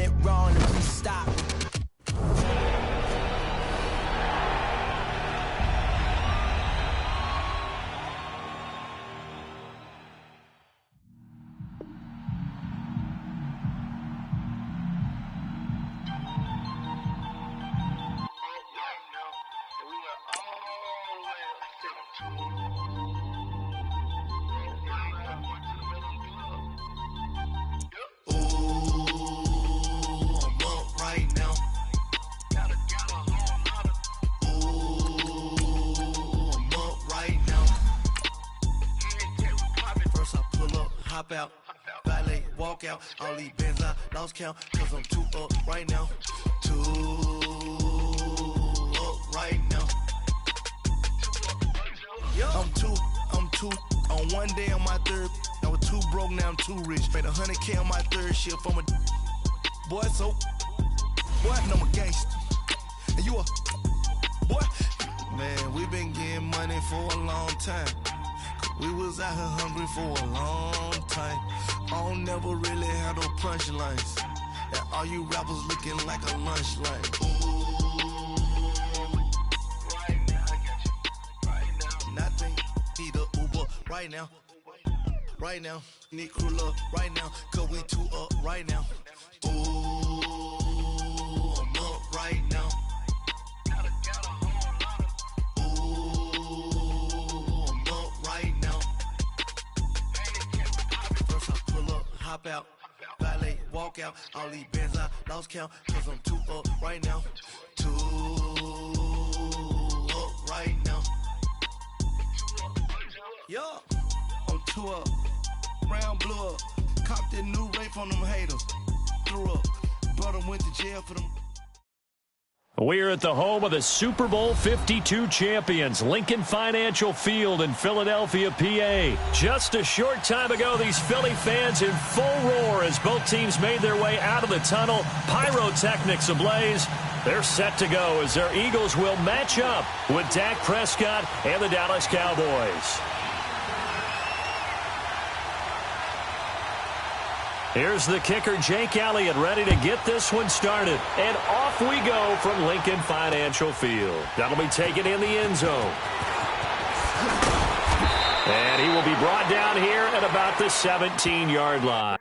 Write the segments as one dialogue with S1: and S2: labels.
S1: went wrong and we stopped.
S2: Hop out, ballet, walk out, all these bands I lost count, cause I'm too up right now, too up right now. I'm too, on one day on my third, I was too broke, now I'm too rich, made 100K on my third shift, I'm a boy, so, boy, I'm a gangster, and you a, boy, man, we been getting money for a long time. We was out here hungry for a long time. I don't never really have no punchlines. And all you rappers looking like a lunch line. Right now, I got you. Right now. Nothing. Need a Uber right now. Right now. Need crew love right now. Cause we too up right now. Ooh, I'm up right now. Hop out, ballet, walk out, all these bands I lost count, cause I'm too up right now, too up right now. Yeah, I'm too up, round blew up, copped that new rape on them haters, threw up, brother went to jail for them.
S3: We're at the home of the Super Bowl 52 champions, Lincoln Financial Field in Philadelphia, PA. Just a short time ago, these Philly fans in full roar as both teams made their way out of the tunnel. Pyrotechnics ablaze. They're set to go as their Eagles will match up with Dak Prescott and the Dallas Cowboys. Here's the kicker, Jake Elliott, ready to get this one started. And off we go from Lincoln Financial Field. That'll be taken in the end zone. And he will be brought down here at about the 17-yard line.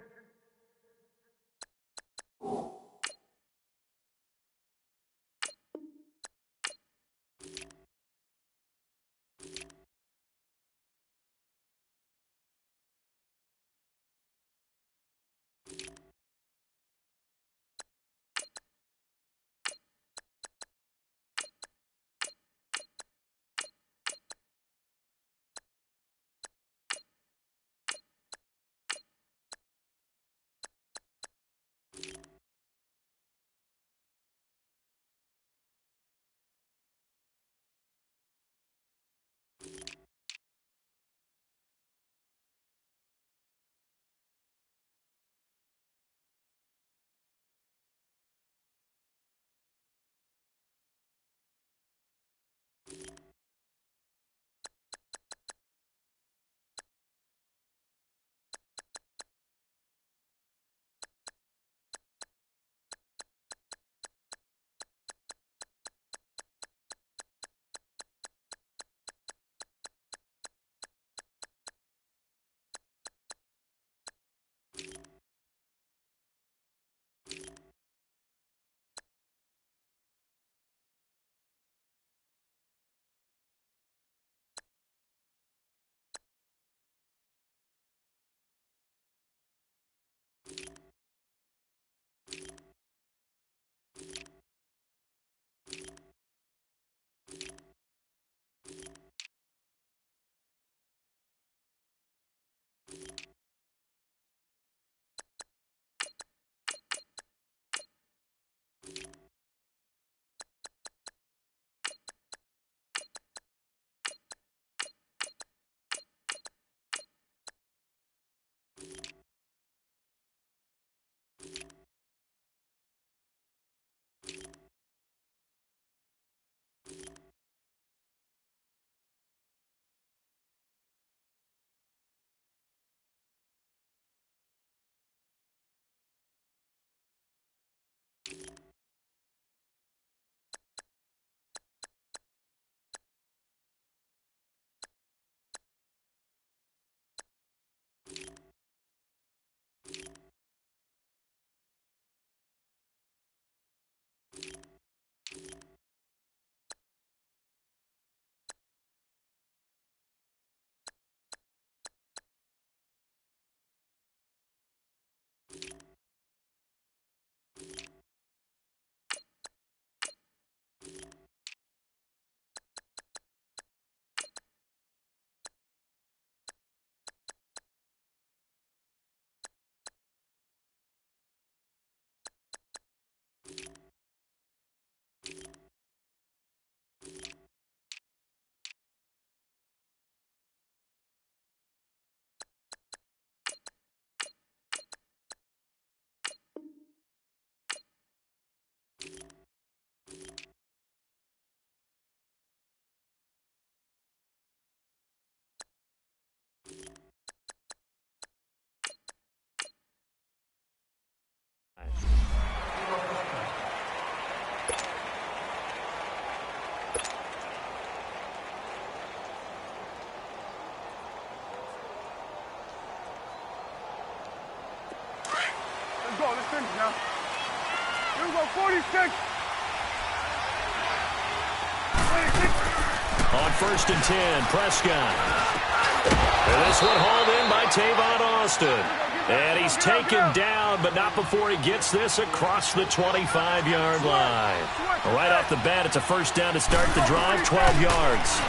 S1: now. Here we go, 46.
S3: On 1st and 10, Prescott. And this one hauled in by Tavon Austin. And he's taken down, but not before he gets this across the 25-yard line. Right off the bat, it's a first down to start the drive, 12 yards.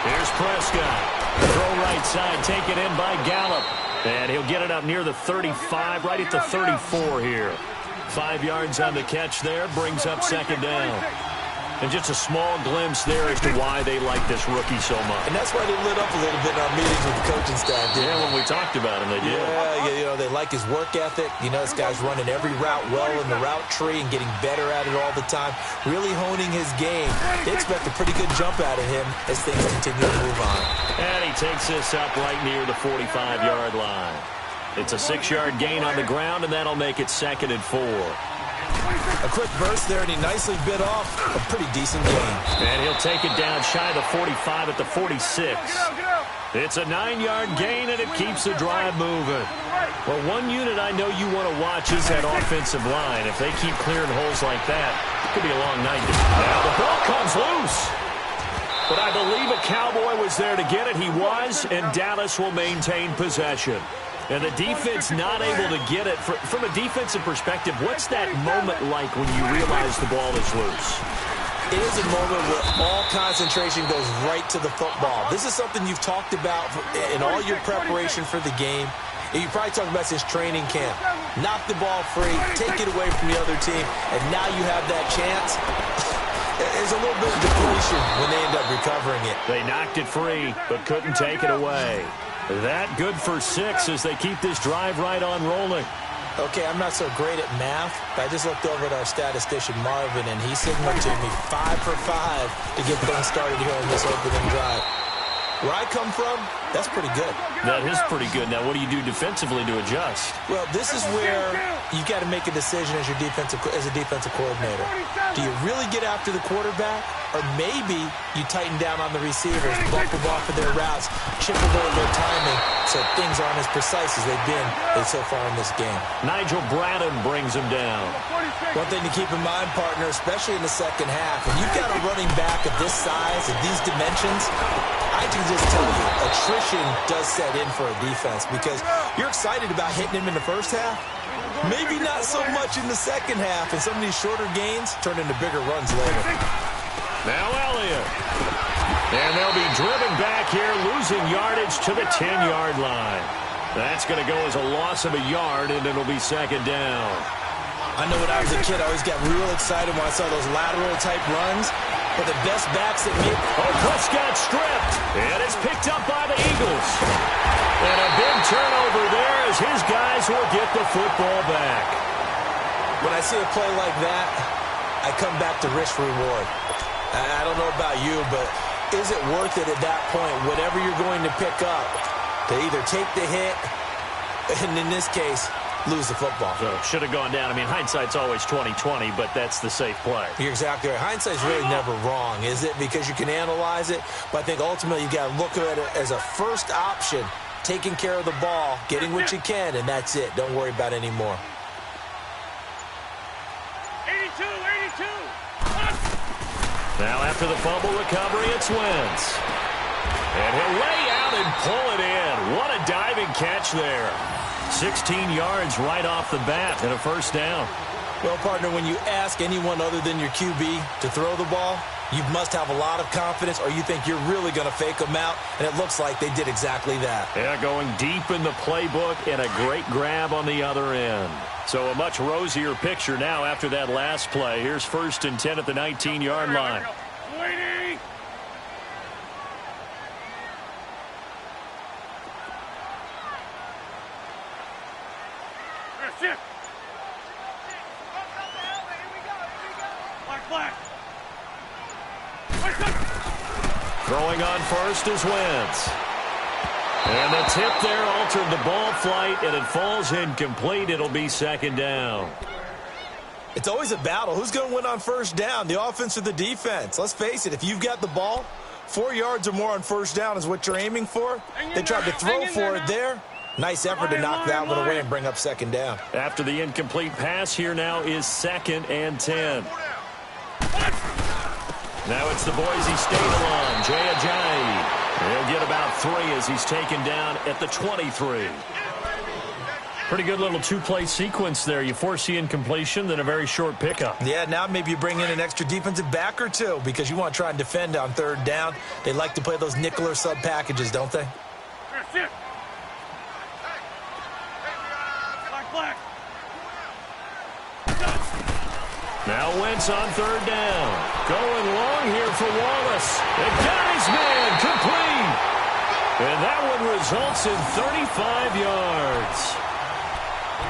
S3: Here's Prescott. Throw right side, taken in by Gallup. And he'll get it up near the 35, right at the 34 here. 5 yards on the catch there, brings up second down. And just a small glimpse there as to why they like this rookie so much.
S4: And that's why they lit up a little bit in our meetings with the coaching staff.
S3: Yeah, when we talked about him, they did.
S4: Yeah, you know, they like his work ethic. You know, this guy's running every route well in the route tree and getting better at it all the time, really honing his game. They expect a pretty good jump out of him as things continue to move on.
S3: And he takes this up right near the 45-yard line. It's a 6-yard gain on the ground, and that'll make it 2nd and 4.
S4: A quick burst there, and he nicely bit off a pretty decent gain.
S3: And he'll take it down shy of the 45 at the 46. It's a 9-yard gain, and it keeps the drive moving. Well, one unit I know you want to watch is that offensive line. If they keep clearing holes like that, it could be a long night. Now the ball comes loose. But I believe a Cowboy was there to get it. He was, and Dallas will maintain possession. And the defense not able to get it. From a defensive perspective, what's that moment like when you realize the ball is loose?
S4: It is a moment where all concentration goes right to the football. This is something you've talked about in all your preparation for the game. And you probably talked about since training camp. Knock the ball free, take it away from the other team, and now you have that chance. There's a little bit of depletion when they end up recovering it.
S3: They knocked it free, but couldn't take it away. That good for 6 as they keep this drive right on rolling.
S4: Okay, I'm not so great at math, but I just looked over at our statistician, Marvin, and he signaled to me 5 for 5 to get things started here on this opening drive. Where I come from, that's pretty good.
S3: That is pretty good. Now, what do you do defensively to adjust?
S4: Well, this is where you've got to make a decision as a defensive coordinator. Do you really get after the quarterback? Or maybe you tighten down on the receivers, bump them off of their routes, chip away their timing so things aren't as precise as they've been so far in this game.
S3: Nigel Bradham brings him down.
S4: One thing to keep in mind, partner, especially in the second half, when you've got a running back of this size and these dimensions, I can just tell you, attrition does set in for a defense because you're excited about hitting him in the first half. Maybe not so much in the second half, and some of these shorter gains turn into bigger runs later.
S3: Now Elliott. And they'll be driven back here, losing yardage to the 10-yard line. That's going to go as a loss of a yard, and it'll be second down.
S4: I know when I was a kid, I always got real excited when I saw those lateral-type runs. But the best backs that make...
S3: Oh, Prescott stripped. And it's picked up by the Eagles. And a big turnover there as his guys will get the football back.
S4: When I see a play like that, I come back to risk-reward. I don't know about you, but is it worth it at that point, whatever you're going to pick up, to either take the hit, and in this case, lose the football?
S3: So should have gone down. I mean, hindsight's always 20/20, but that's the safe play.
S4: You're exactly right. Hindsight's really never wrong, is it? Because you can analyze it, but I think ultimately you got to look at it as a first option, taking care of the ball, getting what you can, and that's it. Don't worry about any more.
S1: 82.
S3: Now after the fumble recovery, it's Wentz. And he'll lay out and pull it in. What a diving catch there. 16 yards right off the bat and a first down.
S4: Well, partner, when you ask anyone other than your QB to throw the ball, you must have a lot of confidence or you think you're really going to fake them out, and it looks like they did exactly that.
S3: Yeah, going deep in the playbook and a great grab on the other end. So a much rosier picture now after that last play. Here's 1st and 10 at the 19-yard line.
S1: Waiting. Shift. Black.
S3: Throwing on first is Wentz. And the tip there altered the ball flight, and it falls incomplete. It'll be second down.
S4: It's always a battle. Who's going to win on first down, the offense or the defense? Let's face it, if you've got the ball, 4 yards or more on first down is what you're aiming for. They tried to throw for it there. Nice effort to knock that one away and bring up second down.
S3: After the incomplete pass, here now is 2nd and 10. Now it's the Boise State alum, Jay Ajayi. He'll get about 3 as he's taken down at the 23. Pretty good little two-play sequence there. You force the incompletion, then a very short pickup.
S4: Yeah, now maybe you bring in an extra defensive back or two because you want to try and defend on 3rd down. They like to play those nickel or sub packages, don't they?
S3: Now Wentz on 3rd down. Going long here for Wallace. And got his man complete. And that one results in 35 yards.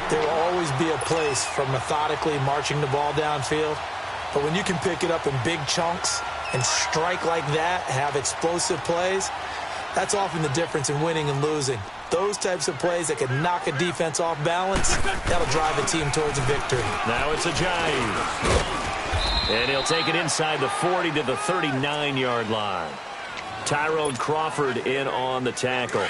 S4: There will always be a place for methodically marching the ball downfield. But when you can pick it up in big chunks and strike like that, have explosive plays, that's often the difference in winning and losing. Those types of plays that can knock a defense off balance, that'll drive a team towards a victory.
S3: Now it's Ajayi. And he'll take it inside the 40 to the 39-yard line. Tyrone Crawford in on the tackle.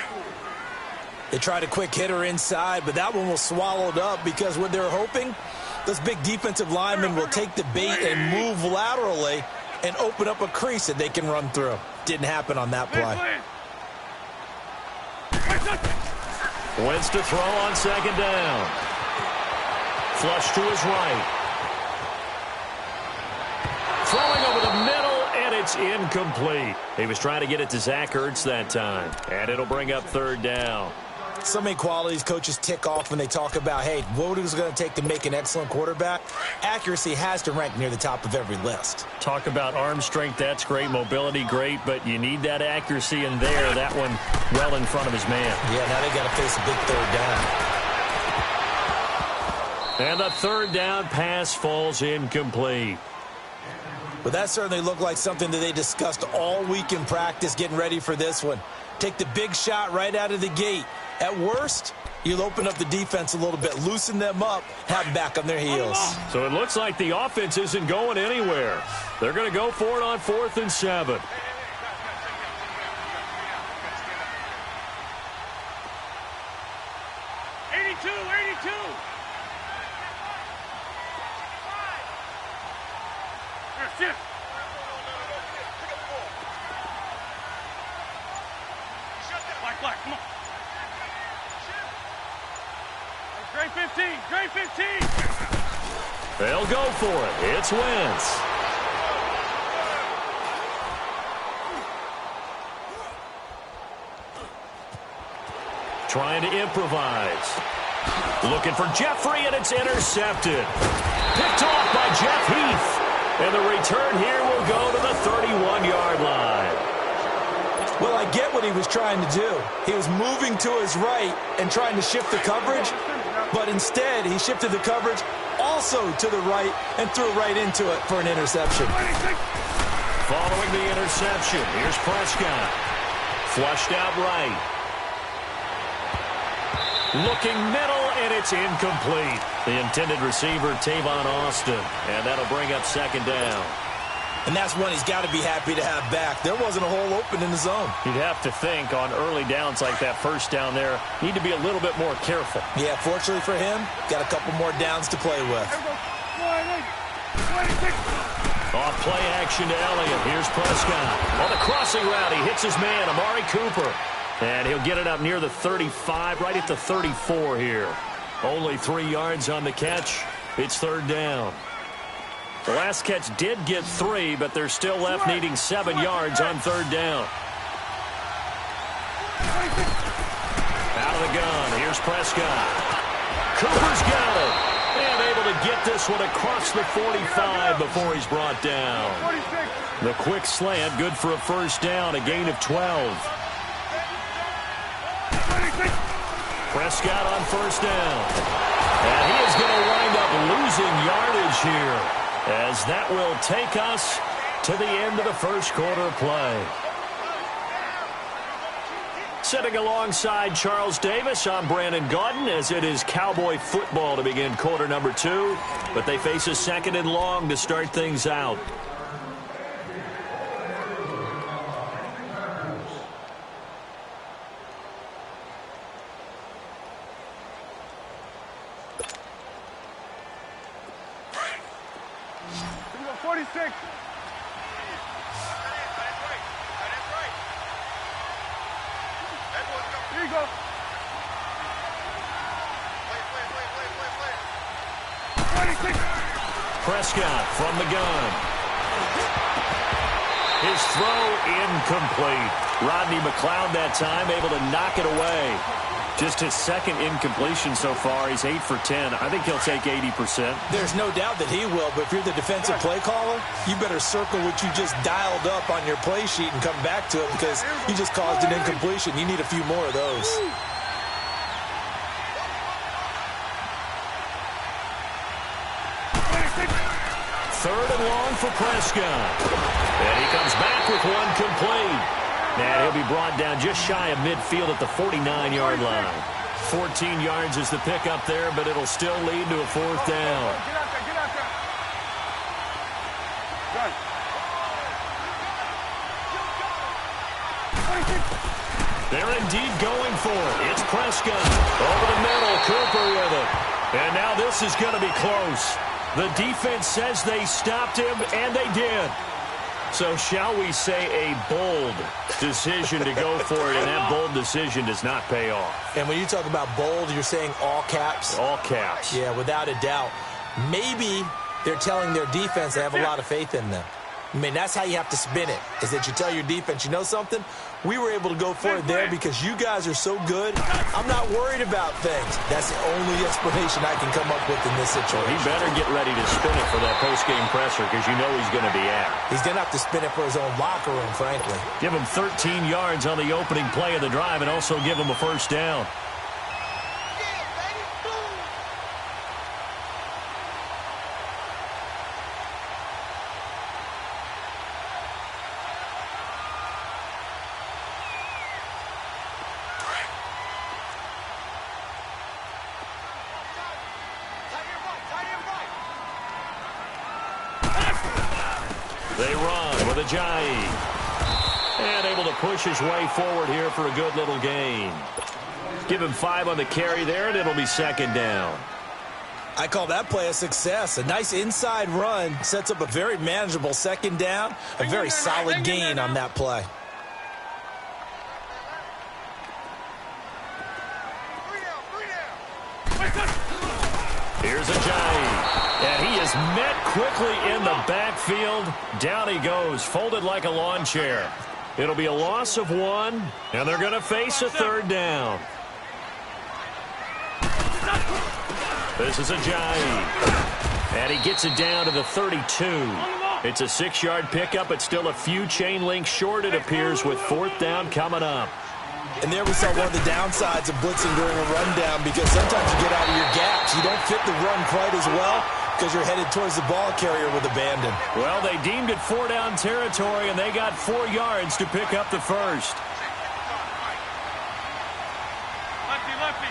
S4: They tried a quick hitter inside, but that one was swallowed up because what they're hoping, those big defensive linemen will take the bait and move laterally and open up a crease that they can run through. Didn't happen on that play.
S3: Wentz to throw on 2nd down. Flush to his right. Throwing over the middle, and it's incomplete. He was trying to get it to Zach Ertz that time, and it'll bring up 3rd down.
S4: So many qualities coaches tick off when they talk about, hey, what is it going to take to make an excellent quarterback? Accuracy has to rank near the top of every list.
S3: Talk about arm strength, that's great. Mobility, great, but you need that accuracy in there. That one well in front of his man.
S4: Yeah, now they got to face a big 3rd down.
S3: And the 3rd down pass falls incomplete.
S4: But that certainly looked like something that they discussed all week in practice getting ready for this one. Take the big shot right out of the gate. At worst, you'll open up the defense a little bit, loosen them up, have them back on their heels.
S3: So it looks like the offense isn't going anywhere. They're going to go for it on 4th and 7.
S1: Black, come on. Gray 15, Gray 15.
S3: They'll go for it. It's Wentz. Trying to improvise. Looking for Jeffrey, and it's intercepted. Picked off by Jeff Heath. And the return here will go to the 31-yard line.
S4: Well, I get what he was trying to do. He was moving to his right and trying to shift the coverage, but instead he shifted the coverage also to the right and threw right into it for an interception.
S3: Following the interception, here's Prescott. Flushed out right. Looking middle, and it's incomplete. The intended receiver, Tavon Austin, and that'll bring up 2nd down.
S4: And that's one he's got to be happy to have back. There wasn't a hole open in the zone.
S3: You'd have to think on early downs like that, 1st down there, need to be a little bit more careful.
S4: Yeah, fortunately for him, got a couple more downs to play with.
S3: Off play action to Elliott. Here's Prescott. On the crossing route, he hits his man, Amari Cooper. And he'll get it up near the 35, right at the 34 here. Only 3 yards on the catch. It's 3rd down. The last catch did get 3, but they're still left needing 7 yards on 3rd down. Out of the gun. Here's Prescott. Cooper's got it. And able to get this one across the 45 before he's brought down. The quick slant, good for a 1st down, a gain of 12. Prescott on 1st down. And he is going to wind up losing yardage here, as that will take us to the end of the 1st quarter play. Sitting alongside Charles Davis, I'm Brandon Gaudin, as it is Cowboy football to begin quarter number 2. But they face a 2nd and long to start things out.
S1: 46. Here you go.
S3: Prescott from the gun. His throw incomplete. Rodney McLeod that time able to knock it away. Just his second incompletion so far. He's 8 for 10. I think he'll take 80%.
S4: There's no doubt that he will, but if you're the defensive play caller, you better circle what you just dialed up on your play sheet and come back to it because you just caused an incompletion. You need a few more of those.
S3: Third and long for Prescott. And he comes back with one complete. And he'll be brought down just shy of midfield at the 49-yard line. 14 yards is the pickup there, but it'll still lead to a fourth down.
S1: Get out there, get out there. Run.
S3: They're indeed going for it. It's Prescott. Over the middle, Cooper with it. And now this is going to be close. The defense says they stopped him, and they did. So shall we say a bold decision to go for it, and that bold decision does not pay off.
S4: And when you talk about bold, you're saying all caps?
S3: All caps.
S4: Yeah, without a doubt. Maybe they're telling their defense they have a lot of faith in them. I mean, that's how you have to spin it, is that you tell your defense, you know something? We were able to go for it there because you guys are so good. I'm not worried about things. That's the only explanation I can come up with in this situation.
S3: He better get ready to spin it for that post-game presser because you know he's going to be out.
S4: He's going to have to spin it for his own locker room, frankly.
S3: Give him 13 yards on the opening play of the drive and also give him a first down. They run with Ajayi. And able to push his way forward here for a good little gain. Give him 5 on the carry there, and it'll be second down.
S4: I call that play a success. A nice inside run sets up a very manageable second down. A very solid gain on that play.
S3: Here's Ajayi. And he is met quickly in the backfield. Down he goes, folded like a lawn chair. It'll be a loss of 1, and they're going to face a third down. This is Ajayi. And he gets it down to the 32. It's a 6-yard pickup. It's still a few chain links short, it appears, with fourth down coming up.
S4: And there we saw one of the downsides of blitzing during a rundown because sometimes you get out of your gaps. You don't fit the run quite as well because you're headed towards the ball carrier with abandon.
S3: Well, they deemed it 4-down territory, and they got 4 yards to pick up the first.
S1: Lefty, lefty.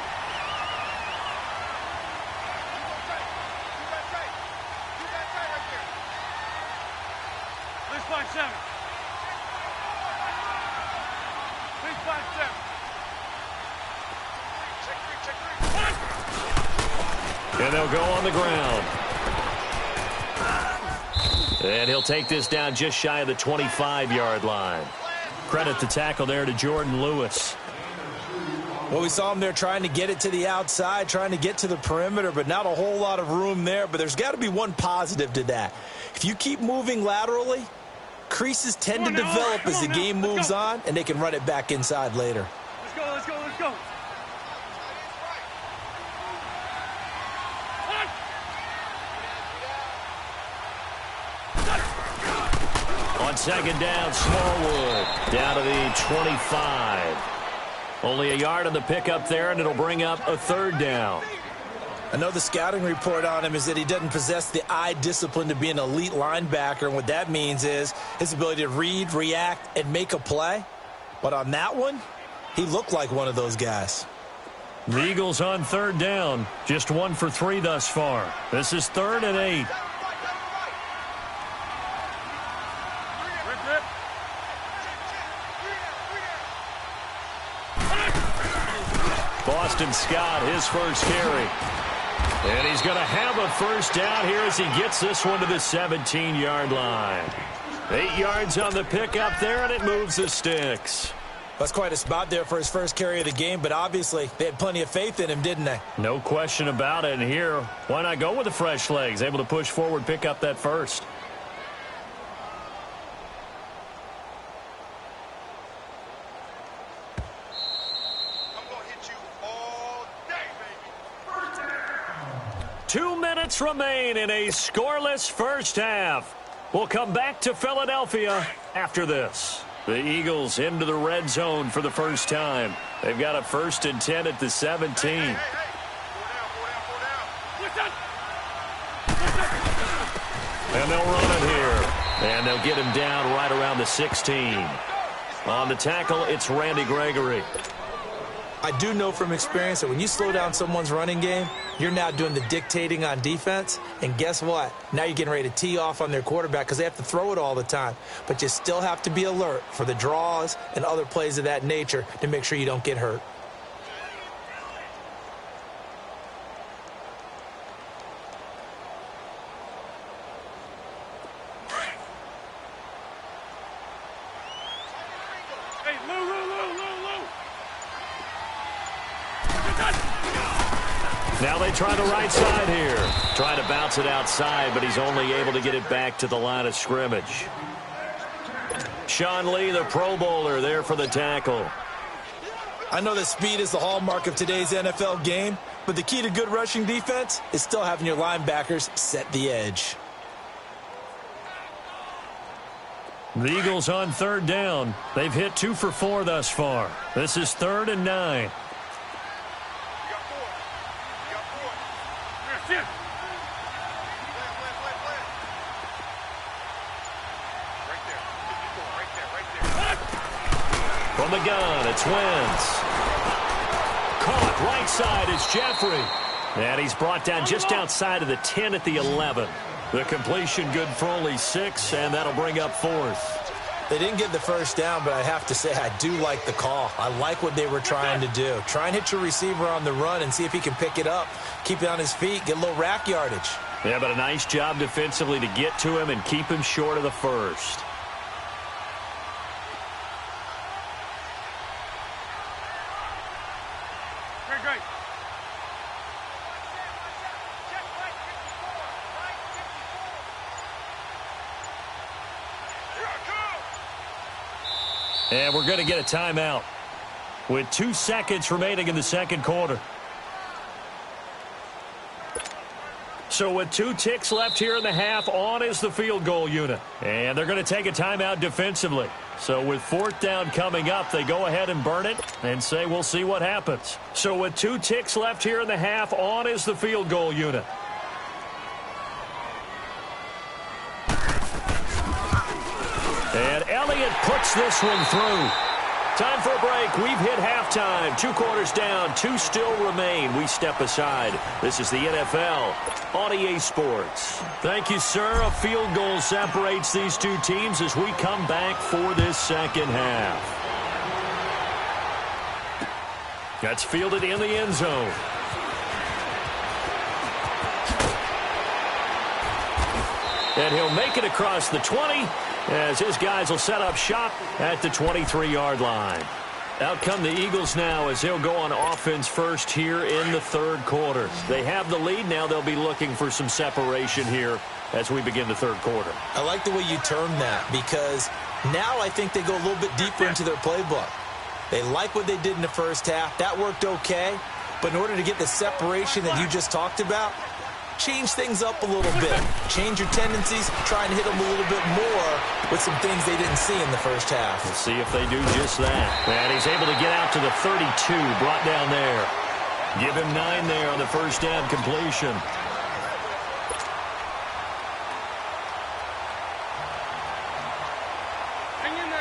S1: Let's find 7. Please find 7.
S3: And they'll go on the ground. And he'll take this down just shy of the 25-yard line. Credit the tackle there to Jordan Lewis.
S4: Well, we saw him there trying to get it to the outside, trying to get to the perimeter, but not a whole lot of room there. But there's got to be one positive to that. If you keep moving laterally, creases tend to develop as the game moves on, and they can run it back inside later.
S1: Let's go, let's go, let's go.
S3: On second down, Smallwood down to the 25. Only a yard on the pickup there, and it'll bring up a third down.
S4: I know the scouting report on him is that he doesn't possess the eye discipline to be an elite linebacker, and what that means is his ability to read, react, and make a play. But on that one, he looked like one of those guys.
S3: The Eagles on third down, just 1 for 3 thus far. This is 3rd and 8. Boston Scott, his first carry. And he's going to have a first down here as he gets this one to the 17-yard line. 8 yards on the pickup there, and it moves the sticks.
S4: That's quite a spot there for his first carry of the game, but obviously they had plenty of faith in him, didn't they?
S3: No question about it. And here, why not go with the fresh legs? Able to push forward, pick up that first.
S1: I'm going to hit you all day, baby.
S3: 2 minutes remain in a scoreless first half. We'll come back to Philadelphia after this. The Eagles into the red zone for the first time. They've got a 1st and 10 at the 17.
S1: Hey.
S3: And they'll run it here. And they'll get him down right around the 16. On the tackle, it's Randy Gregory.
S4: I do know from experience that when you slow down someone's running game, you're now doing the dictating on defense. And guess what? Now you're getting ready to tee off on their quarterback because they have to throw it all the time. But you still have to be alert for the draws and other plays of that nature to make sure you don't get hurt.
S1: Hey, Lou.
S3: Now they try the right side here. Trying to bounce it outside, but he's only able to get it back to the line of scrimmage. Sean Lee, the Pro Bowler, there for the tackle.
S4: I know that speed is the hallmark of today's NFL game, but the key to good rushing defense is still having your linebackers set the edge.
S3: The Eagles on 3rd down. They've hit 2 for 4 thus far. This is 3rd and 9. From the gun, it's Wentz. Caught right side is Jeffrey. And he's brought down just outside of the 10 at the 11. The completion good for only 6, and that'll bring up 4th.
S4: They didn't get the first down, but I have to say I do like the call. I like what they were trying to do. Try and hit your receiver on the run and see if he can pick it up. Keep it on his feet, get a little rack yardage.
S3: Yeah, but a nice job defensively to get to him and keep him short of the first.
S1: Great.
S3: And we're going to get a timeout with 2 seconds remaining in the second quarter. So with 2 ticks left here in the half, on is the field goal unit. And they're going to take a timeout defensively. So with 4th down coming up, they go ahead and burn it and say we'll see what happens. So with 2 ticks left here in the half, on is the field goal unit. And Elliott puts this one through. Time for a break. We've hit halftime. 2 quarters down. 2 still remain. We step aside. This is the NFL on EA Sports. Thank you, sir. A field goal separates these 2 teams as we come back for this second half. That's fielded in the end zone. And he'll make it across the 20 as his guys will set up shop at the 23-yard line. Out come the Eagles now as they'll go on offense first here in the 3rd quarter. They have the lead. Now they'll be looking for some separation here as we begin the 3rd quarter.
S4: I like the way you term that because now I think they go a little bit deeper into their playbook. They like what they did in the first half. That worked okay. But in order to get the separation that you just talked about, change things up a little bit. Change your tendencies. Try and hit them a little bit more with some things they didn't see in the first half.
S3: We'll see if they do just that. And he's able to get out to the 32, brought down there. Give him 9 there on the first down completion.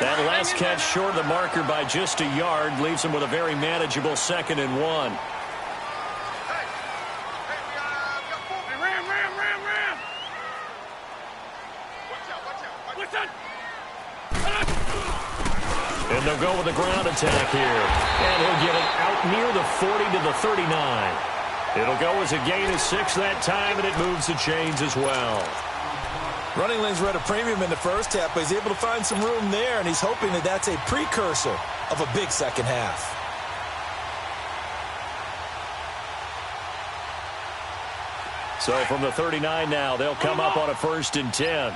S3: That last catch short of the marker by just a yard leaves him with a very manageable 2nd and 1. And they'll go with a ground attack here. And he'll get it out near the 40 to the 39. It'll go as a gain of 6 that time, and it moves the chains as well.
S4: Running lanes were at a premium in the first half, but he's able to find some room there, and he's hoping that that's a precursor of a big second half.
S3: So from the 39 now, they'll come up on a 1st and 10.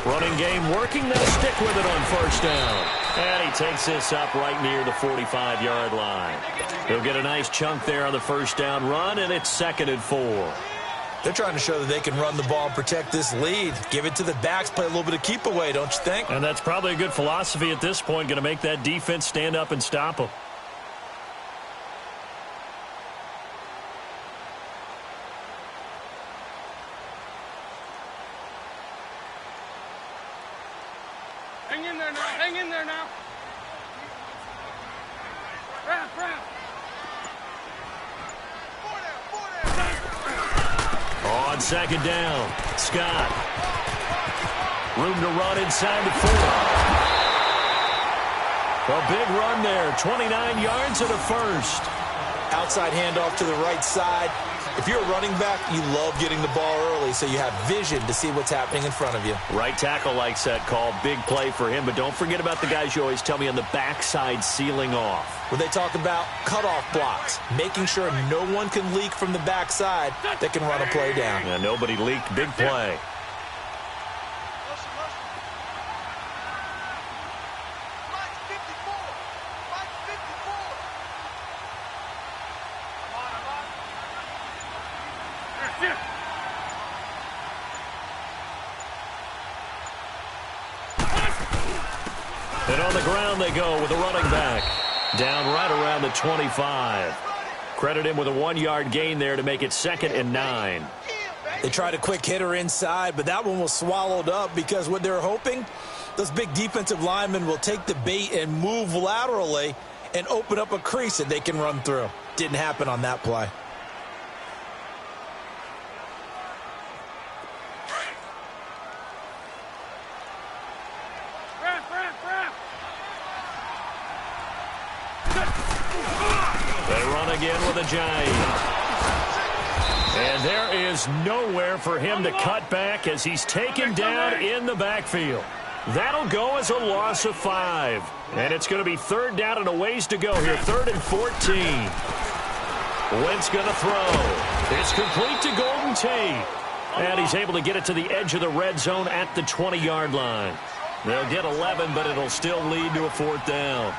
S3: Running game working. They'll stick with it on 1st down. And he takes this up right near the 45-yard line. He'll get a nice chunk there on the 1st down run, and it's 2nd and 4.
S4: They're trying to show that they can run the ball and protect this lead. Give it to the backs, play a little bit of keep away, don't you think?
S3: And that's probably a good philosophy at this point, going to make that defense stand up and stop them.
S1: Hang in there now. Hang in there now. Wrap, wrap.
S3: On 2nd down, Scott. Room to run inside the 4. A big run there, 29 yards and a 1st.
S4: Outside handoff to the right side. If you're a running back, you love getting the ball early so you have vision to see what's happening in front of you.
S3: Right tackle likes that call. Big play for him, but don't forget about the guys you always tell me on the backside sealing off.
S4: Where they talk about cutoff blocks, making sure no one can leak from the backside that can run a play down.
S3: Yeah, nobody leaked. Big play. And on the ground they go with a running back. Down right around the 25. Credit him with a 1-yard gain there to make it 2nd and 9.
S4: They tried a quick hitter inside, but that one was swallowed up because what they're hoping, those big defensive linemen will take the bait and move laterally and open up a crease that they can run through. Didn't happen on that play.
S3: They run again with a giant. And there is nowhere for him to cut back as he's taken down in the backfield. That'll go as a loss of 5. And it's going to be 3rd down and a ways to go here. 3rd and 14. Wentz going to throw. It's complete to Golden Tate. And he's able to get it to the edge of the red zone at the 20-yard line. They'll get 11, but it'll still lead to a 4th down.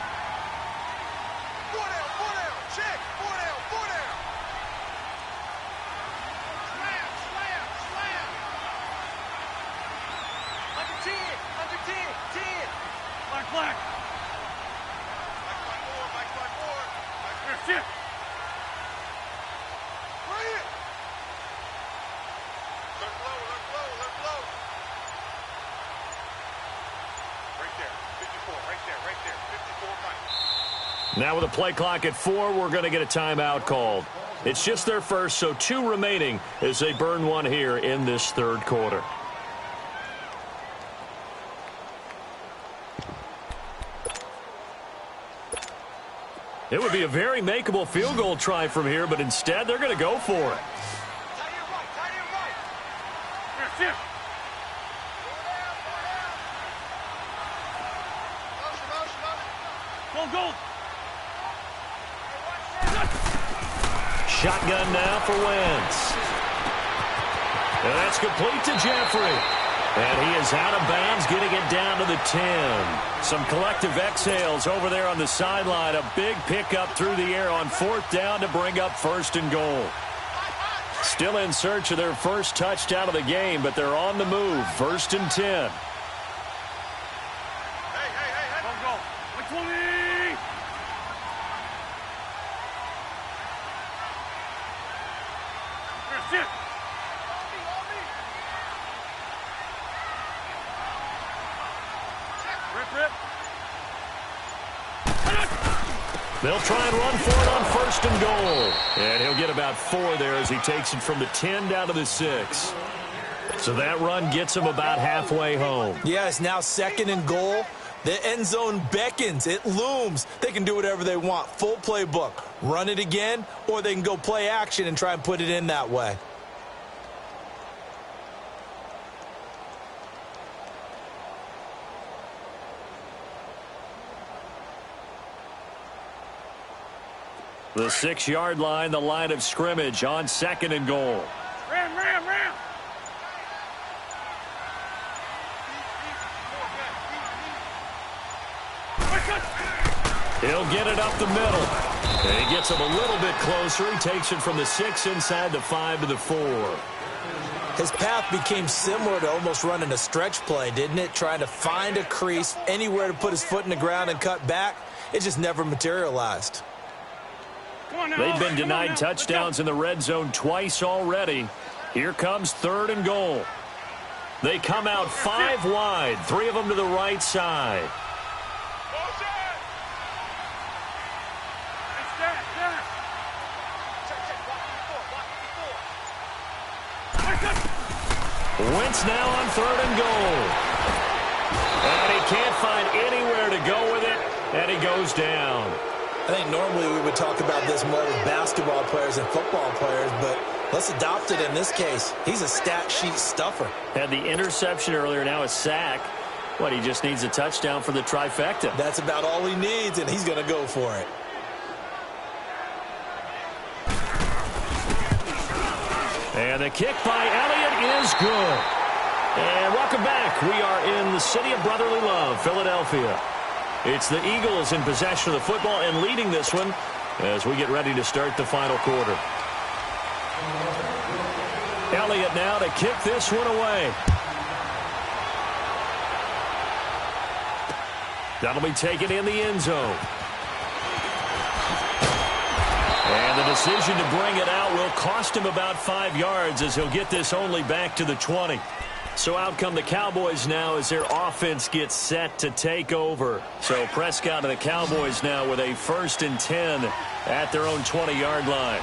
S3: Now with a play clock at 4, we're going to get a timeout called. It's just their first, so 2 remaining as they burn one here in this 3rd quarter. It would be a very makeable field goal try from here, but instead they're going to go for it.
S1: Go.
S3: Shotgun now for Wentz. And that's complete to Jeffrey. And he is out of bounds, getting it down to the 10. Some collective exhales over there on the sideline. A big pickup through the air on 4th down to bring up 1st and goal. Still in search of their first touchdown of the game, but they're on the move. 1st and 10.
S1: Go. 20.
S3: They'll try and run for it on 1st and goal. And he'll get about 4 there as he takes it from the 10 down to the 6. So that run gets them about halfway home.
S4: Yeah, it's now 2nd and goal. The end zone beckons. It looms. They can do whatever they want. Full playbook. Run it again, or they can go play action and try and put it in that way.
S3: The 6-yard line, the line of scrimmage on 2nd and goal.
S1: Ram, ram, ram.
S3: He'll get it up the middle. And he gets him a little bit closer. He takes it from the 6 inside the 5 to the 4.
S4: His path became similar to almost running a stretch play, didn't it? Trying to find a crease, anywhere to put his foot in the ground and cut back. It just never materialized.
S3: They've been denied touchdowns in the red zone twice already. Here comes 3rd and goal. They come out 5 wide, 3 of them to the right side. Wentz now on 3rd and goal. And he can't find anywhere to go with it, and he goes down.
S4: I think normally we would talk about this more with basketball players and football players, but let's adopt it in this case. He's a stat sheet stuffer.
S3: Had the interception earlier, now a sack. What, he just needs a touchdown for the trifecta.
S4: That's about all he needs, and he's going to go for it.
S3: And the kick by Elliott is good. And welcome back. We are in the city of brotherly love, Philadelphia. It's the Eagles in possession of the football and leading this one as we get ready to start the final quarter. Elliott now to kick this one away. That'll be taken in the end zone. And the decision to bring it out will cost him about 5 yards as he'll get this only back to the 20. So out come the Cowboys now as their offense gets set to take over. So Prescott and the Cowboys now with a 1st and 10 at their own 20-yard line.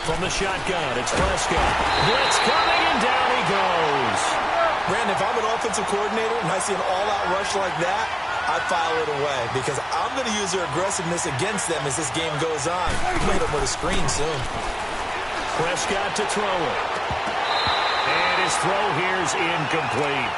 S3: From the shotgun, it's Prescott. Blitz coming, and down he goes.
S4: Brandon, if I'm an offensive coordinator and I see an all-out rush like that, I file it away because I'm going to use their aggressiveness against them as this game goes on. I'm hit them with a screen soon.
S3: Prescott to throw it. And his throw here is incomplete.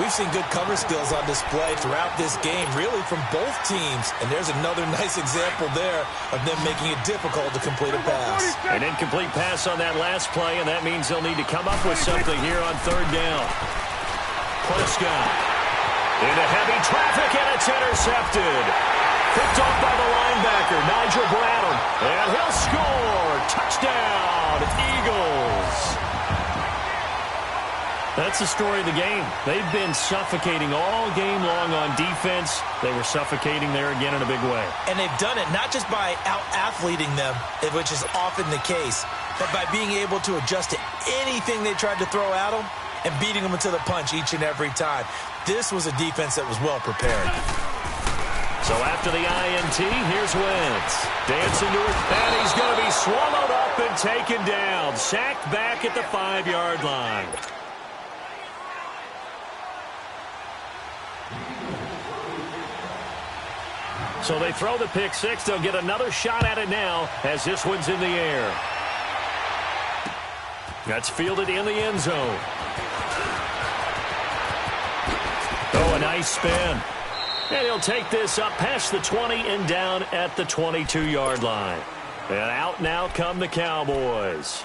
S4: We've seen good cover skills on display throughout this game, really from both teams. And there's another nice example there of them making it difficult to complete a pass.
S3: An incomplete pass on that last play, and that means they'll need to come up with something here on 3rd down. Prescott into heavy traffic, and it's intercepted. Picked off by the linebacker, Nigel Bradham. And he'll score. Touchdown, Eagles. That's the story of the game. They've been suffocating all game long on defense. They were suffocating there again in a big way.
S4: And they've done it not just by out-athleting them, which is often the case, but by being able to adjust to anything they tried to throw at them and beating them into the punch each and every time. This was a defense that was well prepared.
S3: So after the INT, here's Wentz. Dancing to it, and he's going to be swallowed up and taken down. Sacked back at the 5-yard line. So they throw the pick six. They'll get another shot at it now as this one's in the air. That's fielded in the end zone. Oh, a nice spin. And he'll take this up past the 20 and down at the 22-yard line. And out now come the Cowboys.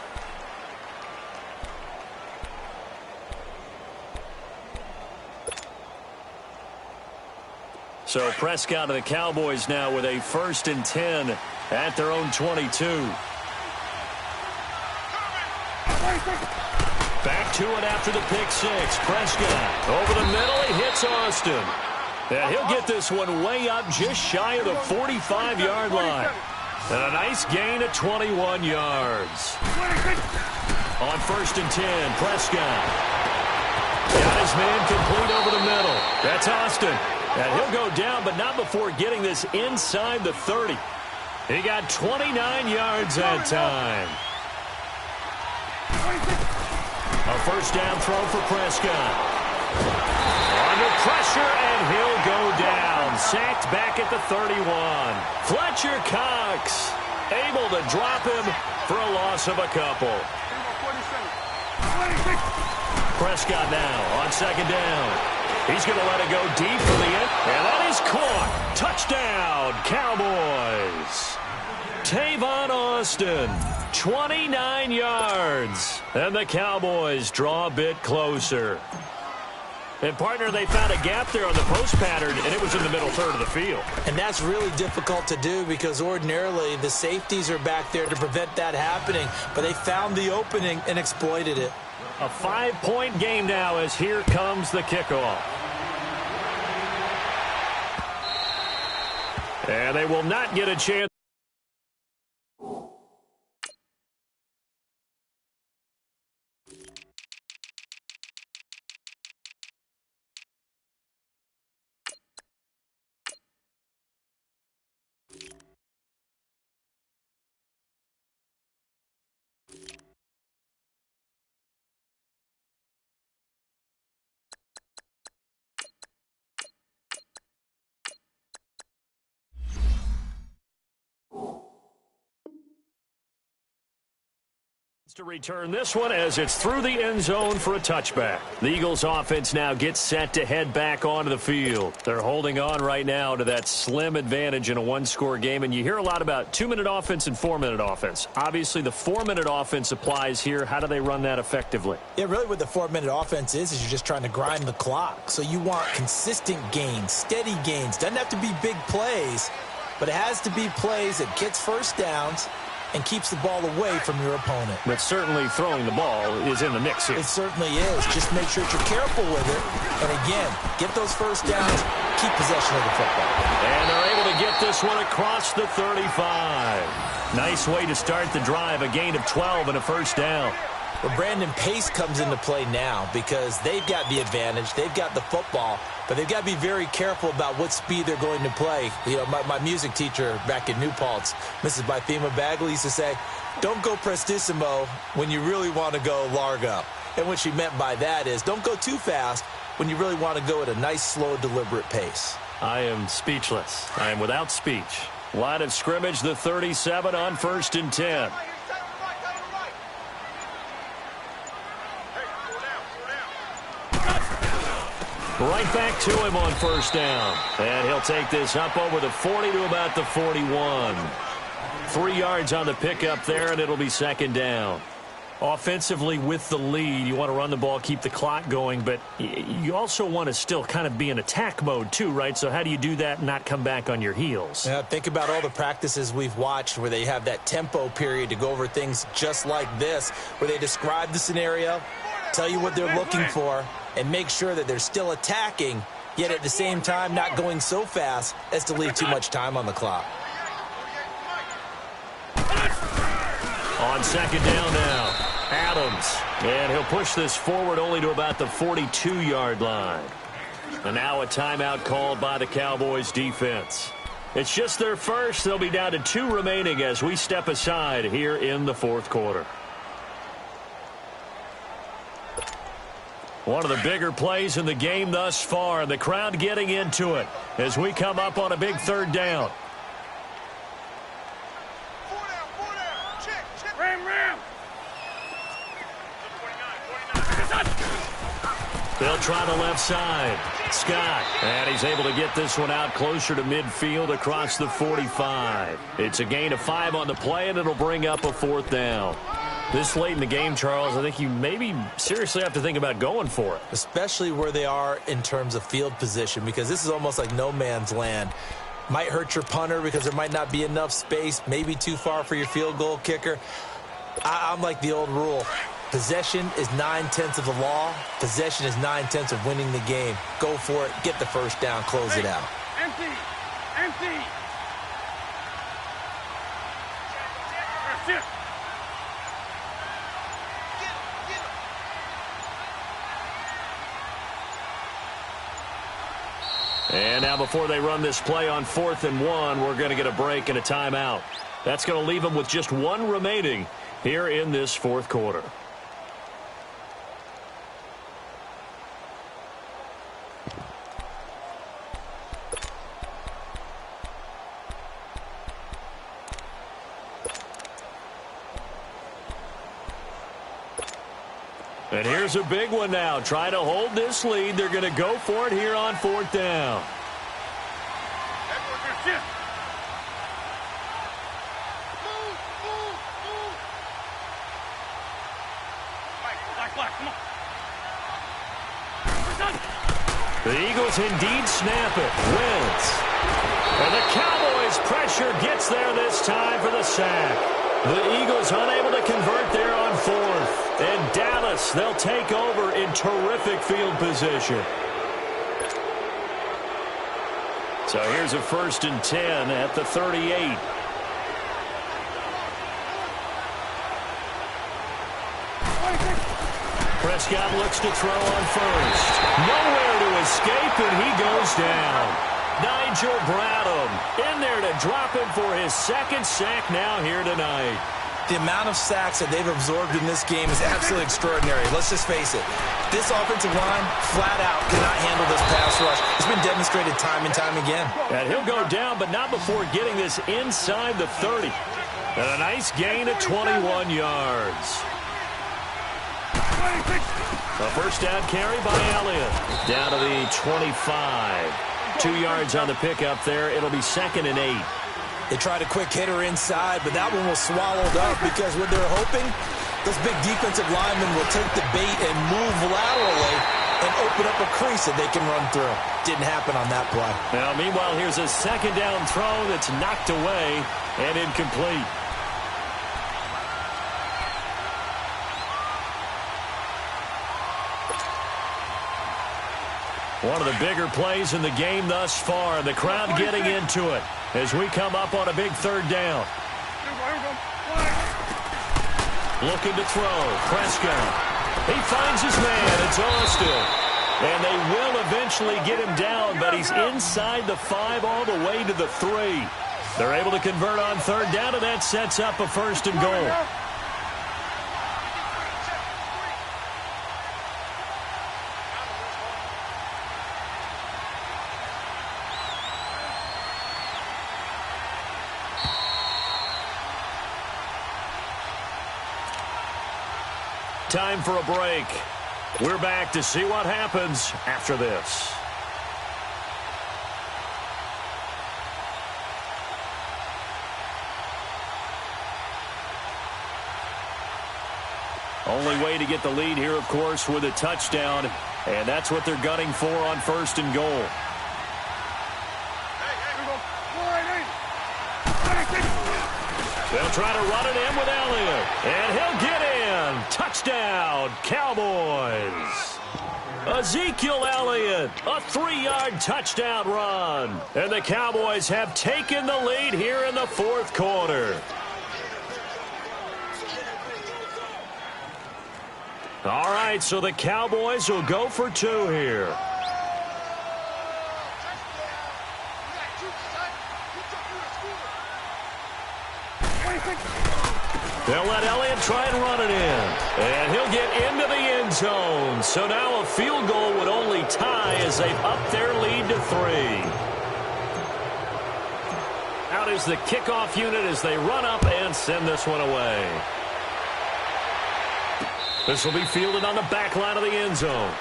S3: So Prescott and the Cowboys now with a 1st and 10 at their own 22. Back to it after the pick six. Prescott over the middle. He hits Austin. And he'll get this one way up just shy of the 45-yard line. And a nice gain of 21 yards. On 1st and 10, Prescott. Got his man complete over the middle. That's Austin. And he'll go down, but not before getting this inside the 30. He got 29 yards that time. A first down throw for Prescott. Under pressure, and he'll go down. Sacked back at the 31. Fletcher Cox able to drop him for a loss of a couple. Prescott now on second down. He's going to let it go deep for the end. And that is caught. Touchdown, Cowboys. Tavon Austin, 29 yards. And the Cowboys draw a bit closer. And, partner, they found a gap there on the post pattern, and it was in the middle third of the field.
S4: And that's really difficult to do because ordinarily the safeties are back there to prevent that happening. But they found the opening and exploited it.
S3: A 5-point game now as here comes the kickoff. And they will not get a chance. To return this one as it's through the end zone for a touchback. The Eagles offense now gets set to head back onto the field. They're holding on right now to that slim advantage in a one-score game, and you hear a lot about 2-minute offense and 4-minute offense. Obviously, the 4-minute offense applies here. How do they run that effectively?
S4: Yeah, really what the 4-minute offense is you're just trying to grind the clock. So you want consistent gains, steady gains. Doesn't have to be big plays, but it has to be plays that gets first downs and keeps the ball away from your opponent.
S3: But certainly throwing the ball is in the mix here.
S4: It certainly is. Just make sure that you're careful with it. And again, get those first downs, keep possession of the football.
S3: And they're able to get this one across the 35. Nice way to start the drive, a gain of 12 and a first down.
S4: Well, Brandon, pace comes into play now because they've got the advantage. They've got the football, but they've got to be very careful about what speed they're going to play. You know, my music teacher back in New Paltz, Mrs. Bythema Bagley, used to say, don't go prestissimo when you really want to go largo. And what she meant by that is don't go too fast when you really want to go at a nice, slow, deliberate pace.
S3: I am speechless. I am without speech. Line of scrimmage, the 37 on 1st and 10. Right back to him on first down. And he'll take this up over the 40 to about the 41. 3 yards on the pickup there, and it'll be second down. Offensively with the lead, you want to run the ball, keep the clock going, but you also want to still kind of be in attack mode too, right? So how do you do that and not come back on your heels?
S4: Yeah, think about all the practices we've watched where they have that tempo period to go over things just like this, where they describe the scenario, tell you what they're looking for, and make sure that they're still attacking, yet at the same time not going so fast as to leave too much time on the clock.
S3: On second down now, Adams. And he'll push this forward only to about the 42-yard line. And now a timeout called by the Cowboys defense. It's just their first. They'll be down to 2 remaining as we step aside here in the fourth quarter. One of the bigger plays in the game thus far. The crowd getting into it as we come up on a big third down. They'll try the left side. Scott. And he's able to get this one out closer to midfield across the 45. It's a gain of 5 on the play, and it'll bring up a fourth down. This late in the game, Charles, I think you maybe seriously have to think about going for it.
S4: Especially where they are in terms of field position, because this is almost like no man's land. Might hurt your punter because there might not be enough space, maybe too far for your field goal kicker. I'm like the old rule. Possession is 9/10 of the law. Possession is 9/10 of winning the game. Go for it. Get the first down. Close it out.
S1: Empty. Empty. That's it.
S3: And now before they run this play on 4th and 1, we're going to get a break and a timeout. That's going to leave them with just 1 remaining here in this fourth quarter. And here's a big one now. Trying to hold this lead. They're going to go for it here on 4th down. The Eagles indeed snap it. Wins. And the Cowboys' pressure gets there this time for the sack. The Eagles unable to convert there on 4th. And Dallas, they'll take over in terrific field position. So here's a 1st and 10 at the 38. Prescott looks to throw on 1st. Nowhere to escape, and he goes down. Nigel Bradham in there to drop him for his 2nd sack now here tonight.
S4: The amount of sacks that they've absorbed in this game is absolutely extraordinary. Let's just face it. This offensive line, flat out, cannot handle this pass rush. It's been demonstrated time and time again.
S3: And he'll go down, but not before getting this inside the 30. And a nice gain of 21 yards. A 1st down carry by Elliott. Down to the 25. 2 yards on the pickup there. It'll be 2nd and 8.
S4: They tried a quick hitter inside, but that one was swallowed up because what they're hoping, those big defensive linemen will take the bait and move laterally and open up a crease that they can run through. Didn't happen on that play.
S3: Now, meanwhile, here's a 2nd down throw that's knocked away and incomplete. One of the bigger plays in the game thus far. The crowd getting into it as we come up on a big 3rd down. Looking to throw. Prescott. He finds his man. It's Austin. And they will eventually get him down, but he's inside the 5 all the way to the 3. They're able to convert on 3rd down, and that sets up a 1st and goal. Time for a break. We're back to see what happens after this. Only way to get the lead here, of course, with a touchdown, and that's what they're gunning for on 1st and goal. They'll try to run it in with Elliott, and he'll get in. Touchdown, Cowboys. Ezekiel Elliott, a 3-yard touchdown run. And the Cowboys have taken the lead here in the 4th quarter. All right, so the Cowboys will go for 2 here. They'll let Elliott try and run it in. And he'll get into the end zone. So now a field goal would only tie as they've upped their lead to 3. Out is the kickoff unit as they run up and send this one away. This will be fielded on the back line of the end zone.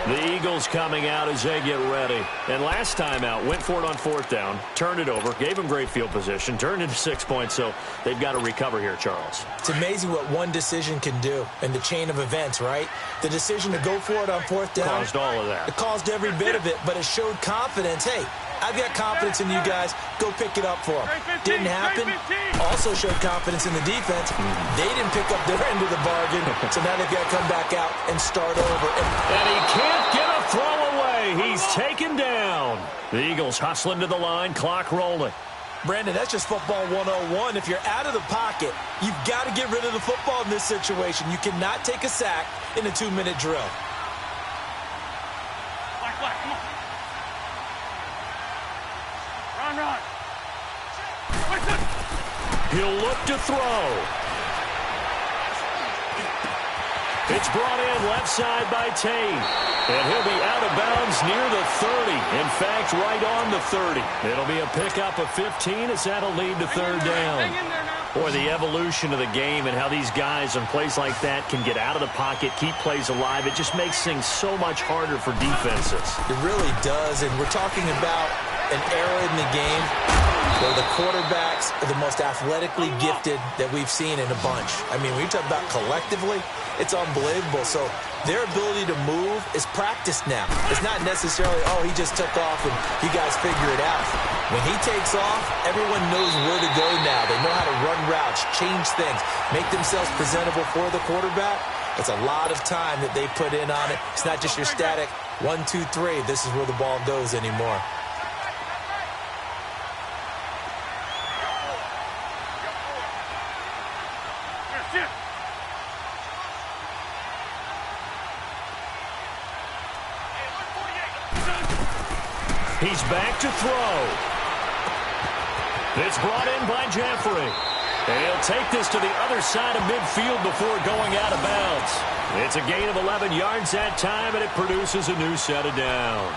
S3: The Eagles coming out as they get ready. And last time out, went for it on 4th down, turned it over, gave them great field position, turned into 6 points, so they've got to recover here, Charles.
S4: It's amazing what one decision can do in the chain of events, right? The decision to go for it on 4th down.
S3: Caused all of that.
S4: It caused every bit of it, but it showed confidence. Hey, I've got confidence in you guys. Go pick it up for them. Didn't happen. Also showed confidence in the defense. They didn't pick up their end of the bargain, so now they've got to come back out and start over.
S3: And he can't get a throw away. He's taken down. The Eagles hustling to the line, clock rolling.
S4: Brandon, that's just football 101. If you're out of the pocket, you've got to get rid of the football in this situation. You cannot take a sack in a 2-minute drill.
S1: Come on. Run.
S3: He'll look to throw. It's brought in left side by Tate. And he'll be out of bounds near the 30. In fact, right on the 30. It'll be a pickup of 15 as that'll lead to third down. Boy, the evolution of the game and how these guys on plays like that can get out of the pocket, keep plays alive, it just makes things so much harder for defenses.
S4: It really does, and we're talking about an era in the game where the quarterbacks are the most athletically gifted that we've seen in a bunch. I mean, when you talk about collectively, it's unbelievable. So their ability to move is practiced now. It's not necessarily, oh, he just took off and you guys figure it out. When he takes off, everyone knows where to go now. They know how to run routes, change things, make themselves presentable for the quarterback. It's a lot of time that they put in on it. It's not just your static 1, 2, 3. This is where the ball goes anymore.
S3: He's back to throw. It's brought in by Jeffrey. And he'll take this to the other side of midfield before going out of bounds. It's a gain of 11 yards that time, and it produces a new set of downs.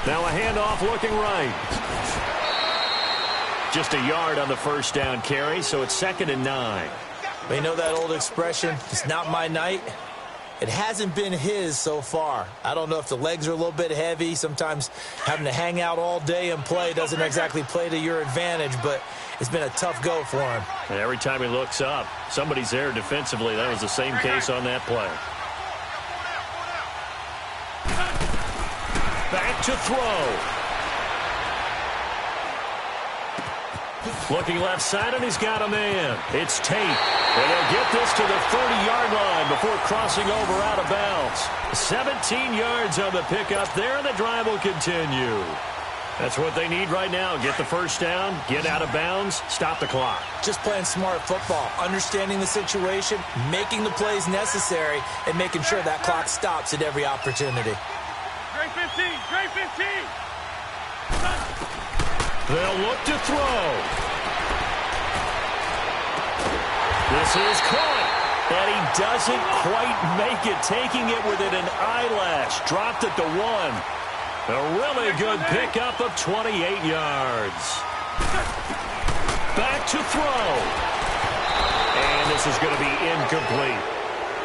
S3: Now a handoff looking right. Just a yard on the first down carry, so it's 2nd and 9.
S4: You know that old expression, it's not my night? It hasn't been his so far. I don't know if the legs are a little bit heavy. Sometimes having to hang out all day and play doesn't exactly play to your advantage, but it's been a tough go for him.
S3: And every time he looks up, somebody's there defensively. That was the same case on that play. Back to throw. Looking left side, and he's got a man. It's Tate. And they'll get this to the 30-yard line before crossing over out of bounds. 17 yards on the pickup there, and the drive will continue. That's what they need right now. Get the first down, get out of bounds, stop the clock.
S4: Just playing smart football, understanding the situation, making the plays necessary, and making sure that clock stops at every opportunity.
S1: Great 15, great 15.
S3: They'll look to throw. This is caught, and he doesn't quite make it, taking it within an eyelash. Dropped it to 1. A really good pickup of 28 yards. Back to throw. And this is going to be incomplete.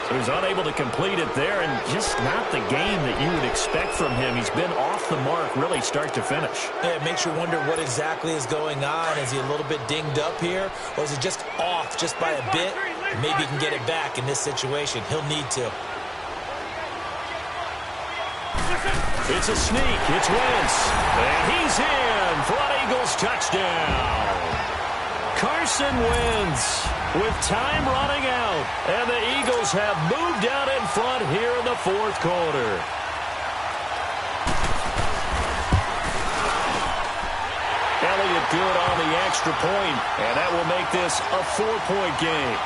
S3: So he's unable to complete it there, and just not the game that you would expect from him. He's been off the mark, really, start to finish.
S4: Yeah, it makes you wonder what exactly is going on. Is he a little bit dinged up here, or is it just off just by a bit? Maybe he can get it back in this situation. He'll need to.
S3: It's a sneak. It's Wentz. And he's in for an Eagles touchdown. Carson Wentz with time running out. And the Eagles have moved out in front here in the fourth quarter. Elliott good on the extra point, and that will make this a 4-point game.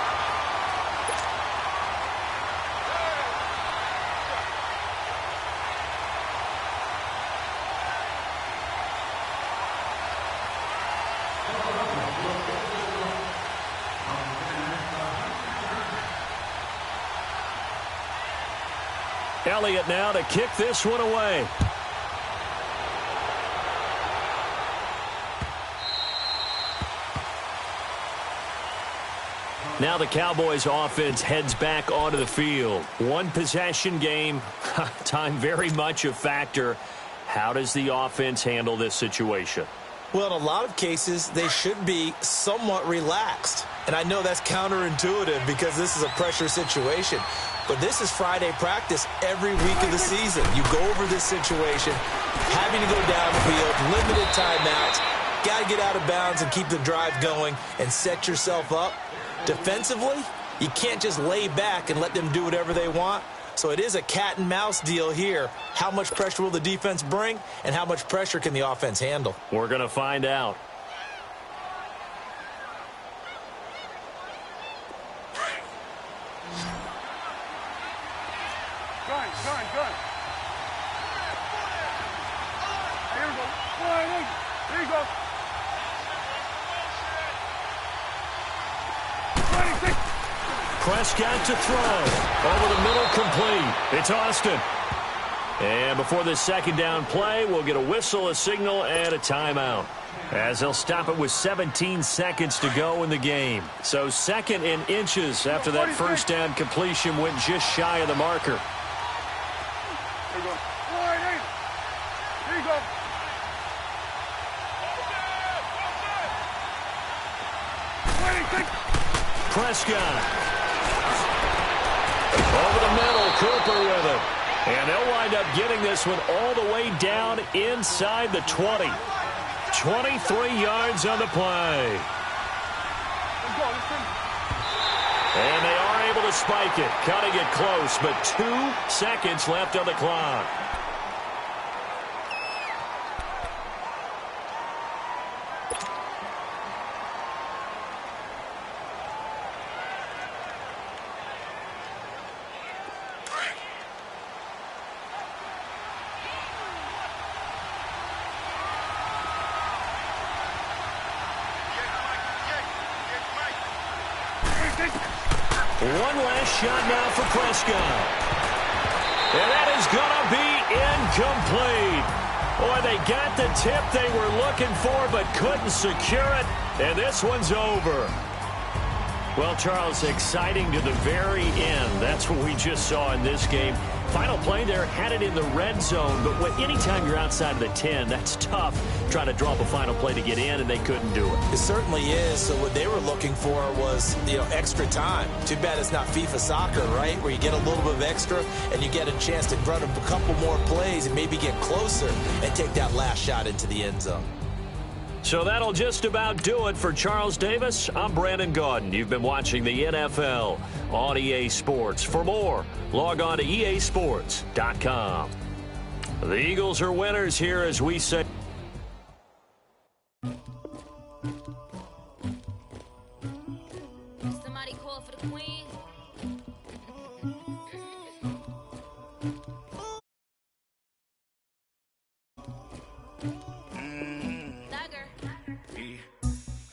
S3: Elliott now to kick this one away. Now the Cowboys offense heads back onto the field. One possession game. Time very much a factor. How does the offense handle this situation?
S4: Well, in a lot of cases, they should be somewhat relaxed. And I know that's counterintuitive because this is a pressure situation. But this is Friday practice every week of the season. You go over this situation, having to go down the field, limited timeouts, got to get out of bounds and keep the drive going and set yourself up. Defensively, you can't just lay back and let them do whatever they want. So it is a cat and mouse deal here. How much pressure will the defense bring, and how much pressure can the offense handle?
S3: We're going to find out.
S1: Gun. Here we go. There you go. 26.
S3: Prescott to throw. Over the middle, complete. It's Austin. And before this second down play, we'll get a whistle, a signal, and a timeout, as they'll stop it with 17 seconds to go in the game. So second in inches after that first down completion went just shy of the marker.
S1: There you go. There you go.
S3: Prescott. Over the middle, Cooper with it. And they'll wind up getting this one all the way down inside the 20. 23 yards on the play. And they are able to spike it, cutting it close, but 2 seconds left on the clock. One last shot now for Prescott. And that is going to be incomplete. Boy, they got the tip they were looking for but couldn't secure it. And this one's over. Well, Charles, exciting to the very end. That's what we just saw in this game. Final play there, had it in the red zone, but anytime you're outside of the 10, that's tough trying to draw up a final play to get in, and they couldn't do it.
S4: It certainly is. So what they were looking for was, extra time. Too bad it's not FIFA soccer, right, where you get a little bit of extra and you get a chance to run a couple more plays and maybe get closer and take that last shot into the end zone.
S3: So that'll just about do it for Charles Davis. I'm Brandon Gaudin. You've been watching the NFL on EA Sports. For more, log on to easports.com. The Eagles are winners here, as we say.
S5: Somebody call for the queen.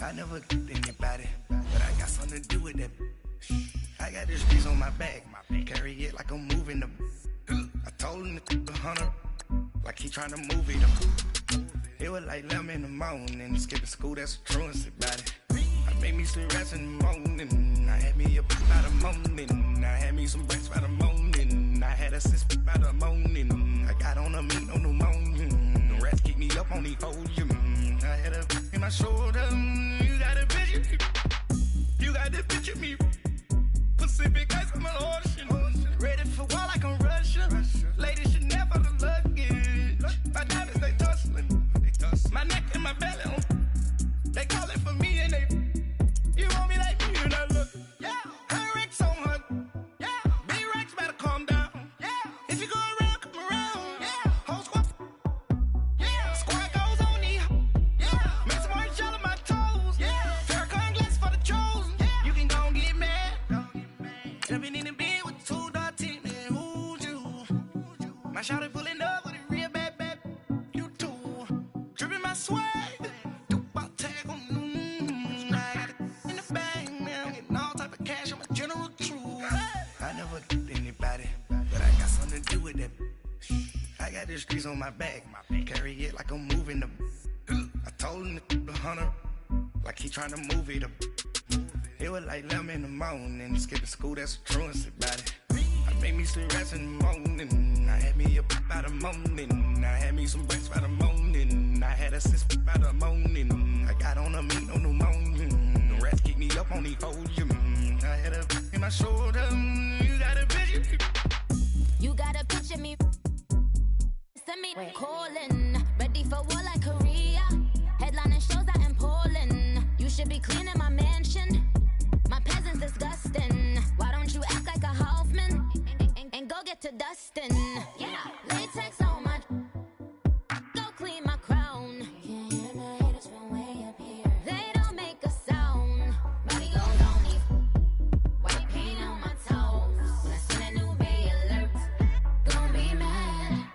S2: I never anybody, but I got something to do with that. I got the streets on my back, carry it like I'm moving them. I told him to 100, like he trying to move it. It was like 11 in the morning, skipping school, that's a truancy about it. I made me some rest in the morning, I had me a by the morning, I had me some breaks by the morning, I had a sis by the morning, I got on a meat on the morning, the rats keep me up on the podium, I had a in my shoulder, you got a picture me, you got the picture me, Pacific ice on my ocean, ready for war like I'm Russia, ladies should never the luggage, my diamonds they tussling, my neck and my belly on, they calling for me and they, you want me like me and I look, yeah, her Rex on her, yeah, B-Rex better calm down, yeah, if you go around, come around, yeah, whole squad, yeah, squad goes on the, yeah, make some orange gel on my toes, yeah, Farrakhan glass for the chosen, yeah, you can go and get mad, jumping in the bed with 2 dark teeth, man, who's you, my shawty pulling up with a real bad, you too, dripping my swag, I got the streets on my back, carry it like I'm moving them. I told him to 100, like he trying to move it up. It was like 11 in the morning, skipping school, that's a truancy about it. I made me some rest in the morning, I had me a by the morning, I had me some breaks by the morning, I had a sis by the morning, I got on a meat on the morning, the rats keep me up on the podium, I had a in my shoulder, you got a picture me.
S5: You got a picture me. Send me calling. Ready for war like Korea. Headlining shows out in Poland. You should be cleaning my mansion. My peasants disgusting. Why don't you act like a Hoffman? And go get dustin'. Yeah, latex on my. Go clean my crown. Can't hear the haters from way up here. They don't make a sound. Body goes on me. White paint on my toes. When I see that new bay alert, gon' be mad.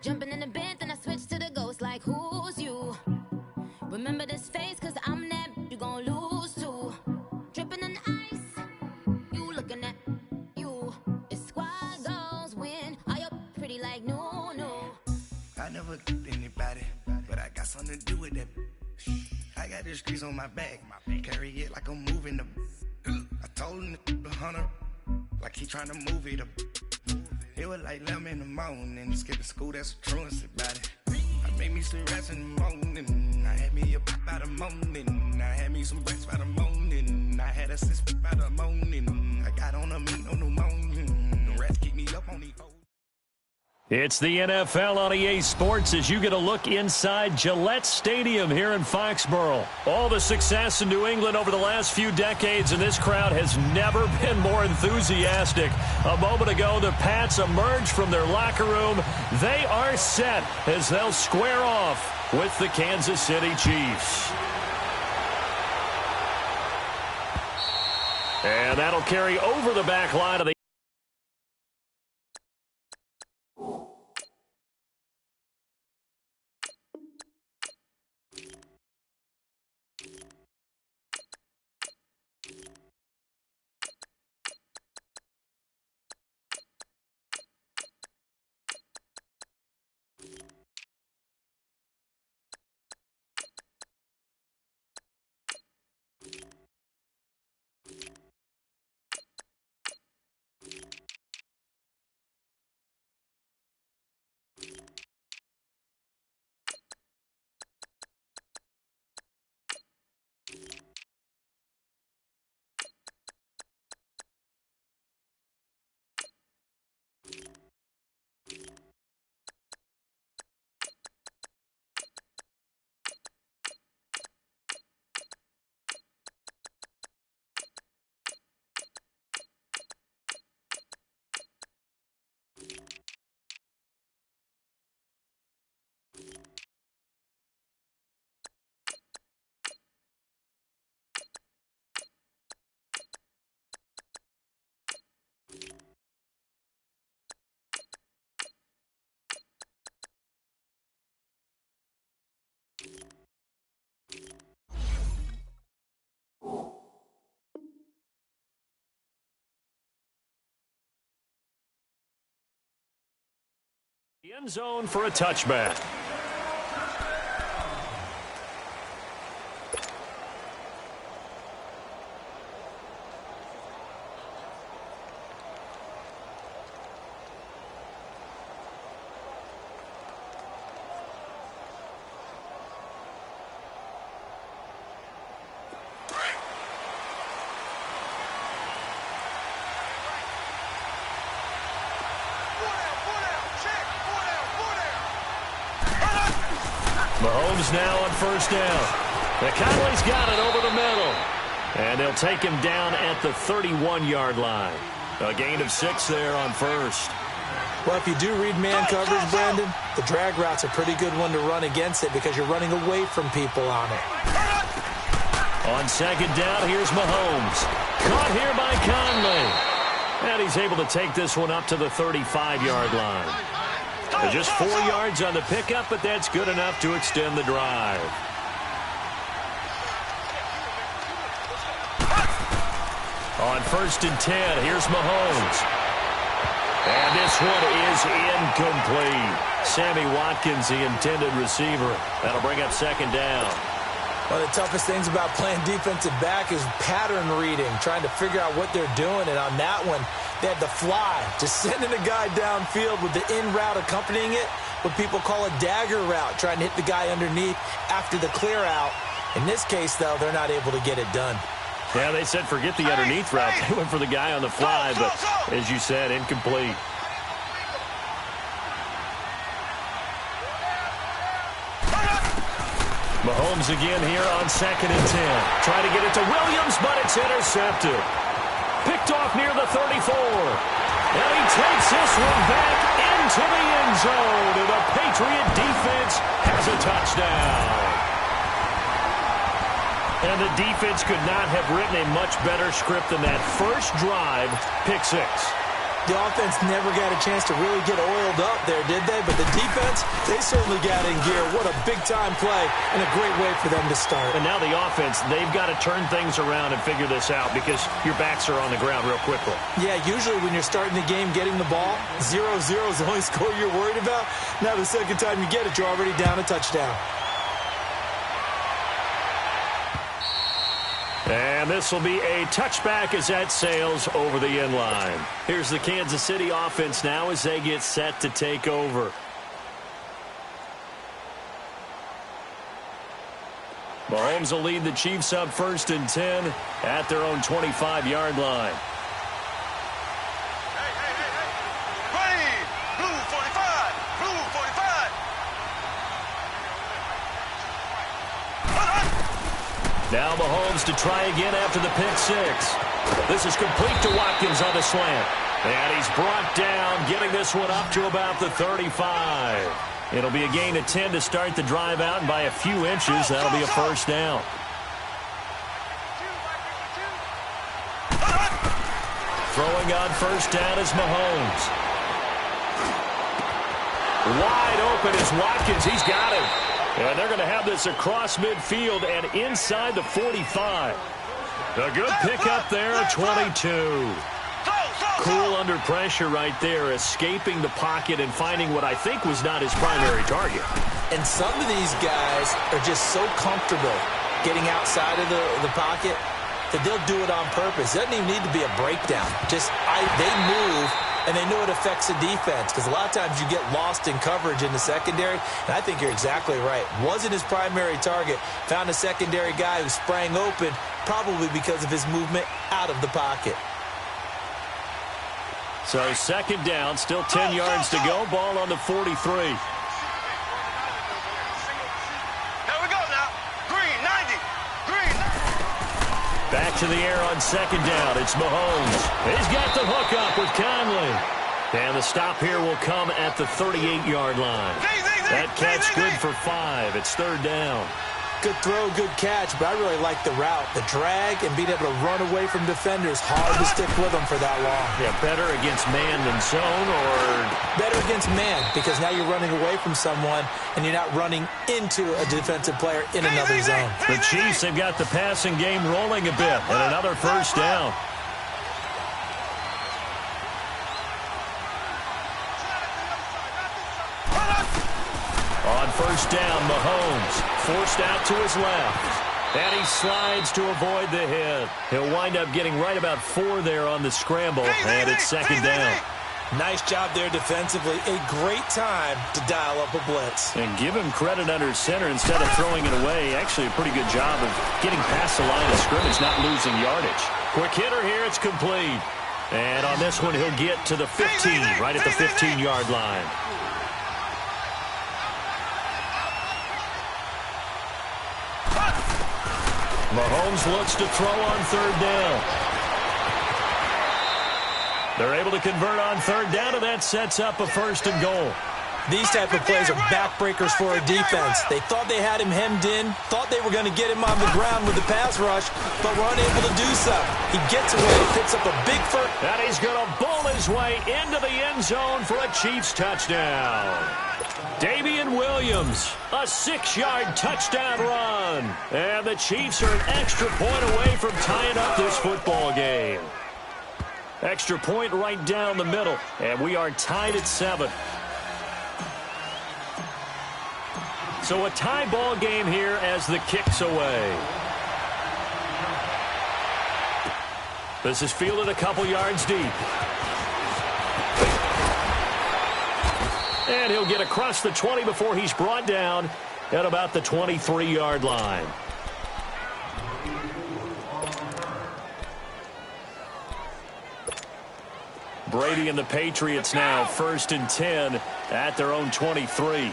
S5: Jumping in the bed, then I switch to the ghost like who's you? Remember this face, cause I'm that you gon' lose to. Dripping in ice, you looking at you. It's squad goals win. Are you pretty like no?
S2: I never anybody, but I got something to do with that. I got the streets on my back, carry it like I'm moving the. I told him the 100, like he trying to move it up. It was like 11 in the morning, skipping school, that's a truancy about it. I made me some rest in the morning, I had me a pop by the morning, I had me some breaks by the morning, I had a six by the morning, I got on a meat on the morning, the rest keep me up on these.
S3: It's the NFL on EA Sports as you get a look inside Gillette Stadium here in Foxborough. All the success in New England over the last few decades, and this crowd has never been more enthusiastic. A moment ago, the Pats emerged from their locker room. They are set as they'll square off with the Kansas City Chiefs. And that'll carry over the back line of the end zone for a touchback. Mahomes now on first down. McConnelly's got it over the middle. And they'll take him down at the 31-yard line. A gain of 6 there on first.
S4: Well, if you do read man coverage, Brandon, the drag route's a pretty good one to run against it because you're running away from people on it.
S3: On second down, here's Mahomes. Caught here by Conley. And he's able to take this one up to the 35-yard line. Just 4 yards on the pickup, but that's good enough to extend the drive. On first and 10, here's Mahomes. And this one is incomplete. Sammy Watkins, the intended receiver. That'll bring up second down.
S4: One of the toughest things about playing defensive back is pattern reading, trying to figure out what they're doing. And on that one, they had the fly, just sending a guy downfield with the in route accompanying it, what people call a dagger route, trying to hit the guy underneath after the clear out. In this case, though, they're not able to get it done.
S3: Yeah, they said forget the underneath route. They went for the guy on the fly, but as you said, incomplete. Mahomes again here on second and 10. Trying to get it to Williams, but it's intercepted. Picked off near the 34. And he takes this one back into the end zone. And the Patriot defense has a touchdown. And the defense could not have written a much better script than that first drive, pick six.
S4: The offense never got a chance to really get oiled up there, did they? But the defense, they certainly got in gear. What a big-time play and a great way for them to start.
S3: And now the offense, they've got to turn things around and figure this out because your backs are on the ground real quickly.
S4: Yeah, usually when you're starting the game getting the ball, 0-0 is the only score you're worried about. Now the second time you get it, you're already down a touchdown.
S3: And this will be a touchback as that sails over the end line. Here's the Kansas City offense now as they get set to take over. Mahomes will lead the Chiefs up 1st and 10 at their own 25-yard line. Now Mahomes to try again after the pick six. This is complete to Watkins on the slant. And he's brought down, getting this one up to about the 35. It'll be a gain of 10 to start the drive out, and by a few inches, that'll be a first down. Throwing on first down is Mahomes. Wide open is Watkins. He's got him. And they're going to have this across midfield and inside the 45. A good pickup there at 22. Cool under pressure right there, escaping the pocket and finding what I think was not his primary target.
S4: And some of these guys are just so comfortable getting outside of the pocket that they'll do it on purpose. It doesn't even need to be a breakdown. They move, and they know it affects the defense because a lot of times you get lost in coverage in the secondary, and I think you're exactly right. Wasn't his primary target. Found a secondary guy who sprang open, probably because of his movement out of the pocket.
S3: So second down, still 10 yards to go. Ball on the 43.
S1: Here we go now. Green, 90. Green.
S3: Back to the air on second down. It's Mahomes. He's got the hook up with Conley. And the stop here will come at the 38-yard line. That catch good for 5. It's third down.
S4: Good throw, good catch, but I really like the route. The drag and being able to run away from defenders. Hard to stick with them for that long.
S3: Yeah, better against man than zone, or
S4: better against man, because now you're running away from someone and you're not running into a defensive player in another zone.
S3: The Chiefs have got the passing game rolling a bit, and another first down. On first down, Mahomes forced out to his left. And he slides to avoid the hit. He'll wind up getting right about 4 there on the scramble, and it's second down.
S4: Nice job there defensively. A great time to dial up a blitz.
S3: And give him credit under center instead of throwing it away. Actually, a pretty good job of getting past the line of scrimmage, not losing yardage. Quick hitter here, it's complete. And on this one, he'll get to the 15, right at the 15-yard line. Mahomes looks to throw on third down. They're able to convert on third down, and that sets up a first and goal.
S4: These type of plays are backbreakers for a defense. They thought they had him hemmed in, thought they were going to get him on the ground with the pass rush, but were unable to do so. He gets away, picks up a big first.
S3: And he's going to bowl his way into the end zone for a Chiefs touchdown. Damian Williams, a 6-yard touchdown run. And the Chiefs are an extra point away from tying up this football game. Extra point right down the middle, and we are tied at 7. So a tie ball game here as the kick's away. This is fielded a couple yards deep. And he'll get across the 20 before he's brought down at about the 23-yard line. Brady and the Patriots now first and 10 at their own 23.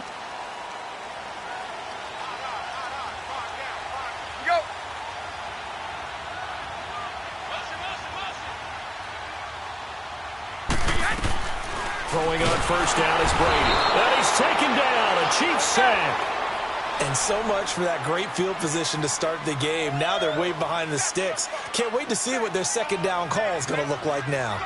S3: Throwing on first down is Brady. And he's taken down. A Chiefs sack.
S4: And so much for that great field position to start the game. Now they're way behind the sticks. Can't wait to see what their second down call is going to look like now.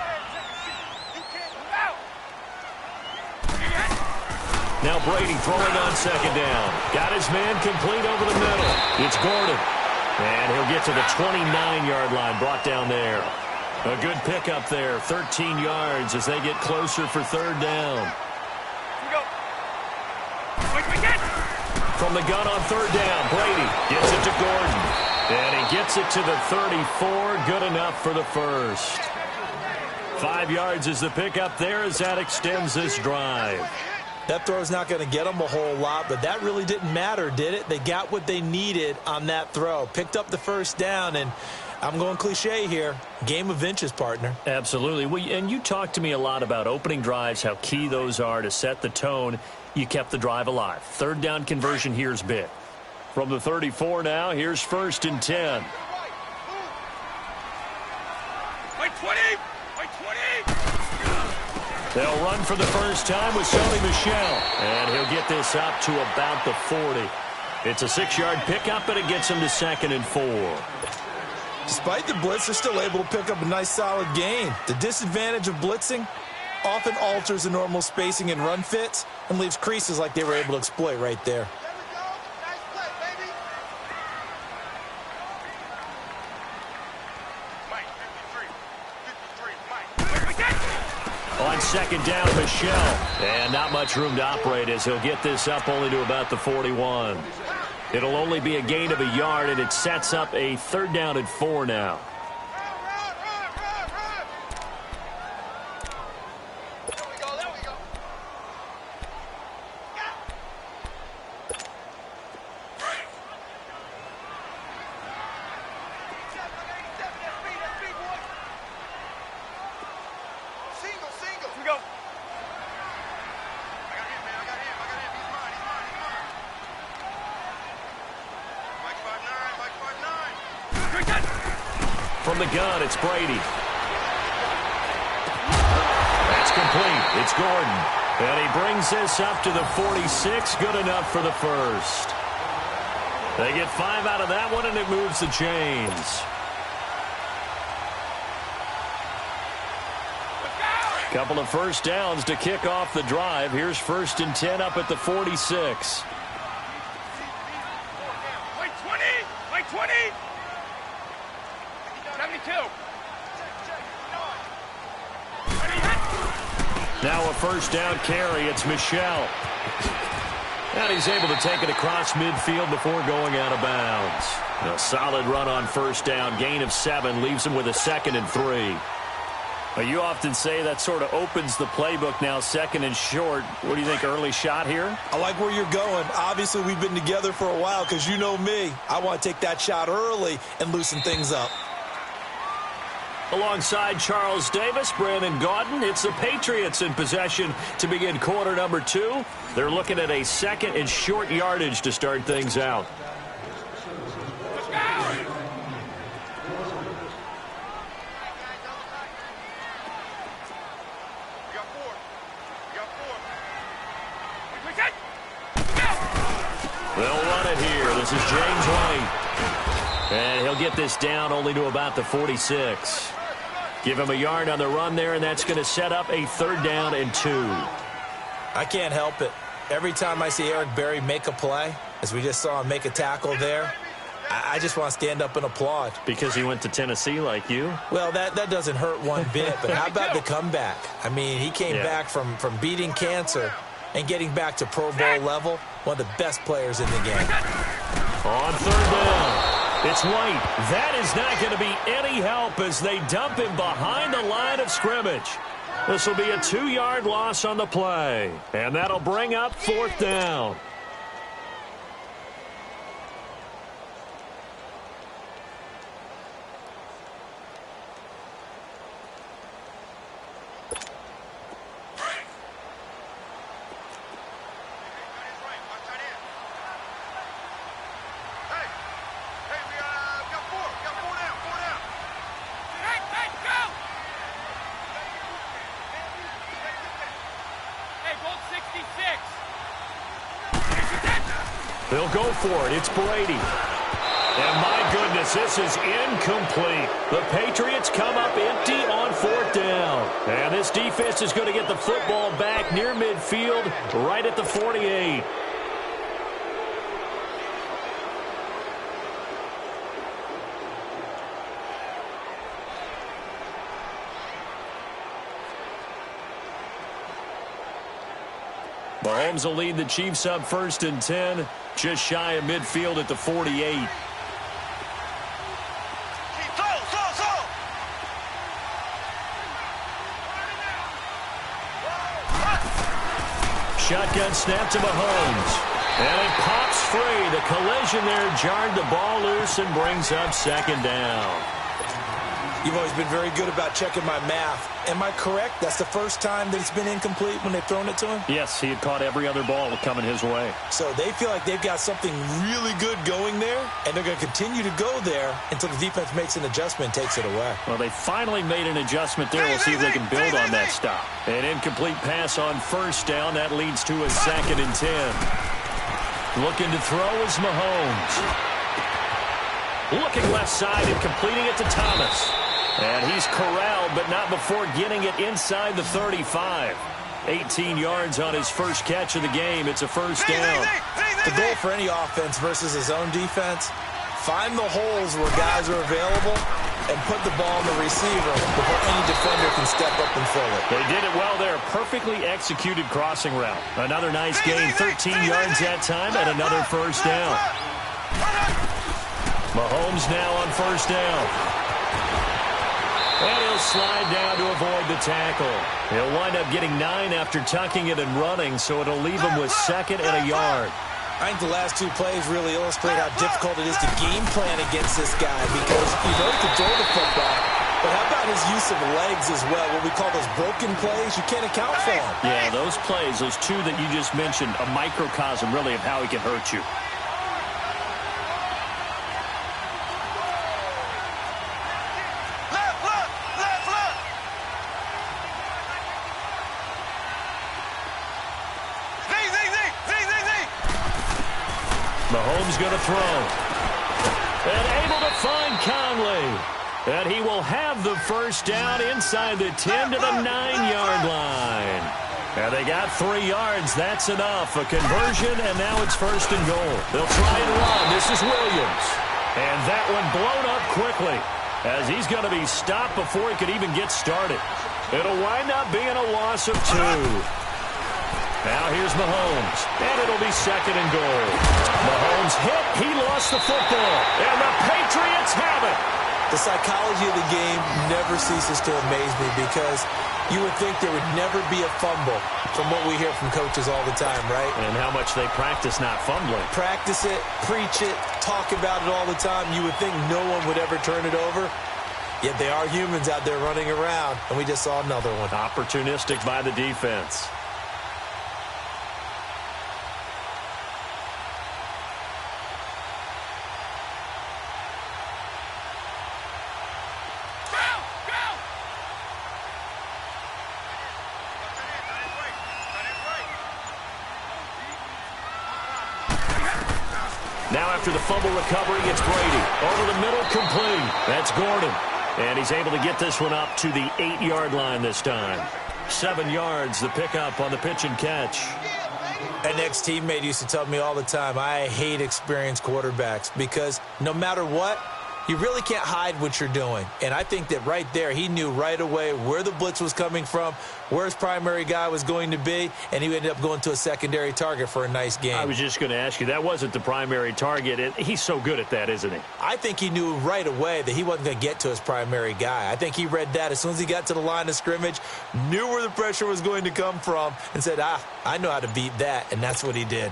S3: Now Brady throwing on second down. Got his man complete over the middle. It's Gordon. And he'll get to the 29-yard line, brought down there. A good pickup there, 13 yards as they get closer for third down. From the gun on third down, Brady gets it to Gordon. And he gets it to the 34, good enough for the first. 5 yards is the pickup there as that extends this drive.
S4: That throw's not going to get them a whole lot, but that really didn't matter, did it? They got what they needed on that throw. Picked up the first down, and I'm going cliche here. Game of inches, partner.
S3: Absolutely. Well, and you talked to me a lot about opening drives, how key those are to set the tone. You kept the drive alive. Third down conversion here's big. From the 34 now, here's first and 10.
S1: By 20! By 20!
S3: They'll run for the first time with Sony Michel. And he'll get this up to about the 40. It's a 6-yard pickup, but it gets him to 2nd and 4.
S4: Despite the blitz, they're still able to pick up a nice solid gain. The disadvantage of blitzing often alters the normal spacing and run fits and leaves creases like they were able to exploit right there.
S3: On second down, Michel. And not much room to operate as he'll get this up only to about the 41. It'll only be a gain of a yard, and it sets up a third down and 4 now. From the gun, it's Brady. That's complete. It's Gordon. And he brings this up to the 46. Good enough for the first. They get 5 out of that one, and it moves the chains. Couple of first downs to kick off the drive. Here's first and 10 up at the 46.
S1: By 20! By 20! 72!
S3: Now a first down carry. It's Michel. And he's able to take it across midfield before going out of bounds. A solid run on first down. Gain of 7 leaves him with a 2nd and 3. Well, you often say that sort of opens the playbook now, 2nd and short. What do you think, early shot here?
S4: I like where you're going. Obviously, we've been together for a while because you know me. I want to take that shot early and loosen things up.
S3: Alongside Charles Davis, Brandon Gaudin, it's the Patriots in possession to begin quarter number 2. They're looking at a 2nd and short yardage to start things out. They'll run it here. This is James White. And he'll get this down only to about the 46. Give him a yard on the run there, and that's going to set up a third down and 2.
S4: I can't help it. Every time I see Eric Berry make a play, as we just saw him make a tackle there, I just want to stand up and applaud.
S3: Because he went to Tennessee like you?
S4: Well, that doesn't hurt one bit, but how about the comeback? I mean, he came back from beating cancer and getting back to Pro Bowl level, one of the best players in the game.
S3: On third down, it's White. That is not going to be any help as they dump him behind the line of scrimmage. This will be a 2-yard loss on the play, and that'll bring up 4th down. They'll go for it. It's Brady. And my goodness, this is incomplete. The Patriots come up empty on 4th down. And this defense is going to get the football back near midfield, right at the 48. Mahomes will lead the Chiefs up 1st and 10, just shy of midfield at the 48. Shotgun snap to Mahomes. And it pops free. The collision there jarred the ball loose and brings up 2nd down.
S4: You've always been very good about checking my math. Am I correct? That's the first time that it's been incomplete when they've thrown it to him?
S3: Yes, he had caught every other ball coming his way.
S4: So they feel like they've got something really good going there, and they're going to continue to go there until the defense makes an adjustment and takes it away.
S3: Well, they finally made an adjustment there. We'll see if they can build on that stop. An incomplete pass on 1st down. That leads to a 2nd and 10. Looking to throw is Mahomes. Looking left side and completing it to Thomas. And he's corralled, but not before getting it inside the 35. 18 yards on his first catch of the game. It's a 1st down.
S4: The goal for any offense versus his own defense, find the holes where guys are available and put the ball on the receiver before any defender can step up and fill it.
S3: They did it well there. Perfectly executed crossing route. Another nice gain, 13 yards that time, and another 1st down. Mahomes now on 1st down. And he'll slide down to avoid the tackle. He'll wind up getting 9 after tucking it and running, so it'll leave him with 2nd and a yard.
S4: I think the last 2 plays really illustrate how difficult it is to game plan against this guy because you know he can throw the football, but how about his use of legs as well? What we call those broken plays, you can't account for them.
S3: Yeah, those plays, those 2 that you just mentioned, a microcosm really of how he can hurt you. Mahomes going to throw. And able to find Conley. And he will have the 1st down inside the 10 to the 9-yard line. And they got 3 yards. That's enough. A conversion, and now it's 1st and goal. They'll try and run. This is Williams. And that one blown up quickly as he's going to be stopped before he could even get started. It'll wind up being a loss of 2. Now here's Mahomes, and it'll be 2nd and goal. Mahomes hit, he lost the football, and the Patriots have it.
S4: The psychology of the game never ceases to amaze me because you would think there would never be a fumble from what we hear from coaches all the time, right?
S3: And how much they practice not fumbling.
S4: Practice it, preach it, talk about it all the time. You would think no one would ever turn it over. Yet they are humans out there running around, and we just saw another one.
S3: Opportunistic by the defense. Now after the fumble recovery, it's Brady. Over the middle, complete. That's Gordon. And he's able to get this one up to the 8-yard line this time. 7 yards, the pickup on the pitch and catch.
S4: An ex-teammate used to tell me all the time, I hate experienced quarterbacks because no matter what, you really can't hide what you're doing. And I think that right there, he knew right away where the blitz was coming from, where his primary guy was going to be, and he ended up going to a secondary target for a nice game.
S3: I was just going to ask you, that wasn't the primary target. He's so good at that, isn't he?
S4: I think he knew right away that he wasn't going to get to his primary guy. I think he read that as soon as he got to the line of scrimmage, knew where the pressure was going to come from, and said, I know how to beat that, and that's what he did.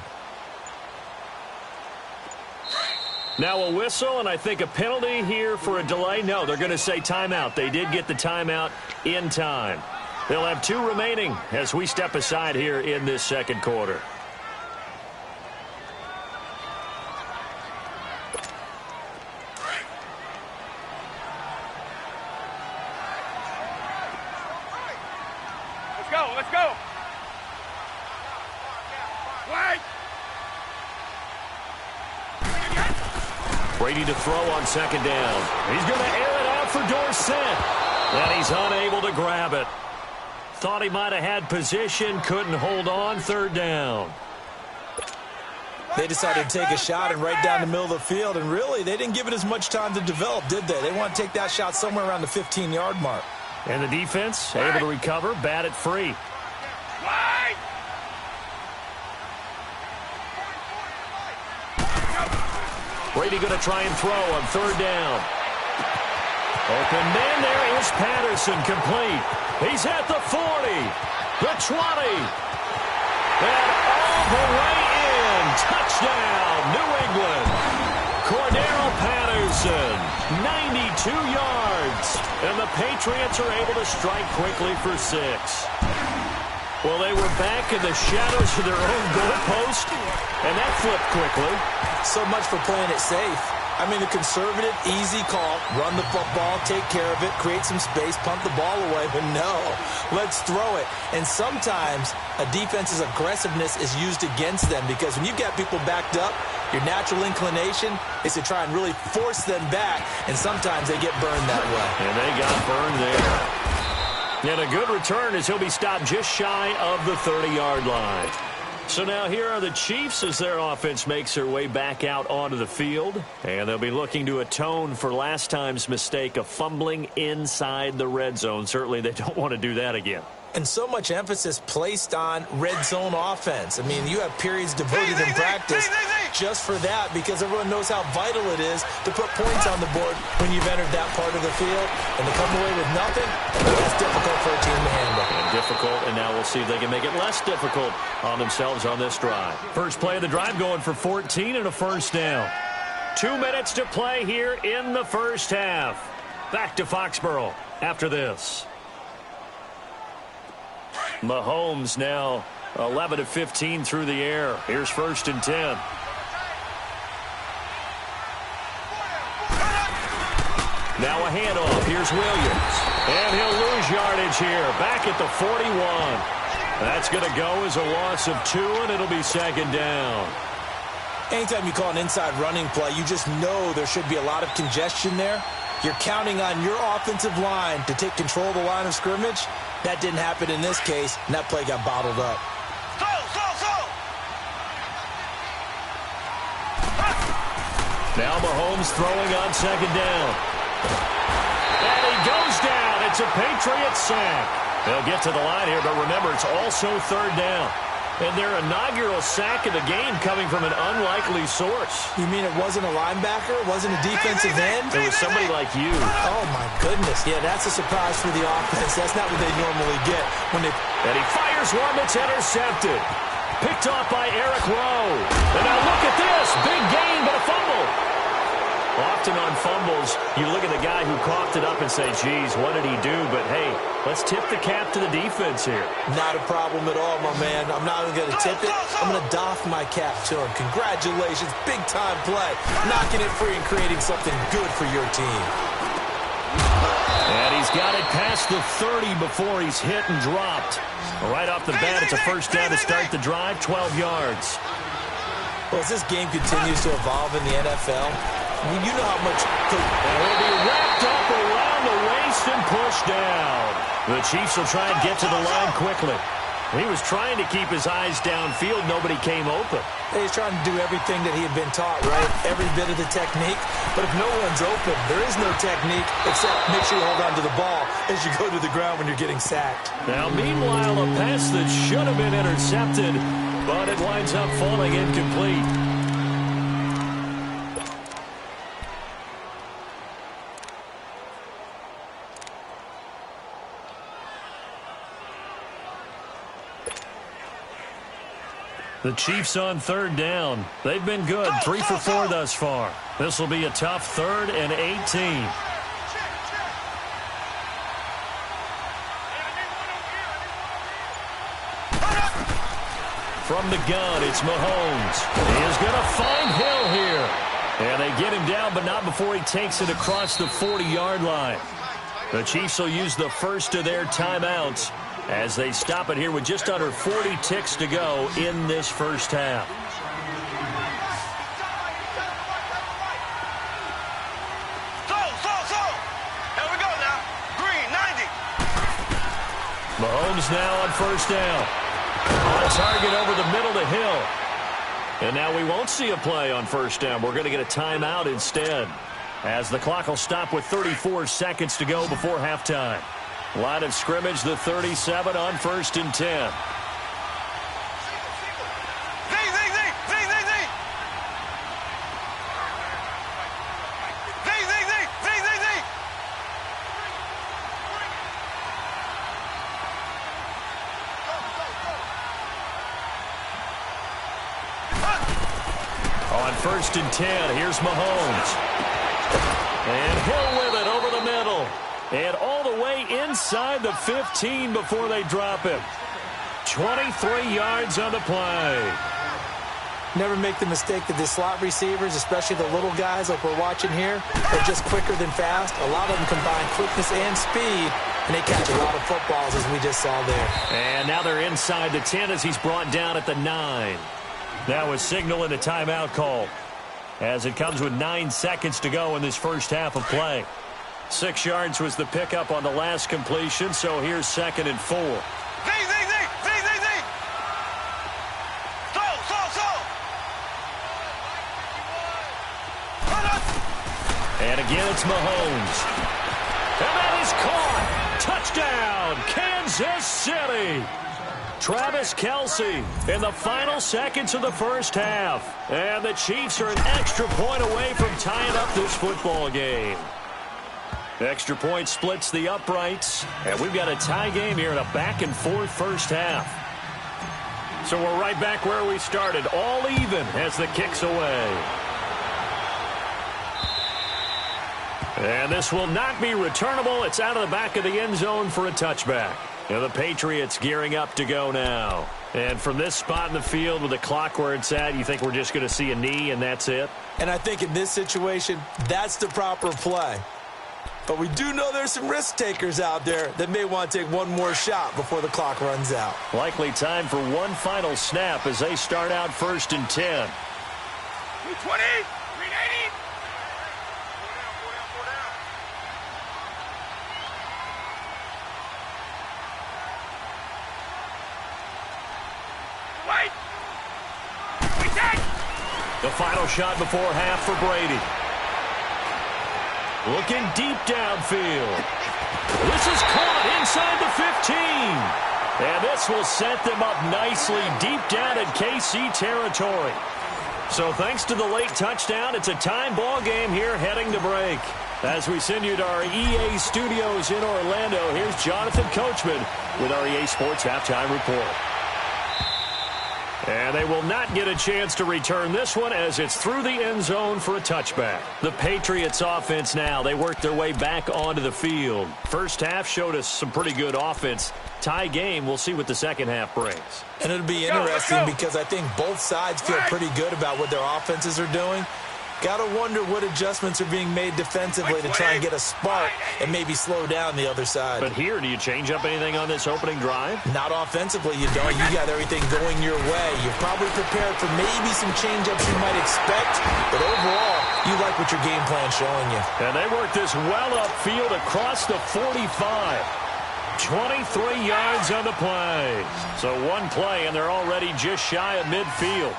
S3: Now a whistle, and I think a penalty here for a delay. No, they're going to say timeout. They did get the timeout in time. They'll have 2 remaining as we step aside here in this second quarter.
S1: Let's go, let's go. Wait.
S3: Brady to throw on second down. He's going to air it out for Dorsett. And he's unable to grab it. Thought he might have had position, couldn't hold on, third down.
S4: They decided to take a shot and right down the middle of the field, and really, they didn't give it as much time to develop, did they? They want to take that shot somewhere around the 15-yard mark.
S3: And the defense able to recover, bat it free. Brady going to try and throw on third down. Open man, there is Patterson, complete. He's at the 40, the 20, and all the way in. Touchdown, New England. Cordero Patterson, 92 yards. And the Patriots are able to strike quickly for 6. Well, they were back in the shadows of their own goalpost, and that flipped quickly.
S4: So much for playing it safe. I mean, the conservative, easy call, run the football, take care of it, create some space, punt the ball away, but no, let's throw it. And sometimes a defense's aggressiveness is used against them because when you've got people backed up, your natural inclination is to try and really force them back, and sometimes they get burned that way.
S3: And they got burned there. And a good return as he'll be stopped just shy of the 30-yard line. So now here are the Chiefs as their offense makes their way back out onto the field. And they'll be looking to atone for last time's mistake of fumbling inside the red zone. Certainly they don't want to do that again.
S4: And so much emphasis placed on red zone offense. I mean, you have periods devoted in practice just for that because everyone knows how vital it is to put points on the board when you've entered that part of the field. And to come away with nothing, that's difficult for a team to handle.
S3: And difficult, and now we'll see if they can make it less difficult on themselves on this drive. First play of the drive going for 14 and a first down. 2 minutes to play here in the first half. Back to Foxborough after this. Mahomes now 11 of 15 through the air. Here's first and 10. Now a handoff. Here's Williams. And he'll lose yardage here. Back at the 41. That's going to go as a loss of 2, and it'll be second down.
S4: Anytime you call an inside running play, you just know there should be a lot of congestion there. You're counting on your offensive line to take control of the line of scrimmage. That didn't happen in this case, and that play got bottled up.
S3: Now Mahomes throwing on second down. And he goes down. It's a Patriots sack. They'll get to the line here, but remember, it's also third down. And their inaugural sack of the game coming from an unlikely source.
S4: You mean it wasn't a linebacker? It wasn't a defensive end?
S3: It was somebody like you.
S4: Oh, my goodness. Yeah, that's a surprise for the offense. That's not what they normally get.
S3: And he fires one that's intercepted. Picked off by Eric Rowe. And now look at this. Big gain, but a fumble. Often on fumbles, you look at the guy who coughed it up and say, geez, what did he do? But, hey, let's tip the cap to the defense here.
S4: Not a problem at all, my man. I'm not even going to tip it. I'm going to doff my cap to him. Congratulations. Big-time play. Knocking it free and creating something good for your team.
S3: And he's got it past the 30 before he's hit and dropped. Right off the bat, it's a first down to start the drive, 12 yards.
S4: Well, as this game continues to evolve in the NFL, you know how much...
S3: And he'll be wrapped up around the waist and pushed down. The Chiefs will try and get to the line quickly. He was trying to keep his eyes downfield. Nobody came open.
S4: He's trying to do everything that he had been taught, right? Every bit of the technique. But if no one's open, there is no technique except make sure you hold on to the ball as you go to the ground when you're getting sacked.
S3: Now, meanwhile, a pass that should have been intercepted, but it winds up falling incomplete. The Chiefs on third down. They've been good, 3 for 4 thus far. This will be a tough 3rd and 18. From the gun, it's Mahomes. He is going to find Hill here. And they get him down, but not before he takes it across the 40-yard line. The Chiefs will use the first of their timeouts as they stop it here with just under 40 ticks to go in this first half. Mahomes now on first down. On target over the middle to Hill. And now we won't see a play on first down. We're going to get a timeout instead, as the clock will stop with 34 seconds to go before halftime. Line of scrimmage, the 37 on 1st and 10. On 1st and 10, here's Mahomes. And Hill with it over the middle. And all the way inside the 15 before they drop him. 23 yards on the play.
S4: Never make the mistake that the slot receivers, especially the little guys like we're watching here, are just quicker than fast. A lot of them combine quickness and speed, and they catch a lot of footballs, as we just saw there.
S3: And now they're inside the 10 as he's brought down at the 9. That was signaling a timeout call, as it comes with 9 seconds to go in this first half of play. 6 yards was the pickup on the last completion, so here's 2nd and 4. And again, it's Mahomes. And that is caught. Touchdown, Kansas City. Travis Kelce in the final seconds of the first half. And the Chiefs are an extra point away from tying up this football game. Extra point splits the uprights. And we've got a tie game here in a back-and-forth first half. So we're right back where we started, all even as the kick's away. And this will not be returnable. It's out of the back of the end zone for a touchback. And the Patriots gearing up to go now. And from this spot in the field with the clock where it's at, you think we're just going to see a knee and that's it?
S4: And I think in this situation, that's the proper play. But we do know there's some risk takers out there that may want to take one more shot before the clock runs out.
S3: Likely time for one final snap as they start out 1st and 10.
S1: 220, 380.
S3: The final shot before half for Brady. Looking deep downfield. This is caught inside the 15. And this will set them up nicely deep down in KC territory. So thanks to the late touchdown, it's a time ball game here heading to break. As we send you to our EA studios in Orlando, here's Jonathan Coachman with our EA Sports Halftime Report. And they will not get a chance to return this one as it's through the end zone for a touchback. The Patriots offense now, they work their way back onto the field. First half showed us some pretty good offense. Tie game, we'll see what the second half brings.
S4: And it'll be interesting because I think both sides feel pretty good about what their offenses are doing. Got to wonder what adjustments are being made defensively to try and get a spark and maybe slow down the other side.
S3: But here, do you change up anything on this opening drive?
S4: Not offensively, you don't. You got everything going your way. You're probably prepared for maybe some change-ups you might expect, but overall, you like what your game plan's showing you.
S3: And they work this well upfield across the 45. 23 yards on the play. So one play, and they're already just shy of midfield.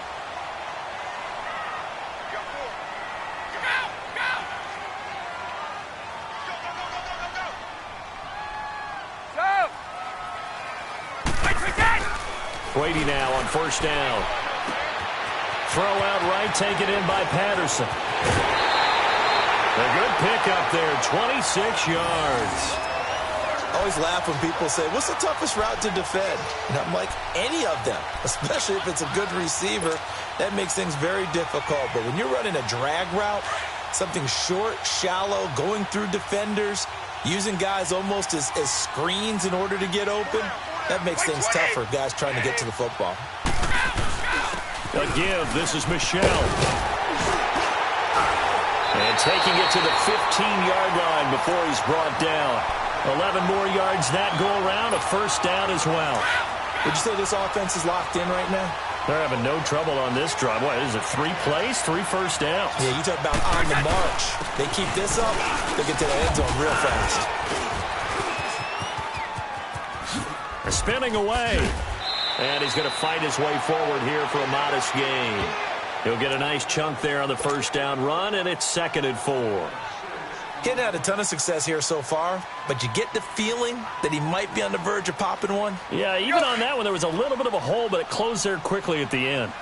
S3: Brady now on first down. Throw out right, taken in by Patterson. A good pickup there, 26 yards.
S4: I always laugh when people say, what's the toughest route to defend? And I'm like, any of them, especially if it's a good receiver. That makes things very difficult. But when you're running a drag route, something short, shallow, going through defenders, using guys almost as screens in order to get open, that makes things tougher, guys trying to get to the football.
S3: A give, this is Michelle. And taking it to the 15-yard line before he's brought down. 11 more yards that go around, a first down as well.
S4: Would you say this offense is locked in right now?
S3: They're having no trouble on this drive. What is it, 3 plays, 3 first downs?
S4: Yeah, you talk about on the march. They keep this up, they'll get to the end zone real fast.
S3: spinning away. And he's going to fight his way forward here for a modest gain. He'll get a nice chunk there on the first down run, and it's 2nd and 4.
S4: Getting had a ton of success here so far, but you get the feeling that he might be on the verge of popping one.
S3: Yeah, even on that one, there was a little bit of a hole, but it closed there quickly at the end.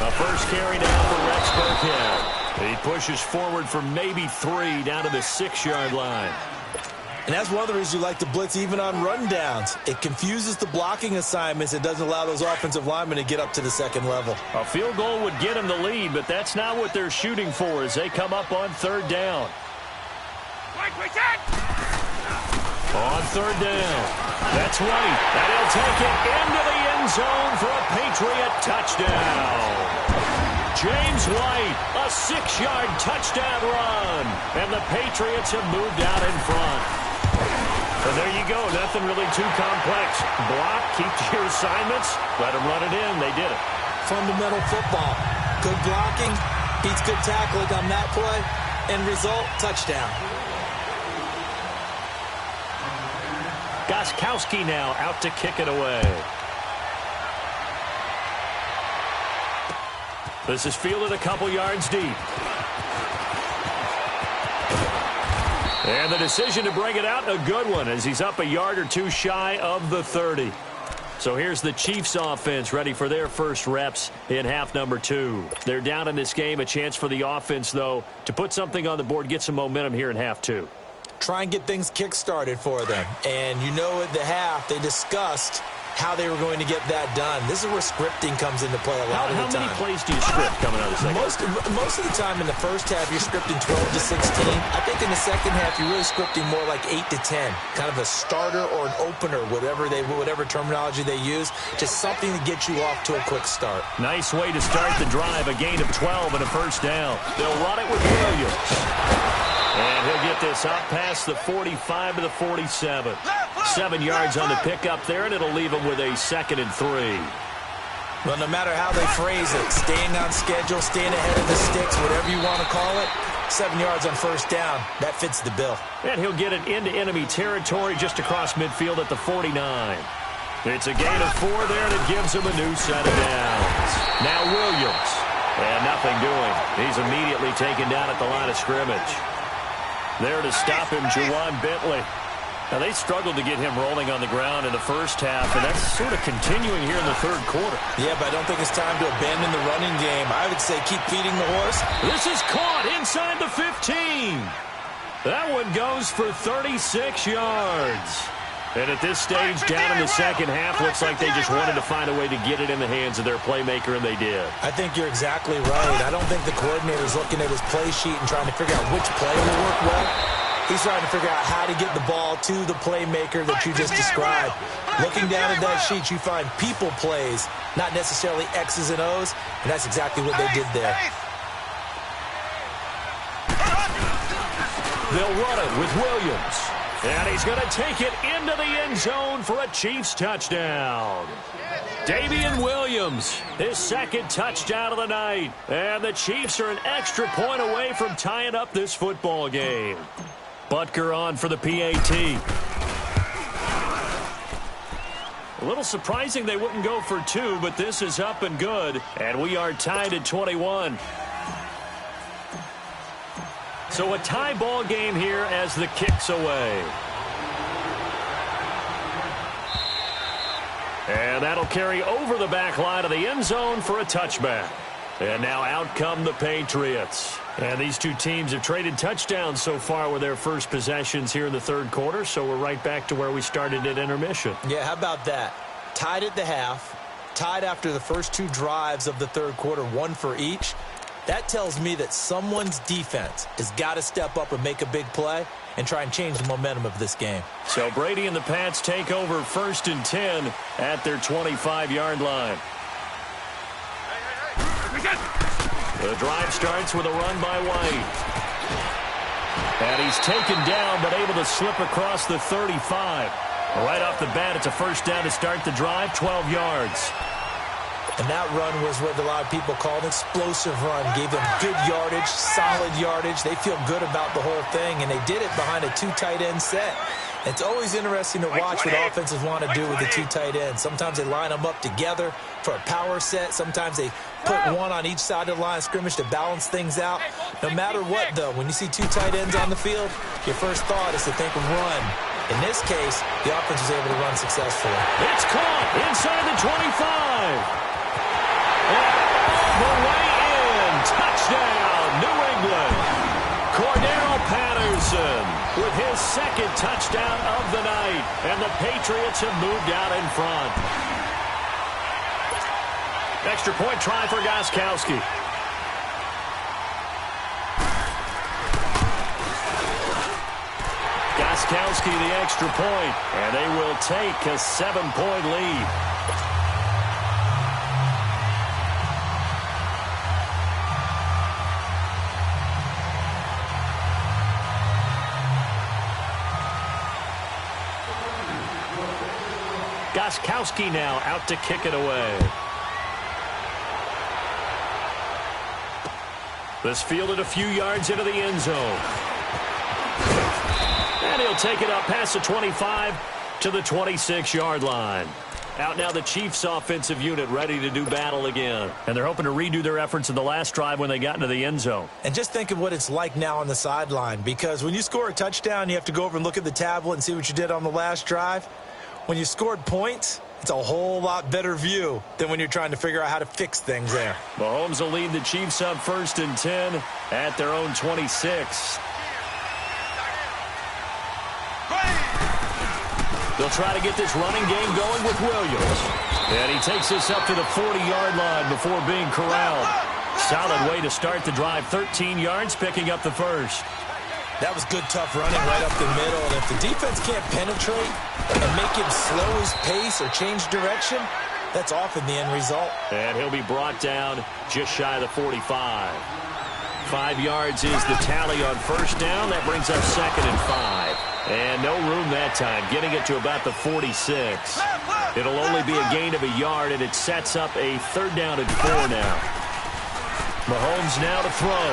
S3: A first carry down for Rex Burkhead. He pushes forward for maybe 3 down to the 6-yard line.
S4: And that's one of the reasons you like to blitz even on rundowns. It confuses the blocking assignments. It doesn't allow those offensive linemen to get up to the second level.
S3: A field goal would get him the lead, but that's not what they're shooting for as they come up on 3rd down. On 3rd down. That's right. And he'll take it into the end zone for a Patriot touchdown. James White, a 6-yard touchdown run. And the Patriots have moved out in front. And there you go. Nothing really too complex. Block, keep to your assignments, let them run it in. They did it.
S4: Fundamental football. Good blocking, beats good tackling on that play. End result, touchdown.
S3: Gostkowski now out to kick it away. This is fielded a couple yards deep. And the decision to bring it out, a good one, as he's up a yard or 2 shy of the 30. So here's the Chiefs offense ready for their first reps in half number 2. They're down in this game. A chance for the offense, though, to put something on the board, get some momentum here in half 2.
S4: Try and get things kick-started for them. And you know at the half, they discussed how they were going to get that done. This is where scripting comes into play a lot of the time.
S3: How many plays do you script coming out of the second?
S4: Most of the time in the first half, you're scripting 12 to 16. I think in the second half, you're really scripting more like 8 to 10. Kind of a starter or an opener, whatever terminology they use. Just something to get you off to a quick start.
S3: Nice way to start the drive. A gain of 12 and a first down. They'll run it with Williams. And he'll get this up past the 45 to the 47. 7 yards on the pickup there, and it'll leave him with a 2nd and 3.
S4: Well, no matter how they phrase it, staying on schedule, staying ahead of the sticks, whatever you want to call it, 7 yards on first down, that fits the bill.
S3: And he'll get it into enemy territory just across midfield at the 49. It's a gain of 4 there, and it gives him a new set of downs. Now Williams. And nothing doing. He's immediately taken down at the line of scrimmage. There to stop him, Juwan Bentley. Now, they struggled to get him rolling on the ground in the first half, and that's sort of continuing here in the third quarter.
S4: Yeah, but I don't think it's time to abandon the running game. I would say keep feeding the horse.
S3: This is caught inside the 15. That one goes for 36 yards. And at this stage, down in the second half, looks like they just wanted to find a way to get it in the hands of their playmaker, and they did.
S4: I think you're exactly right. I don't think the coordinator's looking at his play sheet and trying to figure out which play will work well. He's trying to figure out how to get the ball to the playmaker that you just described. Looking down at that sheet, you find people plays, not necessarily X's and O's, and that's exactly what they did there.
S3: They'll run it with Williams. And he's going to take it into the end zone for a Chiefs touchdown. Damian Williams, his 2nd touchdown of the night. And the Chiefs are an extra point away from tying up this football game. Butker on for the PAT. A little surprising they wouldn't go for 2, but this is up and good. And we are tied at 21. So a tie ball game here as the kick's away. And that'll carry over the back line of the end zone for a touchback. And now out come the Patriots. And these two teams have traded touchdowns so far with their first possessions here in the third quarter, so we're right back to where we started at intermission.
S4: Yeah, how about that? Tied at the half, tied after the first 2 drives of the third quarter, 1 for each. That tells me that someone's defense has got to step up and make a big play and try and change the momentum of this game.
S3: So Brady and the Pats take over 1st and 10 at their 25-yard line. The drive starts with a run by White. And he's taken down but able to slip across the 35. Right off the bat, it's a first down to start the drive, 12 yards.
S4: And that run was what a lot of people call an explosive run. Gave them good yardage, solid yardage. They feel good about the whole thing, and they did it behind a 2 tight end set. It's always interesting to watch what offenses want to do with the 2 tight ends. Sometimes they line them up together for a power set. Sometimes they put one on each side of the line of scrimmage to balance things out. No matter what, though, when you see 2 tight ends on the field, your first thought is to think of run. In this case, the offense was able to run successfully.
S3: It's caught inside the 25. The way in. Touchdown, New England. Cordero Patterson with his second touchdown of the night. And the Patriots have moved out in front. Extra point try for Gostkowski. Gostkowski the extra point. And they will take a 7-point lead. Gostkowski now out to kick it away. This fielded a few yards into the end zone. And he'll take it up past the 25 to the 26-yard line. Out now the Chiefs offensive unit ready to do battle again. And they're hoping to redo their efforts in the last drive when they got into the end zone.
S4: And just think of what it's like now on the sideline, because when you score a touchdown, you have to go over and look at the tablet and see what you did on the last drive. When you scored points, it's a whole lot better view than when you're trying to figure out how to fix things there.
S3: Mahomes will lead the Chiefs up 1st and 10 at their own 26. They'll try to get this running game going with Williams. And he takes this up to the 40-yard line before being corralled. Solid way to start the drive. 13 yards, picking up the first.
S4: That was good, tough running right up the middle. And if the defense can't penetrate and make him slow his pace or change direction, that's often the end result.
S3: And he'll be brought down just shy of the 45. 5 yards is the tally on first down. That brings up 2nd and 5. And no room that time, getting it to about the 46. It'll only be a gain of a yard, and it sets up a 3rd down and 4 now. Mahomes now to throw.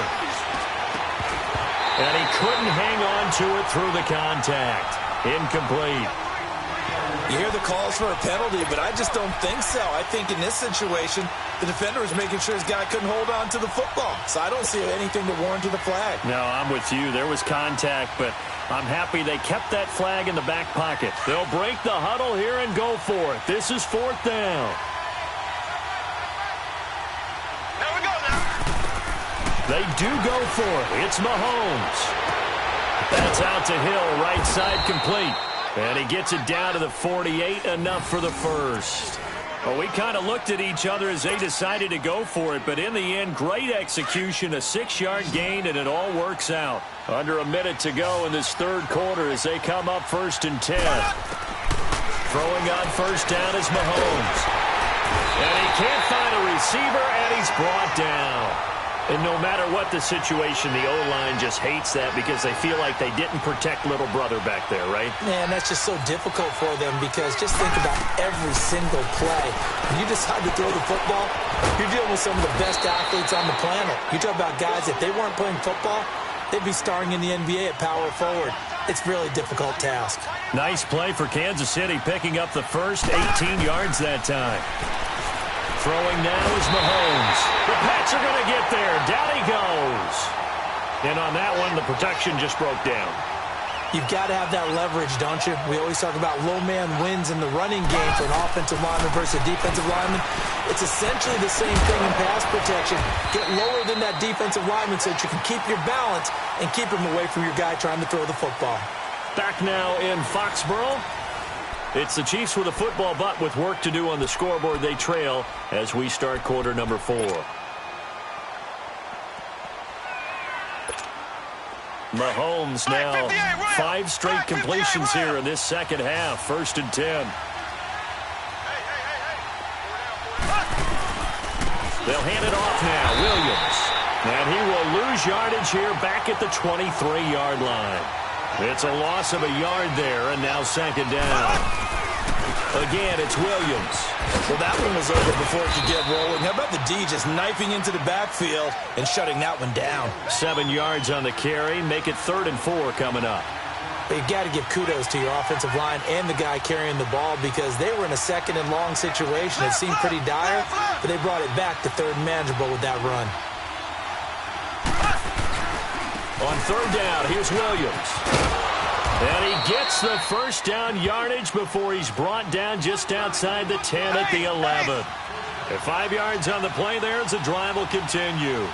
S3: And he couldn't hang on to it through the contact. Incomplete.
S4: You hear the calls for a penalty, but I just don't think so. I think in this situation, the defender was making sure his guy couldn't hold on to the football. So I don't see anything to warrant the flag.
S3: No, I'm with you. There was contact, but I'm happy they kept that flag in the back pocket. They'll break the huddle here and go for it. This is 4th down.
S1: There we go now.
S3: They do go for it. It's Mahomes. That's out to Hill, right side complete. And he gets it down to the 48, enough for the first. Well, we kind of looked at each other as they decided to go for it, but in the end, great execution, a 6-yard gain, and it all works out. Under a minute to go in this 3rd quarter as they come up 1st and 10. Throwing on first down is Mahomes. And he can't find a receiver, and he's brought down. And no matter what the situation, the O-line just hates that because they feel like they didn't protect little brother back there, right?
S4: Man, that's just so difficult for them because just think about every single play. When you decide to throw the football, you're dealing with some of the best athletes on the planet. You talk about guys, if they weren't playing football, they'd be starring in the NBA at power forward. It's a really difficult task.
S3: Nice play for Kansas City, picking up the first 18 yards that time. Throwing now is Mahomes. The Pats are going to get there. Down he goes. And on that one, the protection just broke down.
S4: You've got to have that leverage, don't you? We always talk about low man wins in the running game for an offensive lineman versus a defensive lineman. It's essentially the same thing in pass protection. Get lower than that defensive lineman so that you can keep your balance and keep him away from your guy trying to throw the football.
S3: Back now in Foxborough. It's the Chiefs with a football, but with work to do on the scoreboard, they trail as we start quarter number 4. Mahomes now 5 straight completions here in this second half. 1st and 10. They'll hand it off now. Williams. And he will lose yardage here back at the 23-yard line. It's a loss of a yard there, and now 2nd down. Again, it's Williams.
S4: Well, that one was over before it could get rolling. How about the D just knifing into the backfield and shutting that one down?
S3: 7 yards on the carry. Make it 3rd and 4 coming up.
S4: But you got to give kudos to your offensive line and the guy carrying the ball because they were in a 2nd and long situation. It seemed pretty dire, but they brought it back to 3rd and manageable with that run.
S3: On 3rd down, here's Williams. And he gets the first down yardage before he's brought down just outside the 10 at the 11. At 5 yards on the play there as the drive will continue.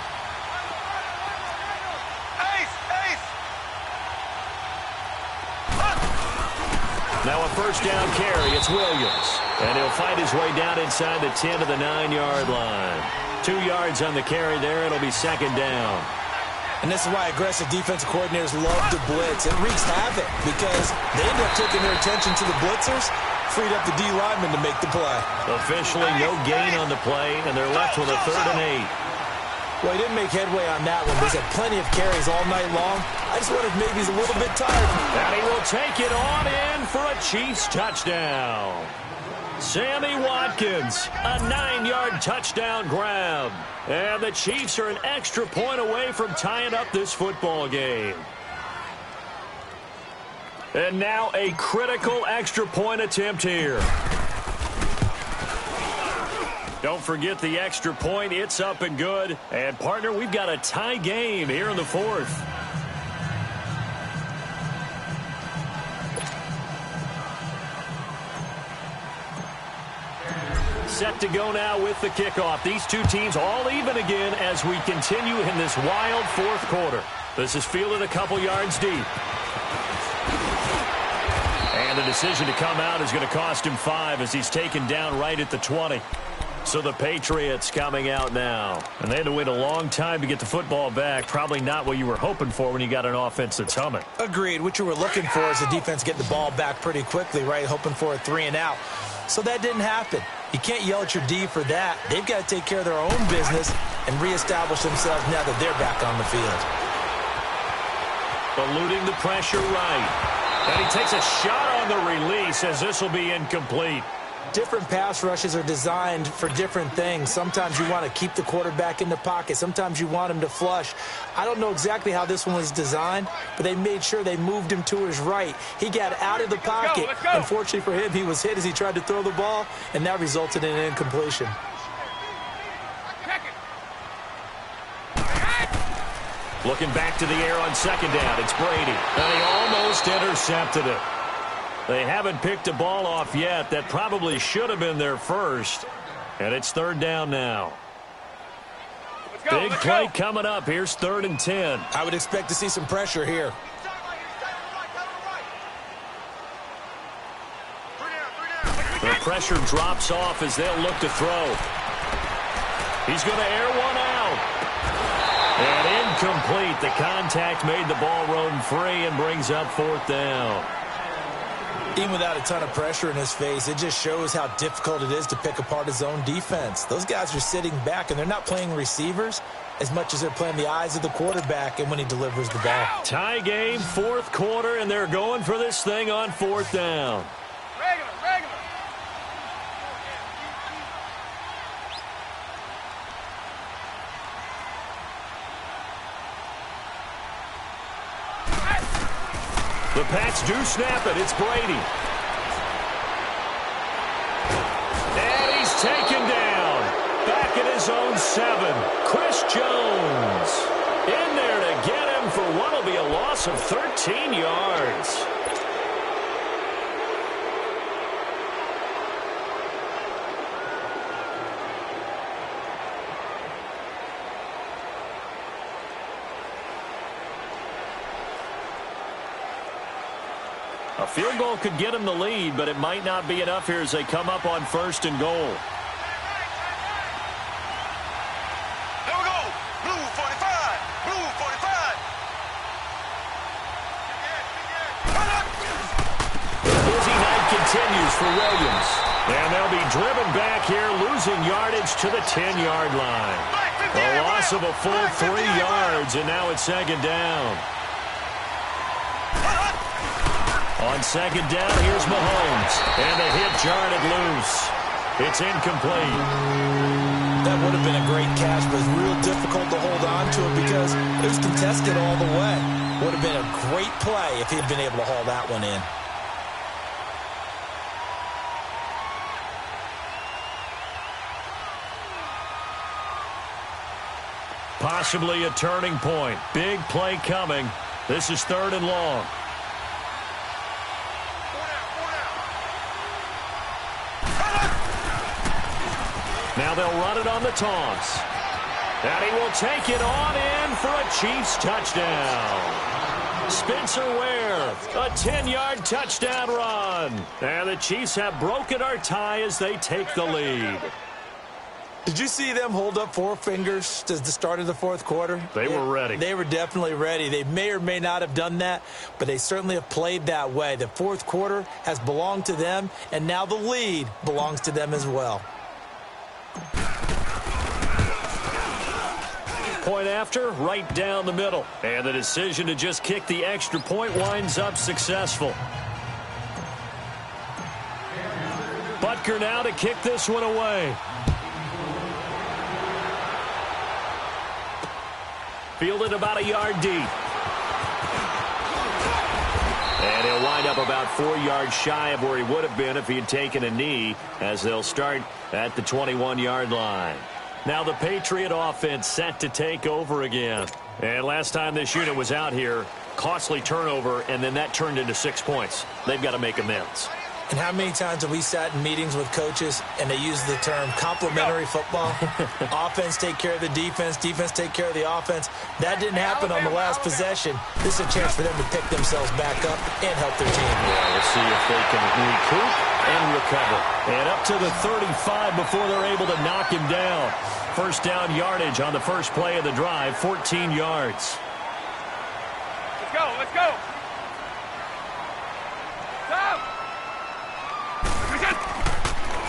S3: Now a first down carry. It's Williams. And he'll fight his way down inside the 10 to the 9-yard line. 2 yards on the carry there. It'll be 2nd down.
S4: And this is why aggressive defensive coordinators love to blitz. It wreaks havoc because they end up taking their attention to the blitzers, freed up the D lineman to make the play.
S3: Officially no gain on the play, and they're left with a 3rd and 8.
S4: Well, he didn't make headway on that one. He's had plenty of carries all night long. I just wonder if maybe he's a little bit tired.
S3: And he will take it on in for a Chiefs touchdown. Sammy Watkins, a 9-yard touchdown grab. And the Chiefs are an extra point away from tying up this football game. And now a critical extra point attempt here. Don't forget the extra point. It's up and good. And, partner, we've got a tie game here in the 4th. Set to go now with the kickoff. These two teams all even again as we continue in this wild 4th quarter. This is fielded a couple yards deep. And the decision to come out is going to cost him 5 as he's taken down right at the 20. So the Patriots coming out now. And they had to wait a long time to get the football back. Probably not what you were hoping for when you got an offense that's humming.
S4: Agreed. What you were looking for is the defense getting the ball back pretty quickly, right? Hoping for a 3 and out. So that didn't happen. You can't yell at your D for that. They've got to take care of their own business and reestablish themselves now that they're back on the field.
S3: Eluding the pressure right. And he takes a shot on the release as this will be incomplete.
S4: Different pass rushes are designed for different things. Sometimes you want to keep the quarterback in the pocket. Sometimes you want him to flush. I don't know exactly how this one was designed, but they made sure they moved him to his right. He got out of the pocket.
S1: Let's go.
S4: Unfortunately for him, he was hit as he tried to throw the ball, and that resulted in an incompletion.
S3: Looking back to the air on 2nd down. It's Brady. And he almost intercepted it. They haven't picked a ball off yet. That probably should have been their first. And it's 3rd down now. Big play coming up. Here's 3rd and 10.
S4: I would expect to see some pressure here.
S3: The pressure drops off as they'll look to throw. He's going to air one out. And incomplete. The contact made the ball roam free and brings up 4th down.
S4: Even without a ton of pressure in his face, it just shows how difficult it is to pick apart his own defense. Those guys are sitting back, and they're not playing receivers as much as they're playing the eyes of the quarterback and when he delivers the ball.
S3: Tie game, 4th quarter, and they're going for this thing on 4th down.
S1: Regular.
S3: The Pats do snap it. It's Brady. And he's taken down. Back at his own 7. Chris Jones in there to get him for what will be a loss of 13 yards. A field goal could get him the lead, but it might not be enough here as they come up on 1st and goal.
S1: There we go. Blue 45. Blue 45.
S3: The busy night continues for Williams. And they'll be driven back here, losing yardage to the 10-yard line. A loss of a full 3 yards, and now it's 2nd down. On second down, here's Mahomes. And the hit jarred it loose. It's incomplete.
S4: That would have been a great catch, but it's real difficult to hold on to it because it was contested all the way. Would have been a great play if he had been able to haul that one in.
S3: Possibly a turning point. Big play coming. This is 3rd and long. Now they'll run it on the taunts. And he will take it on in for a Chiefs touchdown. Spencer Ware, a 10-yard touchdown run. And the Chiefs have broken our tie as they take the lead.
S4: Did you see them hold up 4 fingers to the start of the 4th quarter?
S3: They were ready.
S4: They were definitely ready. They may or may not have done that, but they certainly have played that way. The 4th quarter has belonged to them, and now the lead belongs to them as well.
S3: Point after, right down the middle. And the decision to just kick the extra point winds up successful. Butker now to kick this one away. Fielded about a yard deep. And he'll wind up about 4 yards shy of where he would have been if he had taken a knee, as they'll start at the 21-yard line. Now the Patriot offense set to take over again. And last time this unit was out here, costly turnover, and then that turned into 6 points. They've got to make amends.
S4: And how many times have we sat in meetings with coaches and they use the term complementary football? Offense take care of the defense, defense take care of the offense. That didn't happen on the last possession. This is a chance for them to pick themselves back up and help their team.
S3: Yeah, we'll see if they can recoup and recover. And up to the 35 before they're able to knock him down. First down yardage on the first play of the drive, 14 yards.
S1: Let's go, let's go. Stop.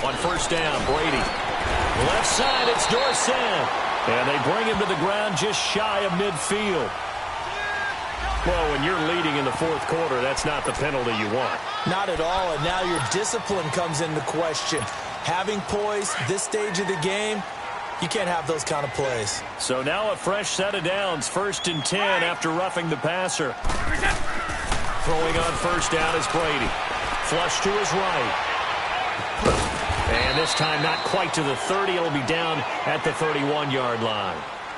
S3: On first down, Brady. Left side, it's Dorsett. And they bring him to the ground just shy of midfield. Well, when you're leading in the 4th quarter, that's not the penalty you want.
S4: Not at all, and now your discipline comes into question. Having poise this stage of the game, you can't have those kind of plays.
S3: So now a fresh set of downs, 1st and 10 after roughing the passer. Throwing on first down is Brady. Flush to his right. And this time not quite to the 30. It'll be down at the 31-yard line.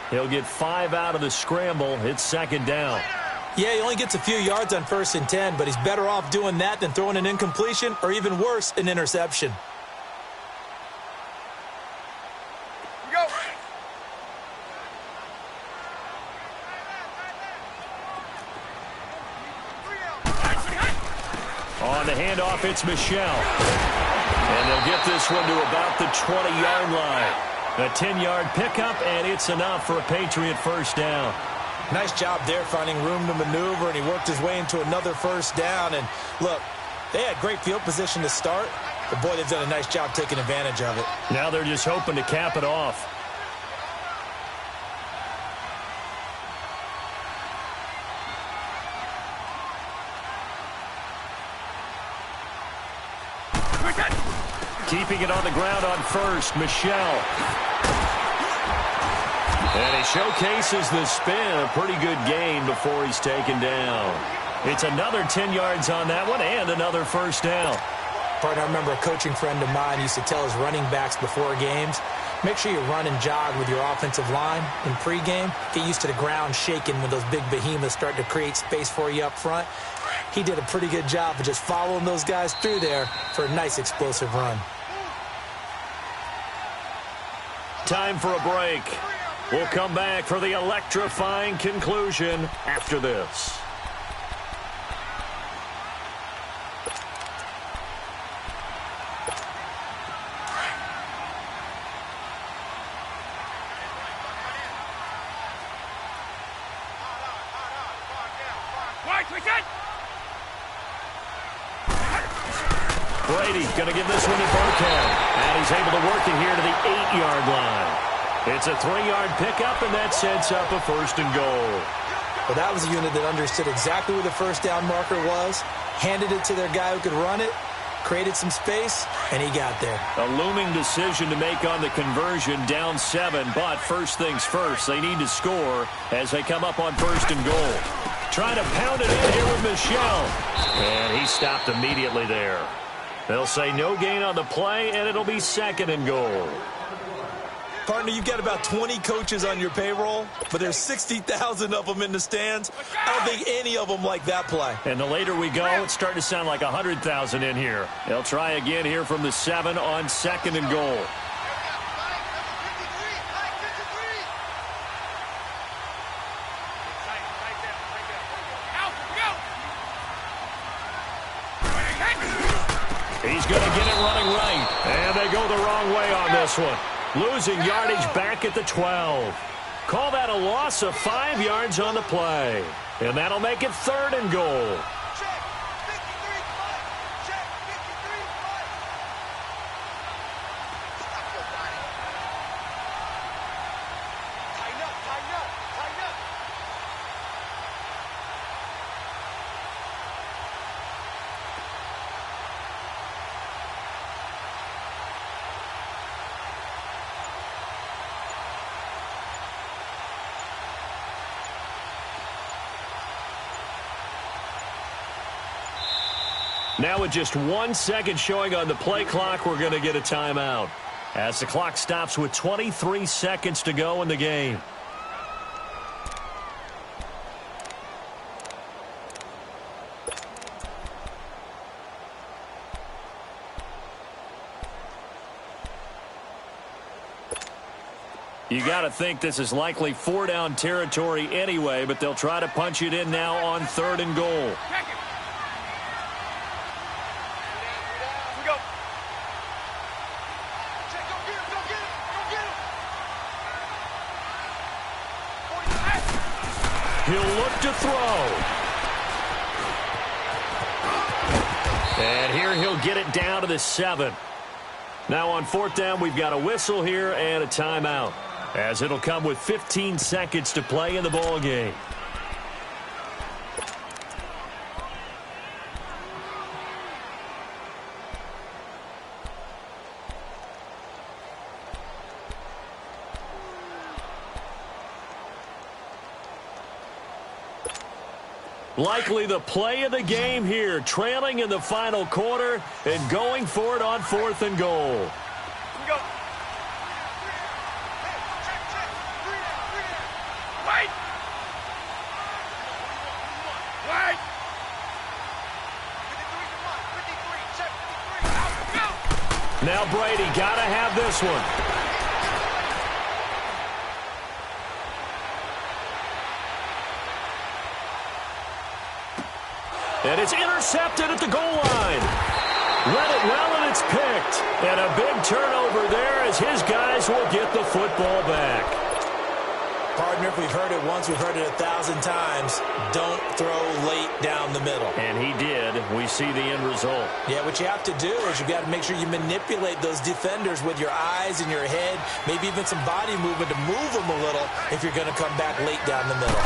S3: He'll get 5 out of the scramble. It's 2nd down.
S4: Yeah, he only gets a few yards on 1st and 10, but he's better off doing that than throwing an incompletion or even worse, an interception.
S1: Go.
S3: On the handoff, it's Michelle. And they'll get this one to about the 20-yard line. A 10-yard pickup, and it's enough for a Patriot first down.
S4: Nice job there finding room to maneuver, and he worked his way into another first down. And look, they had great field position to start, but boy, they've done a nice job taking advantage of it.
S3: Now they're just hoping to cap it off. Keeping it on the ground on first, Michelle. And he showcases the spin, a pretty good gain before he's taken down. It's another 10 yards on that one and another first down.
S4: Partner, I remember a coaching friend of mine used to tell his running backs before games, make sure you run and jog with your offensive line in pregame. Get used to the ground shaking when those big behemoths start to create space for you up front. He did a pretty good job of just following those guys through there for a nice explosive run.
S3: Time for a break. We'll come back for the electrifying conclusion after this. Brady going to give this one to Burkhead. And he's able to work it here to the 8-yard line. It's a 3-yard pickup, and that sets up a 1st and goal.
S4: But that was a unit that understood exactly where the first down marker was, handed it to their guy who could run it, created some space, and he got there.
S3: A looming decision to make on the conversion, down 7, but first things first, they need to score as they come up on 1st and goal. Trying to pound it in here with Michel. And he stopped immediately there. They'll say no gain on the play, and it'll be 2nd and goal.
S4: Partner, you've got about 20 coaches on your payroll, but there's 60,000 of them in the stands. I don't think any of them like that play.
S3: And the later we go, it's starting to sound like 100,000 in here. They'll try again here from the 7 on 2nd and goal. He's going to get it running right. And they go the wrong way on this one. Losing yardage back at the 12. Call that a loss of 5 yards on the play. And that'll make it 3rd and goal. Now with just 1 second showing on the play clock, we're going to get a timeout as the clock stops with 23 seconds to go in the game. You got to think this is likely 4-down territory anyway, but they'll try to punch it in now on 3rd and goal. He'll look to throw. And here he'll get it down to the 7. Now on 4th down, we've got a whistle here and a timeout, as it'll come with 15 seconds to play in the ball game. Likely the play of the game here, trailing in the final quarter and going for it on 4th and goal.
S1: Go. Wait. Wait. 53,
S3: Now Brady got to have this one. And it's intercepted at the goal line. Read it well, and it's picked. And a big turnover there as his guys will get the football back.
S4: Partner, if we've heard it once, we've heard it 1,000 times. Don't throw late down the middle.
S3: And he did. We see the end result.
S4: Yeah, what you have to do is you've got to make sure you manipulate those defenders with your eyes and your head, maybe even some body movement to move them a little if you're going to come back late down the middle.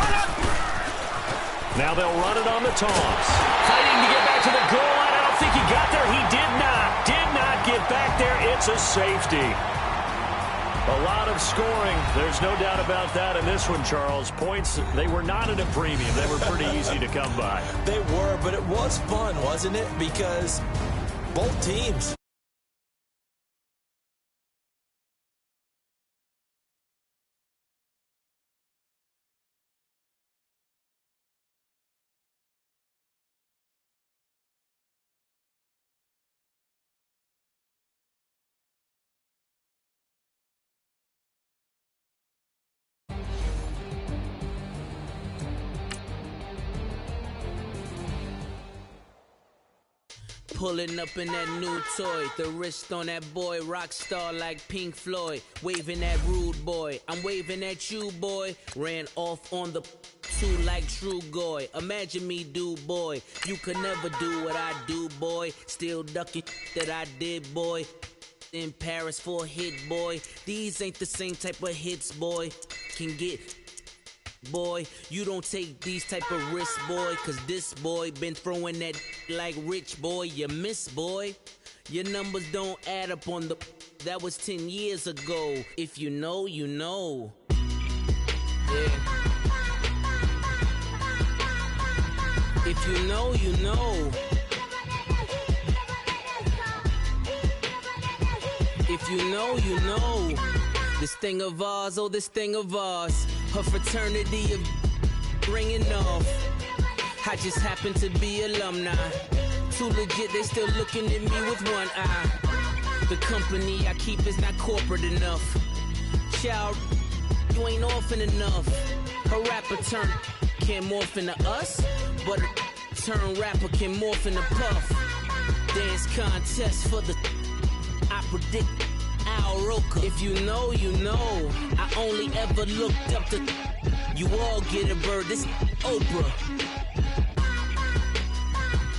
S3: Now they'll run it on the toss. Fighting to get back to the goal line. I don't think he got there. He did not. Did not get back there. It's a safety. A lot of scoring. There's no doubt about that in this one, Charles. Points, they were not at a premium. They were pretty easy to come by.
S4: They were, but it was fun, wasn't it? Because both teams.
S6: Pulling up in that new toy, the wrist on that boy, rock star like Pink Floyd, waving at rude boy, I'm waving at you boy, ran off on the two like True Goy, imagine me do boy, you could never do what I do boy, still ducking that I did boy, in Paris for a hit boy, these ain't the same type of hits boy, can get boy. You don't take these type of risks, boy, cause this boy been throwing that like rich, boy. You miss, boy. Your numbers don't add up on the... That was 10 years ago. If you know, you know. Yeah. If you know, you know. If you know, you know. This thing of ours, oh, this thing of ours. Her fraternity of ringing off. I just happen to be alumni. Too legit, they still looking at me with one eye. The company I keep is not corporate enough. Child, you ain't orphan enough. A rapper turn can't morph into us, but a turn rapper can morph into Puff. Dance contest for the... I predict Al Roker. If you know, you know. I only ever looked up to... You all get a bird, this Oprah.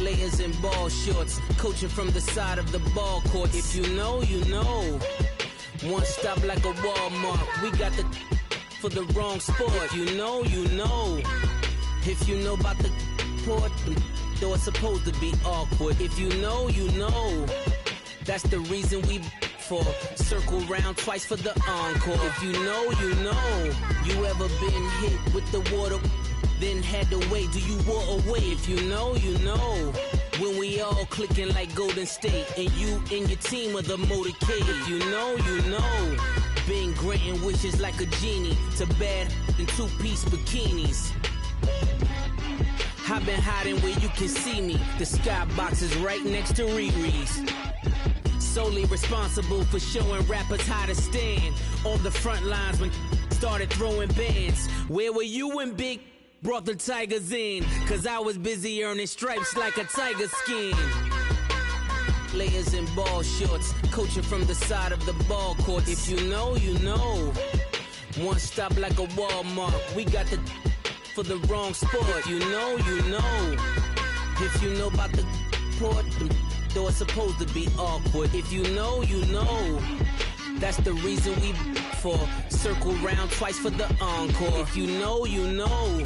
S6: Layers in ball shorts, coaching from the side of the ball court. If you know, you know. One stop like a Walmart. We got the for the wrong sport. If you know, you know. If you know about the port, though it's supposed to be awkward. If you know, you know. That's the reason we for circle round twice for the encore. If you know, you know. You ever been hit with the water? Then had to wait, do you walk away? If you know, you know. When we all clicking like Golden State, and you and your team are the motorcade. If you know, you know. Been granting wishes like a genie to bad in two-piece bikinis. I've been hiding where you can see me. The skybox is right next to Riri's. Solely responsible for showing rappers how to stand on the front lines when started throwing bands. Where were you when Big brought the Tigers in? Cause I was busy earning stripes like a tiger skin. Layers in ball shorts, coaching from the side of the ball court. If you know, you know. One stop like a Walmart. We got the for the wrong sport. If you know, you know. If you know about the port, though it's supposed to be awkward. If you know, you know. That's the reason we for circle round twice for the encore. If you know, you know.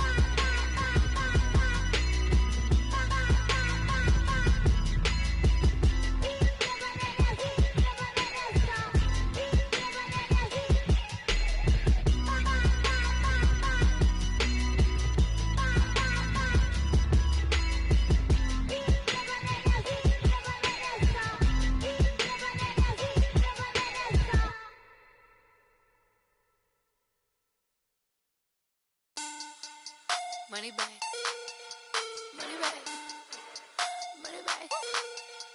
S5: Money back. Money back. Money back.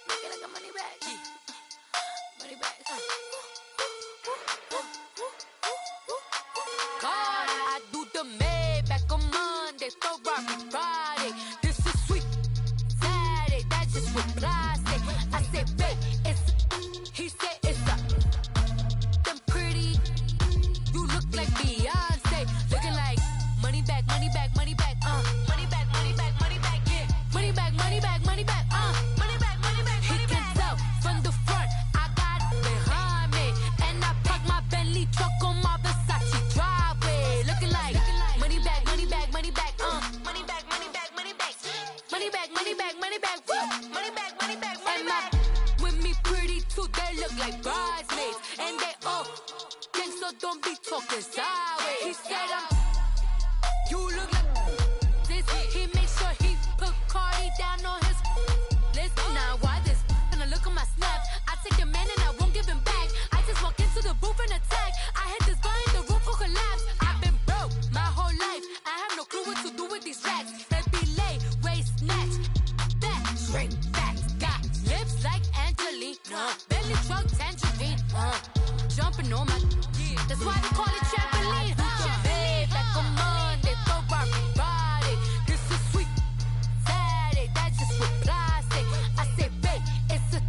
S5: Make it like a money back. Money back. God, I do the Maybach on Monday, Ferrari Friday. This is sweet Saturday, that's just what plastic. I said, babe, it's, he said it's a, them pretty, you look like Beyonce, looking like money back, money back, money back, money back, money back, money back, yeah, money back, money back, money back, money back, money back, he can tell from the front, I got it behind me, and I park my Bentley truck on my Versace driveway, looking like money back, money back, money back, money back, money back, money back, money back, money back, money back, woo, money back, money back, money back, with me pretty too, they look like bridesmaids, and they all think so, don't be talking sideways, he said you look like this. He makes sure he put Cardi down on his list. Now why this? When I look at my snaps, I take your man and I won't give him back. I just walk into the booth and attack. I hit this guy in the roof will collapse. I've been broke my whole life. I have no clue what to do with these racks. Baby lay, waist snatch, that straight back. Got lips like Angelina, belly truck tangerine, jumping on my. That's why they call it trampoline. Back on Monday, Ferrari Friday. This is sweet Saturday, that's just with plastic. I said, babe, it's a,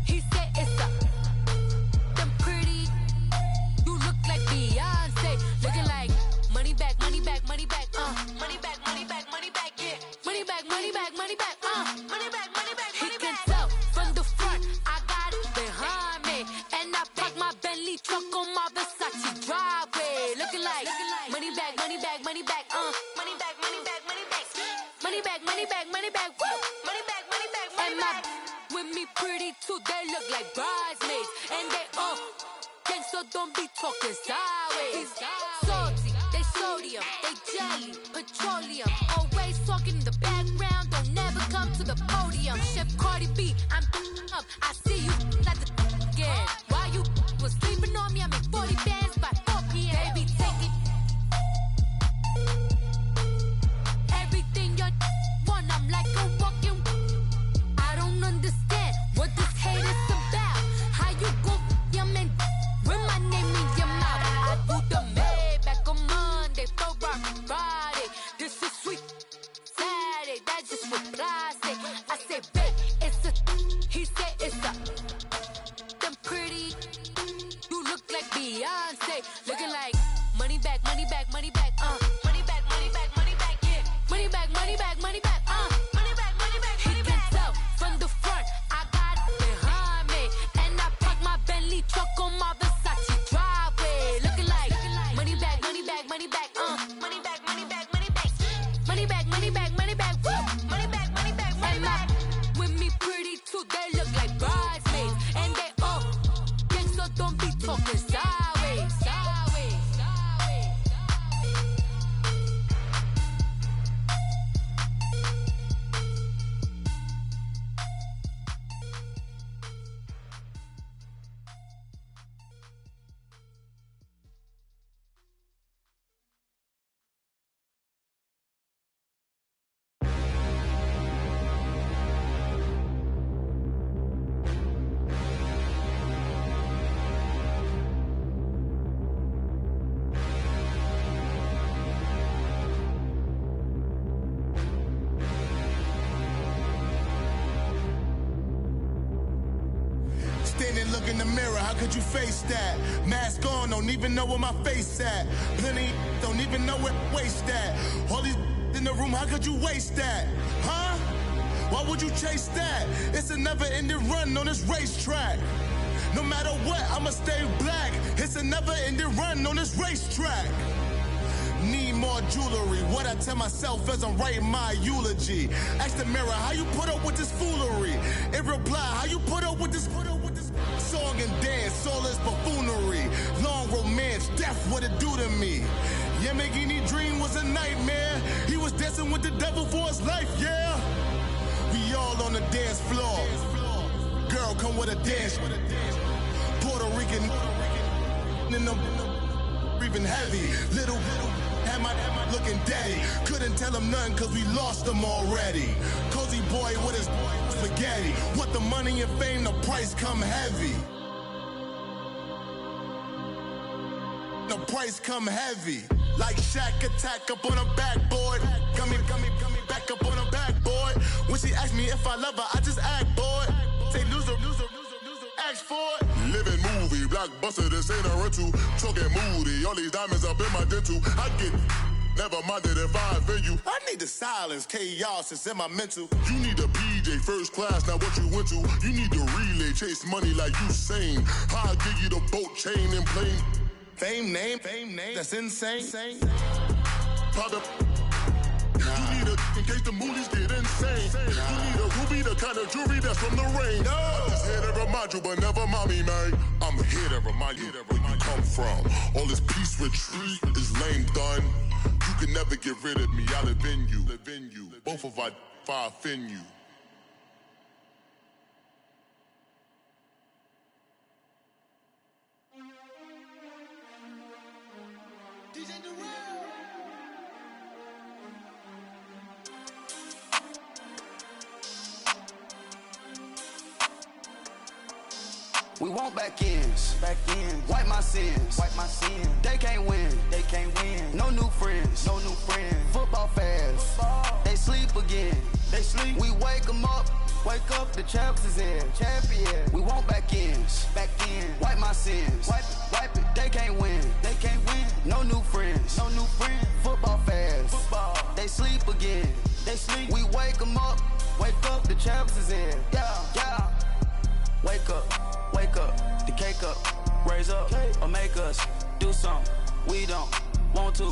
S5: he said it's a, them pretty, you look like Beyonce, looking like money back, money back, money back, money back, money back, money back, yeah, money back, money back, money back, money back, money back, he can tell from the front, I got it behind me, and I park my Bentley truck on my Versace driveway, looking like money back, money back, money back, money back, money back, money back, woo! Money back, money back, money back. With me pretty too, they look like bridesmaids. And they all gang, so don't be talking sideways. Salty, they sodium, they jelly, petroleum. Always talking in the background, don't never come to the podium. Chef Cardi B, I'm up, I see you like the again. Why you was sleeping on me, I make 40 bands by 4 p.m. Baby, take it. Everything you want, I'm like a walking. I don't understand what this hate is about. How you go, your man, with my name in your mouth. I do the Maybach on Monday, for Friday. This is sweet Saturday, that's just for plastic. I say, babe, it's a, he said it's a. Them pretty, you look like Beyonce, looking like money back, money back, money back, money back, money back, money back, yeah. Money back, money back, money back, money back, money back, money back. He can tell from the front, I got it behind me, and I park my Bentley truck on my Versace driveway, looking like money back, money back, money back, money back, money back, money back, money back, money back, money back, woo, money back, money back, money back. With me pretty too, they look like bridesmaids, and they all gang, so don't be talking sideways, sideways, sideways.
S2: Standing, look in the mirror, how could you face that? Mask on, don't even know where my face at. Plenty, don't even know where waist at. All these in the room, how could you waste that? Huh? Why would you chase that? It's a never-ending run on this racetrack. No matter what, I'ma stay black. It's a never-ending run on this racetrack. Need more jewelry. What I tell myself as I'm writing my eulogy. Ask the mirror, how you put up with this foolery? It reply, how you put up with this song and dance, soulless buffoonery. Long romance, death, what it do to me? Yamagini dream was a nightmare. He was dancing with the devil for his life, yeah. We all on the dance floor. Girl, come with a dance. Puerto Rican in the breathing heavy. Little had my looking daddy. Couldn't tell him nothing cause we lost him already. Cozy boy with his spaghetti. What the money and fame, the price come heavy. The price come heavy. Like Shaq attack up on a backboard. Coming back up on a backboard. When she asked me if I love her, I just act bored. Say loser, ask for it. Living movie, blockbuster, this ain't a rental. Talking moody, all these diamonds up in my dental. I get never minded if I offend you. I need the silence, chaos is in my mental. You need a PJ first class, not what you went to. You need the relay, chase money like you sane. I'll give you the boat chain and plane. Fame name, that's insane. Private. You need a in case the movies get insane. You need a ruby, the kind of jewelry that's from the rain. I'm just here to remind you, but never mind me, man. I'm here to remind you where you come from. All this peace retreat is lame done. You can never get rid of me. I live in you. Both of our fire offend you.
S7: We want back ends. Wipe my sins. They can't win. No new friends. Football fans. They sleep again. We wake them up. The champs is in. Champion. We want back ends. Wipe my sins. Wipe it. They can't win. No new friends. Football fans. They sleep again. We wake them up. The champs is in. Yeah. Wake up, the cake up, raise up, or make us do something we don't want to.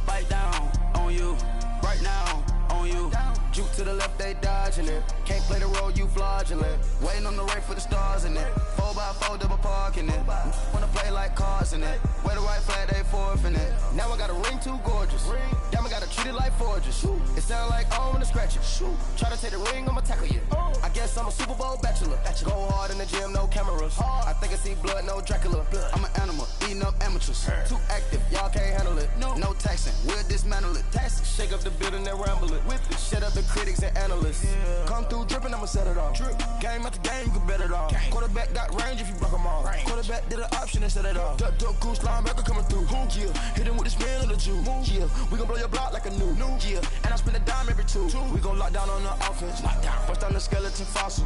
S7: Bite down on you, right now on you. Juke to the left, they dodging it. Can't play the role, you fraudulent. Waiting on the right for the stars in it. 4x4 double parking it. Wanna play like cars in it. Wear the right flag, they forfeiting it. Now I got a ring too gorgeous. Damn, I gotta treat it like forges. It sound like I wanna scratch it. Try to take the ring, I'ma tackle you. I guess I'm a Super Bowl bachelor. Go hard in the gym, no cameras. I think I see blood, no Dracula. I'm an animal, eating up amateurs. Too active, y'all can't handle it. No taxing, we'll dismantle it. Shake up the building and ramble it. Shut up the critics and analysts. Come through dripping, I'ma set it off. Game after game, you can bet it off. Quarterback got range if you block them all. Quarterback did an option and set it off. Duck goose linebacker coming through. Yeah, hit him with this man on the Jew. Yeah, we gon' blow your block like a new. Yeah, and I spend a dime every two. We gon' lock down on the offense. Bust down the skeleton fossil.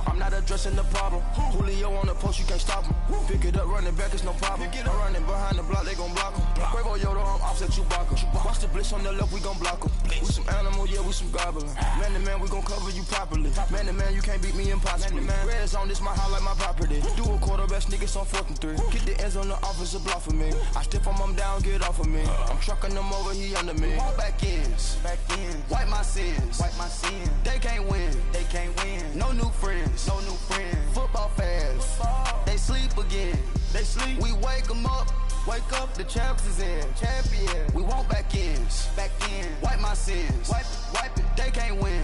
S7: I'm not addressing the problem. Julio on the post, you can't stop him. Pick it up, running back, it's no problem. I'm running behind the block, they gon' block him. Quavo Yoda, I'm offset Chewbacca. Watch the blitz on the left, we gon' block him. We some animal, yeah, we some goblin. Man to man, we gon' cover you properly. Man to man, you can't beat me impossibly. Red zone, this my highlight, my property. Do a quarterback, niggas on 4th and 3. Get the ends on the offensive block for me. I stiff him down, get off of me. I'm trucking them over, he under me. All back ends, wipe my sins, They can't win, No new friends, Football fans, they sleep again. We wake them up. Wake up, the champs is in. Champion. We want back ends. Wipe my sins. Wipe it. They can't win.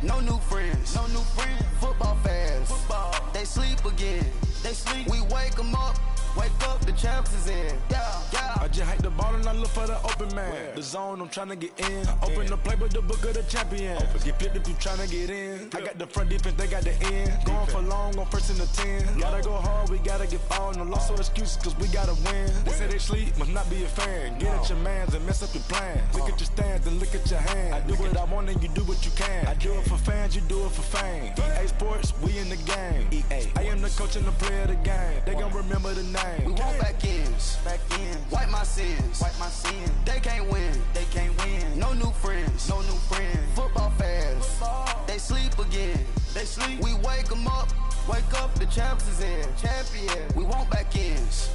S7: No new friends. Football fans. They sleep again. We wake them up. Wake up, the champs is in. Yeah.
S2: I just hate the ball and I look for the open man. The zone, I'm tryna get in. Open the play, but the book of the champion. Get flipped if you tryna get in. I got the front defense, they got the end. Going for long on 1st and the 10. Gotta go hard, we gotta get all. No loss or excuses, cause we gotta win. They say they sleep, must not be a fan. Get at your mans and mess up your plans. Look at your stands and look at your hands. I do what I want and you do what you can. I do it for fans, you do it for fame. EA Sports, we in the game. I am the coach and the player of the game. They gon' remember the name.
S7: We want back ends. Wipe my sins. They can't win. No new friends. Football fans. They sleep again. We wake them up. Wake up, the champs is in. Champion. We want back ends.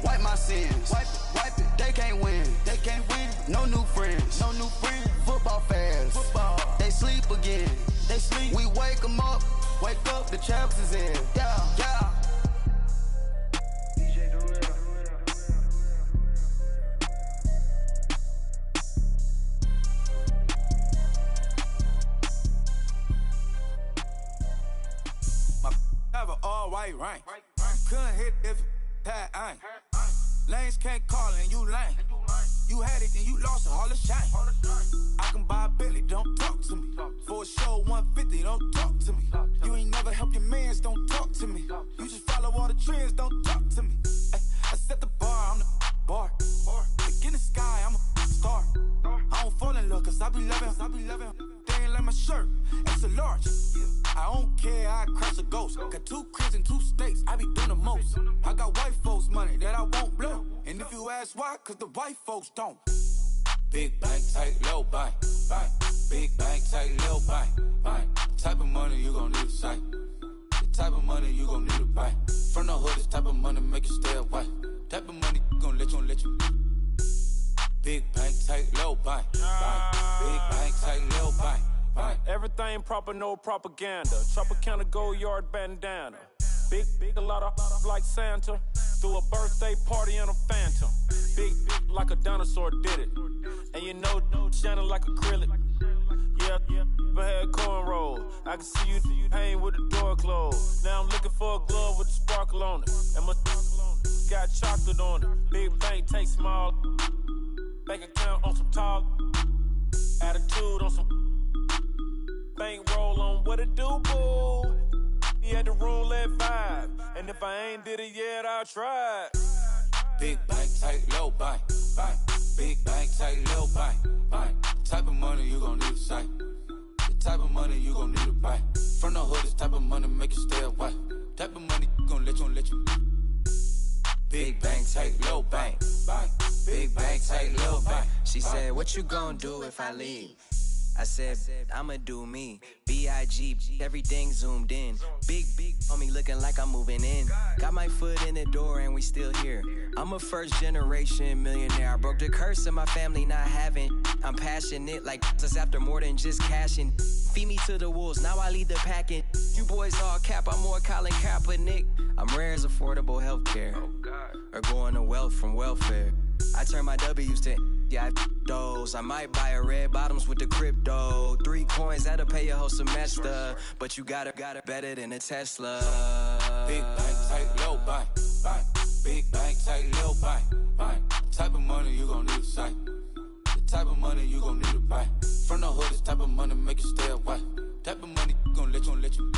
S7: Wipe my sins. Wipe it. They can't win. No new friends. Football fans. They sleep again. We wake them up. Wake up, the champs is in. Yeah.
S8: Have an all-white rank. Couldn't hit if it had ain't. Lanes can't call and you lame. You had it and you lost it, all the shame. I can buy a Billy, don't talk to me. For a show 150, don't talk to me. You ain't never help your mans, don't talk to me. You just follow all the trends, don't talk to me. I set the bar, I'm the bar. Look in the sky, I'm a star. I don't fall in love, cause I be loving. They ain't like my shirt, it's a large. I don't care, I crush a ghost. Got 2 cribs and 2 states, I be doing the most. I got white folks' money that I won't blow. And if you ask why, cause the white folks don't. Big bank, tight, low bank. Big bank, tight, low bank. Type of money you gon' need a sight. The type of money you gon' need a buy. From the hood, this type of money make you stay away. Type of money gon' let you. Big bank, tight, low bank. Big bank, tight, low bank.
S3: Everything proper, no propaganda. Tropicana gold yard bandana. Big, a lot of like Santa. Threw a birthday party in a phantom. Big like a dinosaur did it. And you know, shining like acrylic. Yeah, but had cornrows. I can see you hang with the door closed. Now I'm looking for a glove with a sparkle on it. And my got chocolate on it. Big bank, take small. Bank account on some talk. Attitude on some. Bank roll on what it do, boo. He had the roulette vibe. And if I ain't did it yet, I'll try.
S8: Big bank, tight, low bank. Big bank, tight, low bank. Type of money you gon' need a sight. The type of money you gon' need to buy. From the hood, this type of money make you stay away. Type of money gon' let you. Big bank, tight, low bank. Big bank, tight, low bank.
S9: She said, what you gon' do if I leave? I said, I'ma do me. B.I.G. Everything zoomed in. Big on me looking like I'm moving in. Got my foot in the door and we still here. I'm a first generation millionaire. I broke the curse of my family not having. I'm passionate like us after more than just cashing. Feed me to the wolves, now I lead the packing. You boys all cap, I'm more Colin Kaepernick. I'm rare as affordable healthcare. Or going to wealth from welfare. I turn my W's to yeah, those. I might buy a red bottoms with the crypto. 3 coins, that'll pay your whole semester. But you got it better than a Tesla.
S8: Big bank, tight, low bank, bank. Big bank, tight, low bank, bank. Type of money you gon' need to sight. The type of money you gon' need to buy. From the hood, this type of money make you stay away. Type of money gon' let you.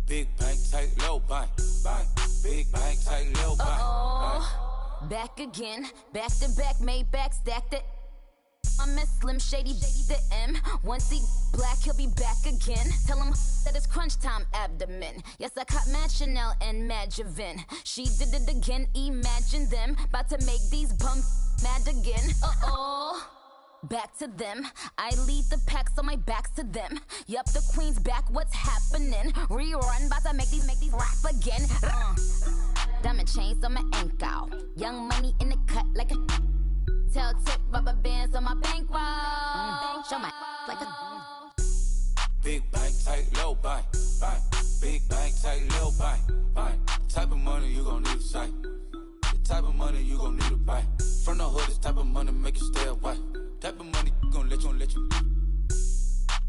S8: Big bank, tight, low bank, bank. Big bank, tight, low bank, bank.
S5: Back again, back to back, made back, stacked it. I'm a Slim Shady, the M. Once he black, he'll be back again. Tell him that it's crunch time abdomen. Yes, I caught Mad Chanel and Mad Javin. She did it again, imagine them. About to make these bums mad again. Back to them. I lead the pack, so my back's to them. Yup, the queen's back, what's happening? Rerun, about to make these rap again. Diamond chains on my ankle. Young money in the cut like a tail tip, rubber bands on my bankroll. Show my like a
S8: Big bank, tight, low bank, bank. Big bank, tight, low bank, bank. Type of money you gon' need to sight. The type of money you gon' need to buy. From the hood, this type of money make you stay away. Type of money gon' let you.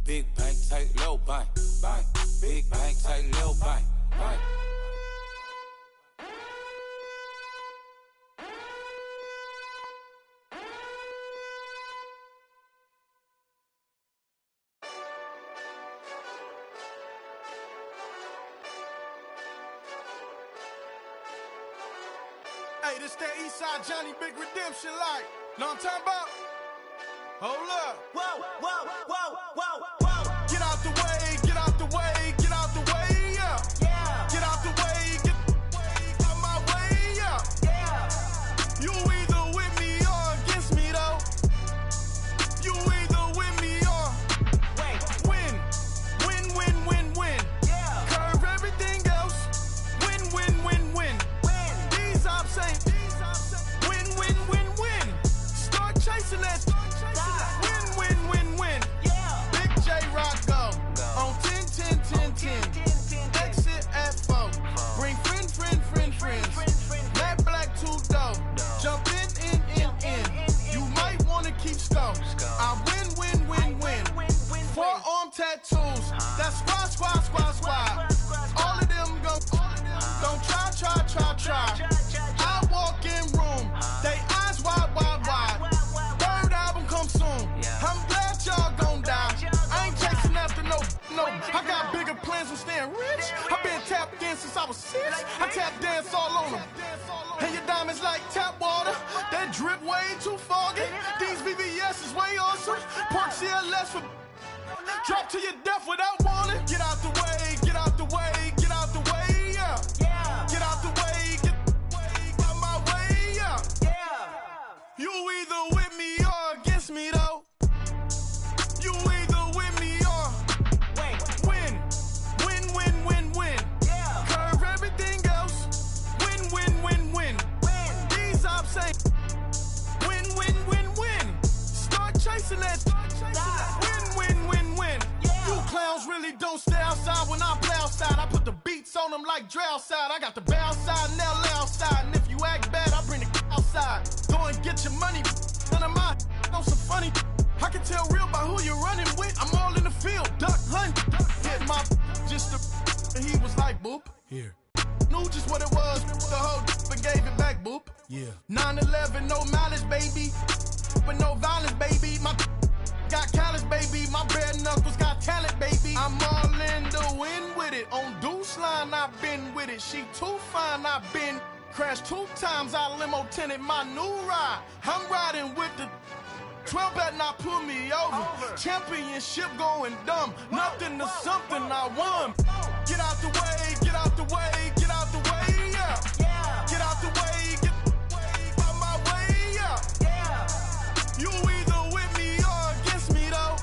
S8: Big bank, tight, low bank, bank. Big bank, tight, low bank, bank.
S2: Hey, this that Eastside Johnny Big Redemption like. Know what I'm talking about? Hold up. Whoa. Get out the way, get out the way, get out the way, yeah. Get out the way, get out my way, yeah. You either with me or against me, though. You either with me or win. Curve everything else. Win. These ops ain't win. Start chasing that. Win. Big J Rock go on 10. Exit at 4. Bring friends. Matt Black 2 dope. Jump in. You might wanna keep score. I win. Forearm tattoos. That's squad. All of them go. Don't try. I walk in room. They eyes wide. Third album come soon. I'm glad y'all gon' die. I ain't chasing after no. I got bigger plans than staying rich. I been tapped in since I was 6. I tap dance all on them. And your diamonds like tap water. That drip way too foggy. These VVS is way awesome. Park CLS for drop to your death without warning. Get out the way, yeah. Get out the way, get out my way, yeah. You either with me or against me, though. You either with me or win. Curve everything else. Win. These ops ain't win. Start chasing that. Win. You clowns really don't stay outside when I play outside. I put the beats on them like drow side. I got the bow side and they'll lay outside. And if you act bad, I bring the outside. Go and get your money. None of my on some funny. I can tell real by who you're running with. I'm all in the field, duck hunt. Hit my just and he was like boop. Here. Knew just what it was. The whole and gave it back, boop. Yeah. 9/11, no mileage, baby. But no violence, baby. My got callous, baby. My bare knuckles got talent, baby. I'm all in the wind with it. On Deuce Line, I've been with it. She too fine, I've been crashed 2 times. I limo tinted my new ride. I'm riding with the 12 better not pull me over. Championship going dumb. Nothing to something I won. Get out the way, yeah. Get out the way, get out my way, yeah. You either with me or against me, though.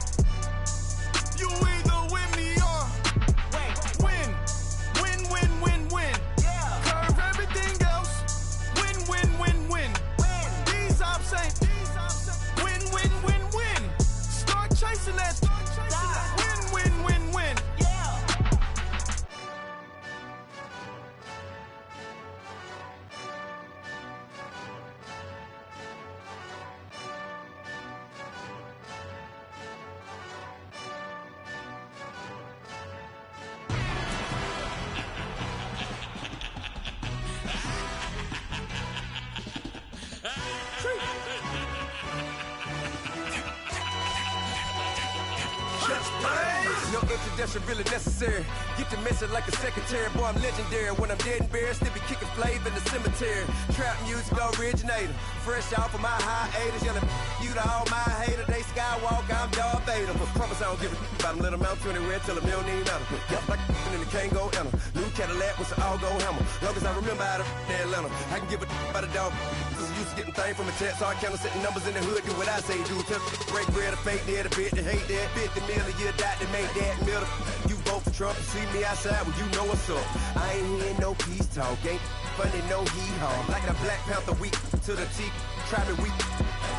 S10: No introduction really necessary. Get the message like a secretary. Boy, I'm legendary. When I'm dead and buried, still be kicking flavor in the cemetery. Trap music originator. Fresh off of my hiatus. Yelling you to all my haters. They skywalk, I'm Darth Vader. But promise I don't give a about them. Let them out to anywhere. Tell them it don't even matter. Yup, like and the can't go enter. New Cadillac with an all-go hammer. Long as I remember out of Atlanta. I can give a about a dog. Cause I'm used to getting things from a text. Hard counter, setting numbers in the hood. Do what I say, do. Tell break bread, a fake dead, a bit, they hate that. 50 million, you die to make that middle. You vote for Trump, you see me outside, well, you know what's up. I ain't hearing no peace talk, ain't funny, no hee-haw. Like the Black Panther week to the T, try me weak.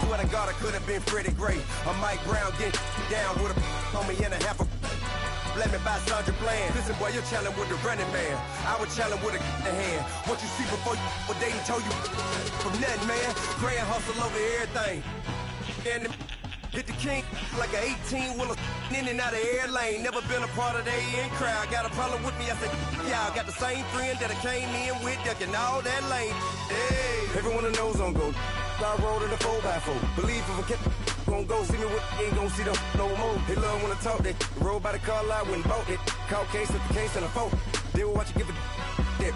S10: Swear to God, I could have been Freddie Gray. Or Mike Brown getting down with a on me and a half a let me buy Sandra Bland. Listen, boy, you're challenging with the running man. I was challenging with a hand. What you see before you, what they told you from nothing, man. Grand hustle over everything. And hit the king like an 18-wheeler in and out of air lane. Never been a part of the in crowd. Got a problem with me, I said, y'all got the same friend that I came in with, ducking all that lane. Hey, everyone knows on go. I rolled in the 4x4. Believe if I kept gon' go see me with ain't gon' see them no more. They love when I talk that. Roll by the car lot when bought it. Call case at the case and a phone. They will watch you give a that.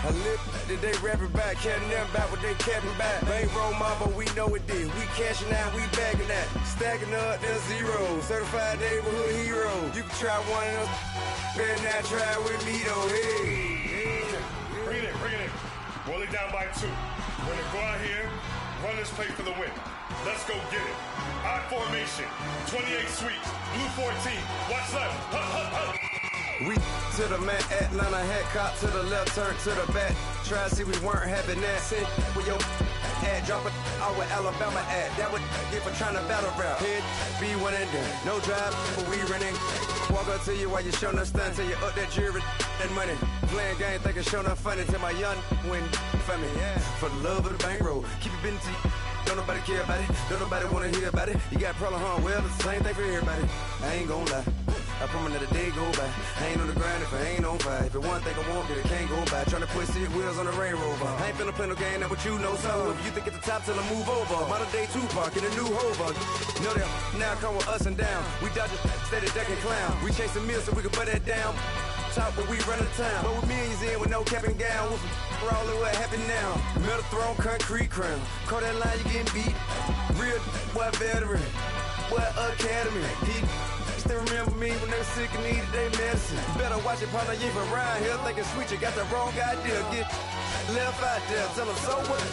S10: I live today rapping back, caring them back what they capping back. Ain't roll my, but we know it did. We cashing out, we bagging that. Stacking up, there's zero. Certified neighborhood hero. You can try one of those. Better not try with me though. Hey.
S11: Bring it in. Roll it down by 2. We're gonna go out here, run this play for the win. Let's go get it. I formation, 28 sweeps, blue 14. Watch left.
S10: We to the man, Atlanta hat cop to the left, turn to the back. Try to see we weren't having that. Sit with your ad, drop it out with Alabama ad. That would get for trying to battle rap. Head, be one and done. No drive, but we running. Walk up to you while you showing us stun till you up that jewelry and money. Playing game, thinking showing up funny till my young win for me. Yeah. For the love of the bankroll, keep it business. Don't nobody care about it. Don't nobody wanna hear about it. You got problem, huh? Well, it's the same thing for everybody. I ain't gon' lie. I promise that a day go by. I ain't on the grind if I ain't on fire. If it one thing I want, then it can't go by. Tryna put 6 wheels on the Range Rover. I ain't finna play no game, that what you know. So if you think at the top till I move over. Modern day Tupac in a new Hova. Know that now come with us and down. We dodge it, steady ducking clown. We chasing meals so we can put that down. Top when we run the town. But with millions in with no cap and gown. We're all what happened now. Metal throne, concrete crown. Call that line, you getting beat. Real, what veteran. What academy. He still remember me when they were sick and needed their medicine. Better watch it, partner, you ain't around here thinking sweet, you got the wrong idea. Get left out there, tell them so what?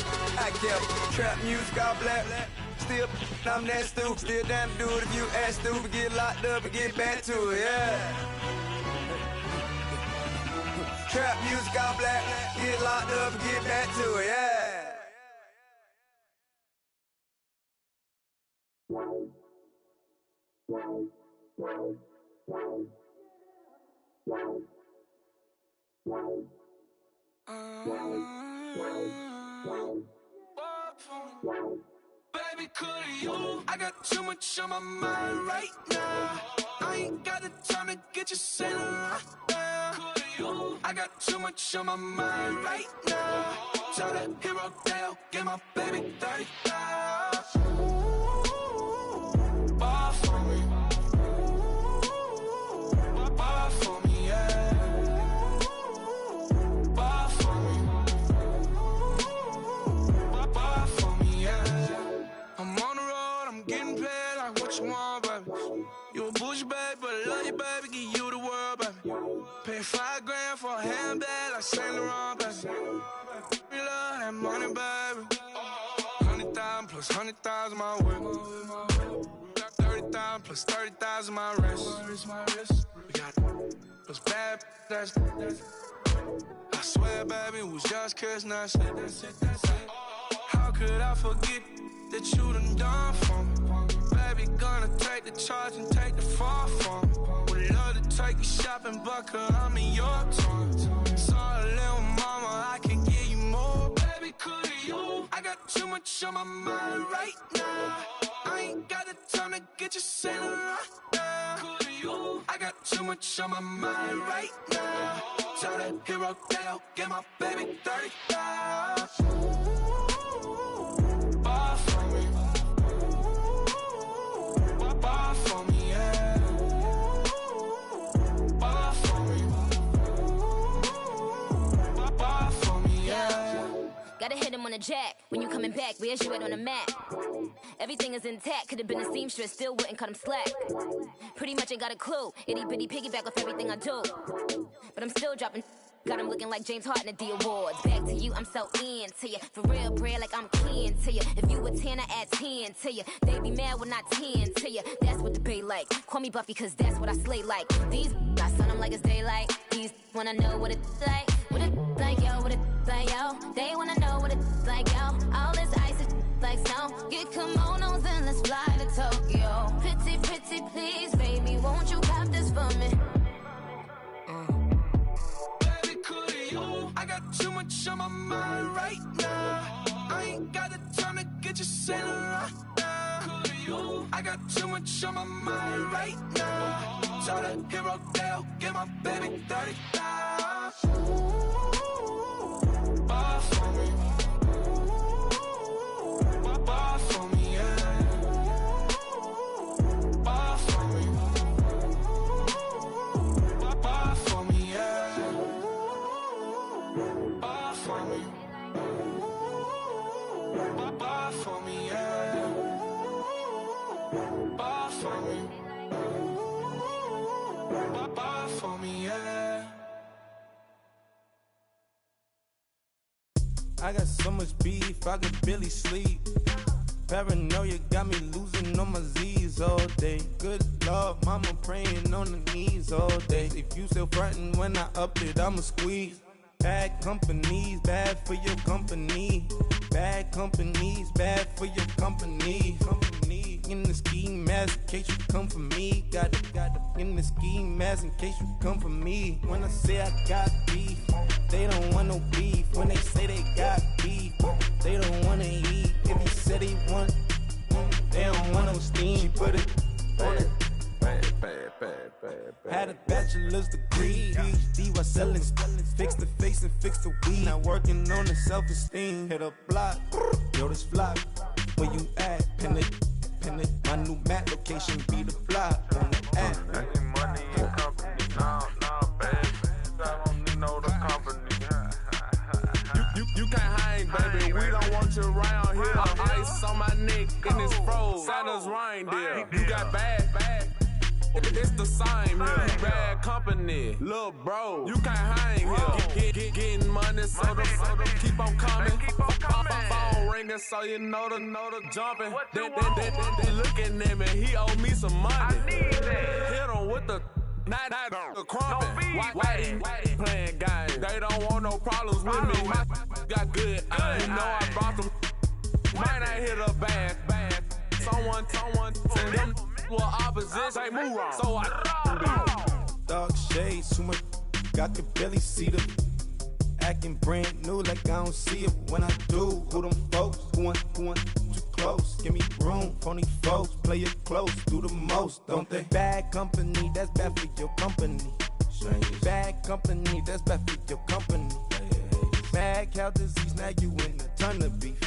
S10: I kept trap music all black. Still, I'm that stupid. Still down to do it if you act stupid. Get locked up and get back to it, yeah. Trap music all black. Get locked up and get back to it, yeah.
S8: Baby, could you? I got too much on my mind right now. I ain't got the time to get you sitting right now. Could you? I got too much on my mind right now. Tell that hero Dale, get my baby 30,000. Bar for me. Bar for me, yeah. Bar for me. Bar for me, yeah. I'm on the road, I'm getting paid like what you want, baby. You a bougie, baby, but I love you, baby. Give you the world, baby. Pay $5 grand for a handbag like Saint Laurent, baby. We love that money, baby. 100,000 plus 100,000 my way. 30,000 plus 30,000 my wrist. We got those bad, that's I swear, baby, it was just kissing, that's it. How could I forget that you done for me? Baby, gonna take the charge and take the fall from me. Would love to take you shopping, but I'm in your time. Sorry, little mama, I can give you more. Baby, could you? I got too much on my mind right now. I ain't got the time to get you sitting right now. Could you? I got too much on my mind right now. Tell that hero Dale, get my baby 30,000. Bar for me. Bar for me, yeah.
S5: jack. When you coming back, where's you at on the map? Everything is intact, could've been a seamstress, still wouldn't cut him slack. Pretty much ain't got a clue, itty bitty piggyback off everything I do. But I'm still dropping, got him looking like James Harden at the awards. Back to you, I'm so into you. For real, bread, like I'm keen to you. If you a 10, I add 10 to you. They be mad when I 10 to you. That's what the bay like. Call me Buffy, cause that's what I slay like. These, I sun them like it's daylight. These wanna know what it's like. What it like, yo, what it like, yo. They wanna know what it's like, yo. All this ice is like snow. Get kimonos and let's fly to Tokyo. Pretty, pretty, please, baby, won't you pop this for me?
S8: I got too much on my mind right now. I ain't got the time to get you sailing right now. I got too much on my mind right now. Try the hero Dale, get my baby 30,000. Buy for me. Buy for me, yeah. Buy for me. Buy for me, yeah. Buy for me. Buy for me, yeah. Buy for me. Buy for me, yeah.
S2: I got so much beef, I could barely sleep. Paranoia got me losing on my Z's all day. Good Lord, mama praying on the knees all day. If you still frontin' when I up it, I'ma squeeze. Bad companies, bad for your company. Bad companies, bad for your company. Company in the ski mask in case you come for me. Got it in the ski mask in case you come for me. When I say I got beef, they don't want no beef. When they say they got beef, they don't wanna eat. If you said they want, they don't want no steam. She put it on it. Had a bachelor's degree, PhD while selling. Fix the face and fix the weed. Now working on the self-esteem. Hit a block, yo, this flop. Where you at? Pin it. My new map location be the flop on the app.
S12: Any money in company? No, baby. I don't need no the company.
S8: You can't hang, baby. We don't want you around here. Ice on my neck and it's froze. Santa's reindeer. You got bad. It's the same here. You bad company, little bro. You can't hang here. Getting money, so the keep on coming. Phone ringing, so you know the jumping. They looking at me. He owe me some money. I need that. Hit him with the. Not the crumpin'. Whitey playing games. They don't want no problems with me. My got good. I know I brought them. Might not hit a bad. Someone send them to opposition. They move wrong. So I
S2: Dark shades, too much. I could barely see them. Acting brand new like I don't see it when I do. Who them folks? Who want too close? Give me room, phony folks. Play it close, do the most, don't they? Bad company, that's bad for your company. Bad company, that's bad for your company. Mad cow disease, now you in a ton of beef.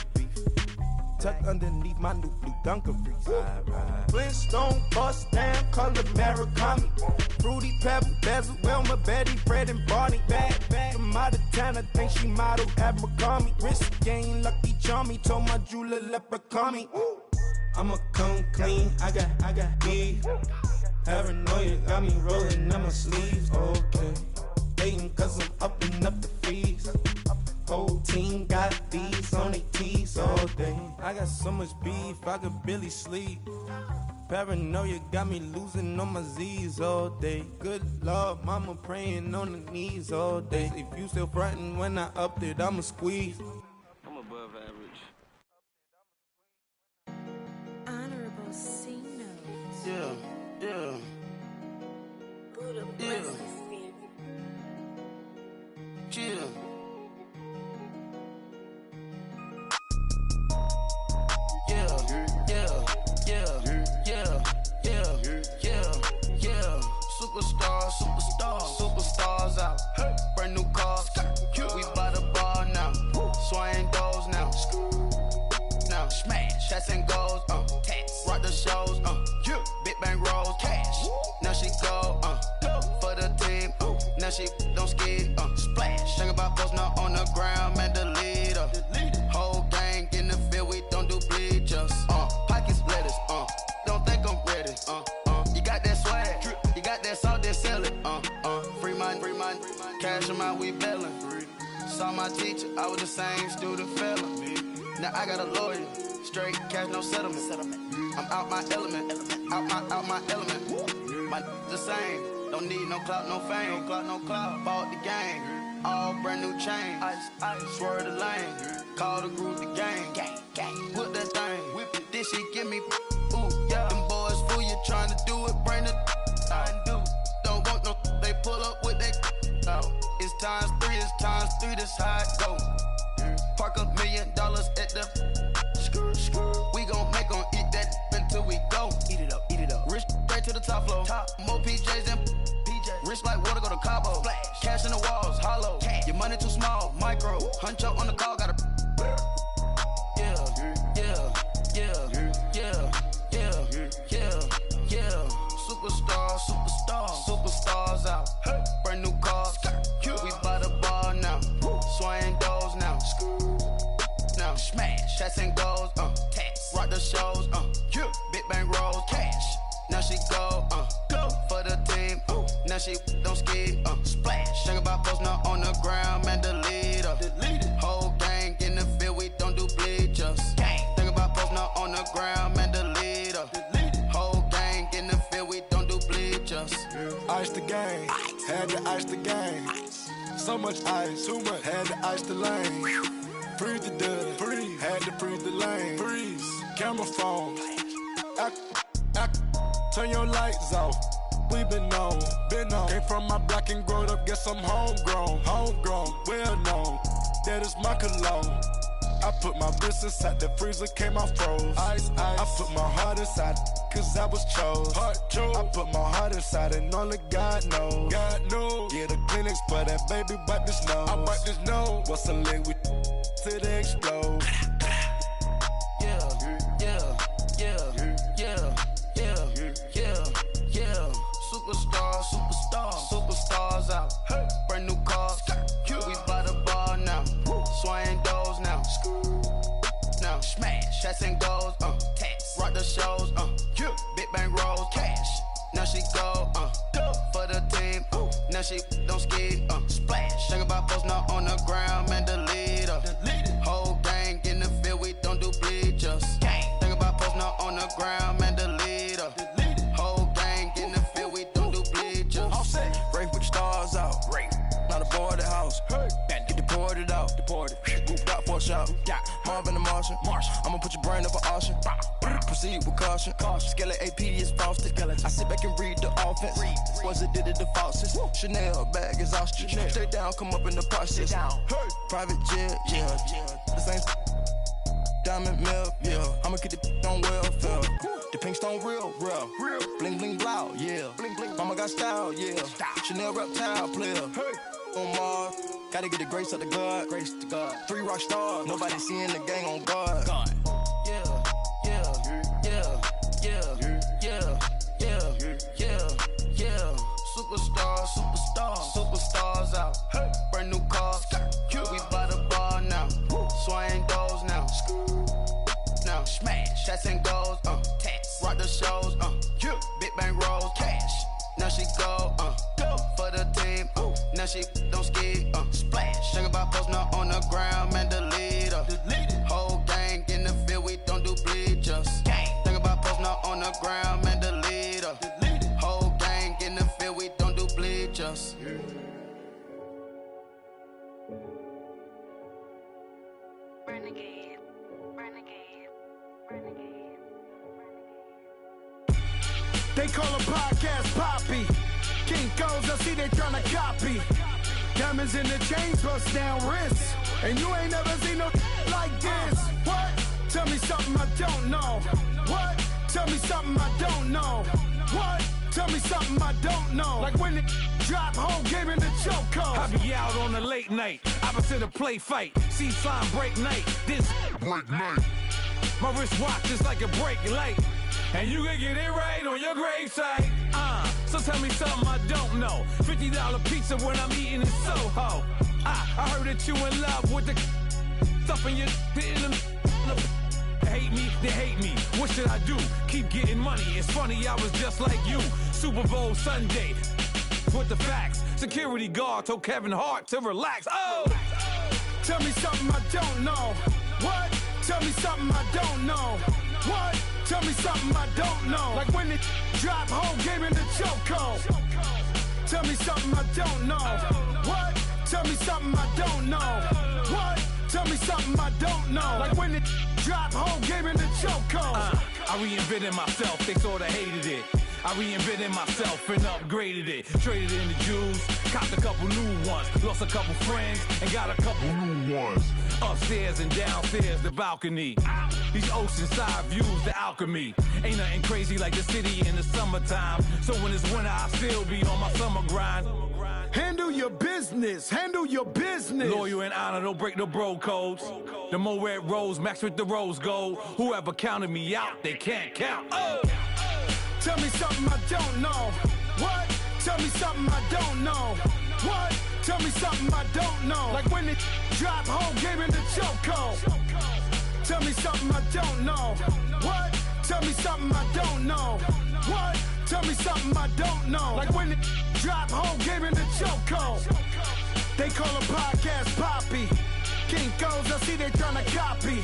S2: Tucked underneath my new blue Dunkaroos. Flintstone, bust down, color Murakami. Fruity Pebble, Basil, Wilma, Betty, Fred, and Barney. Bad from out of town, I think she model Abercrombie. Wrist game, Lucky Charmy, told my jeweler leprechaun me. I'ma come clean, I got beef. Paranoia got me rolling on my sleeves. Okay, dating cause I'm upping up the fees. Whole team got these on their tees all day. I got so much beef, I could barely sleep. Paranoia got me losing on my Z's all day. Good Lord, mama praying on the knees all day. If you still frontin' when I upped it, I'ma squeeze.
S12: I'm above average.
S5: Honorable C notes.
S7: Yeah.
S5: Buddha
S7: Chill. Superstars out. Brand new cars. We by the bar now. Swaying doors now. Smash. Shots and goals. Rock the shows. Big bang rolls. Cash. Now she go. For the team. Now she don't skid. Splash. Think about post now on the ground. Man, the leader. Whole game. them out, we bailin'. Saw my teacher, I was the same student failing. Now I got a lawyer, straight cash, no settlement. I'm out my element, out my element. My the same, don't need no clout, no fame. No clout, bought the game, all brand new chain. Ice, swerve the lane, call the group the gang. Whip that thing, whip it, this shit give me, ooh, yeah. Them boys fool you trying to do it, bring the don't want no, they pull up with that out. It's times three, this how it go. Park $1 million at the we gon' make 'em eat that until we go. Eat it up. Rich straight to the top floor. More PJs than PJs. Rich like water, go to Cabo. Splash. Cash in the walls, hollow. Cash. Your money too small, micro. Hunch up on the call, gotta. Superstars out. Hey. Brand new cars. We by the bar now. Swaying doors now. Now smash. Shots and goals. Tax. Rock the shows. Big bang rolls. Cash. Now she go. Go for the team. Now she don't ski. Splash. Think about posting up on the ground, man. Delete her. Whole gang in the field. We don't do bleachers. Think about posting up on the ground, man. Delete her. Whole gang in the field. We don't do bleachers.
S2: Ice the game, had to ice the game. So much ice, too much, had to ice the lane. Freeze the dust, freeze, had to freeze the lane. Freeze, camera phone. Turn your lights off. We been on. Came from my block and growed up, guess I'm homegrown, well known. That is my cologne. I put my wrist inside the freezer, came out froze. Ice. I put my heart inside, cause I was chose. I put my heart inside and only God knows. Yeah, the clinics, but that baby wipe this nose. I wipe this nose. What's a lick with till they explode? Superstars out. Hey. Brand new cars. We by the bar now. Swaying doors now. Now smash. Shots and goals. Tax. Rock the shows. Big bang rolls. Cash. Now she go. Go for the team. Now she don't ski. Splash. Think about posting up on the ground, man. Delete her. Whole gang in the field. We don't do bleachers. Think about posting up on the ground, man. Delete her. Whole gang in the field. We don't do bleachers. All set. Rafe with the stars out. Not a boarded house. Get deported out. Grouped out for a shout. Marvin the Martian. I'ma put your brain up for auction. Proceed with caution. Skeleton AP is frosted. I sit back and read the offense. Was it did it the faucets? Chanel bag is ostrich. Stay down, come up in the process. Private jet, yeah. The same diamond milk, yeah. I'ma get the on welfare. The pink stone real. Bling bling blow, yeah. Mama got style, yeah. Chanel reptile player. On Mars, gotta get the grace of the God. 3 rock stars, nobody seeing the gang on guard. Superstars out. Hey. Brand new cars. We by the bar now. Swaying doors now. Now smash. Shots and goals. Tax. Rock the shows. Big bang rolls. Cash. Now she go. Go for the team. Now she don't ski. Splash. Think about posting up on the ground, man. Delete her. Whole gang in the field. We don't do bleachers. Think about posting up on the ground, man. Delete her. Whole gang in the field. We don't do bleachers.
S13: They call a podcast Poppy. King goes, I see they tryna copy. Diamonds in the chains, bust down wrists. And you ain't never seen no like this. What? Tell me something I don't know. What? Tell me something I don't know. What? Tell me something I don't know. Like when it drop, whole game in the chokehold.
S14: I be out on a late night, opposite a play fight. See sign break night, this break night. My wristwatch is like a break light. And you can get it right on your gravesite. So tell me something I don't know. $50 pizza when I'm eating in Soho. I heard that you in love with the stuff in your hate me, they hate me. What should I do? Keep getting money. It's funny, I was just like you. Super Bowl Sunday. Relax with the facts. Security guard told Kevin Hart to relax. Oh!
S13: Tell me something I don't know. What? Tell me something I don't know. What? Tell me something I don't know. Like when it drop whole game in the chokehold. Tell me something I don't know. What? Tell me something I don't know. What? Tell me something I don't know. Like when it drop whole game in the chokehold.
S14: I reinvented myself, they sorta hated it. I reinvented myself and upgraded it. Traded in the Jews, copped a couple new ones. Lost a couple friends and got a couple new ones. Upstairs and downstairs, the balcony. These oceanside views, the alchemy. Ain't nothing crazy like the city in the summertime. So when it's winter, I still be on my summer grind.
S13: Handle your business, handle your business.
S14: Loyal and honor, don't break the bro codes. The more red rose, max with the rose gold. Whoever counted me out, they can't count. Oh!
S13: Tell me something I don't know. What? Tell me something I don't know. What? Tell me something I don't know. Like when it drop whole game in the chokehold. Tell me something I don't know. What? Tell me something I don't know. What? Tell me something I don't know. Like when it drop whole game in the chokehold. They call a podcast Poppy. Kinkos, I see they tryna copy.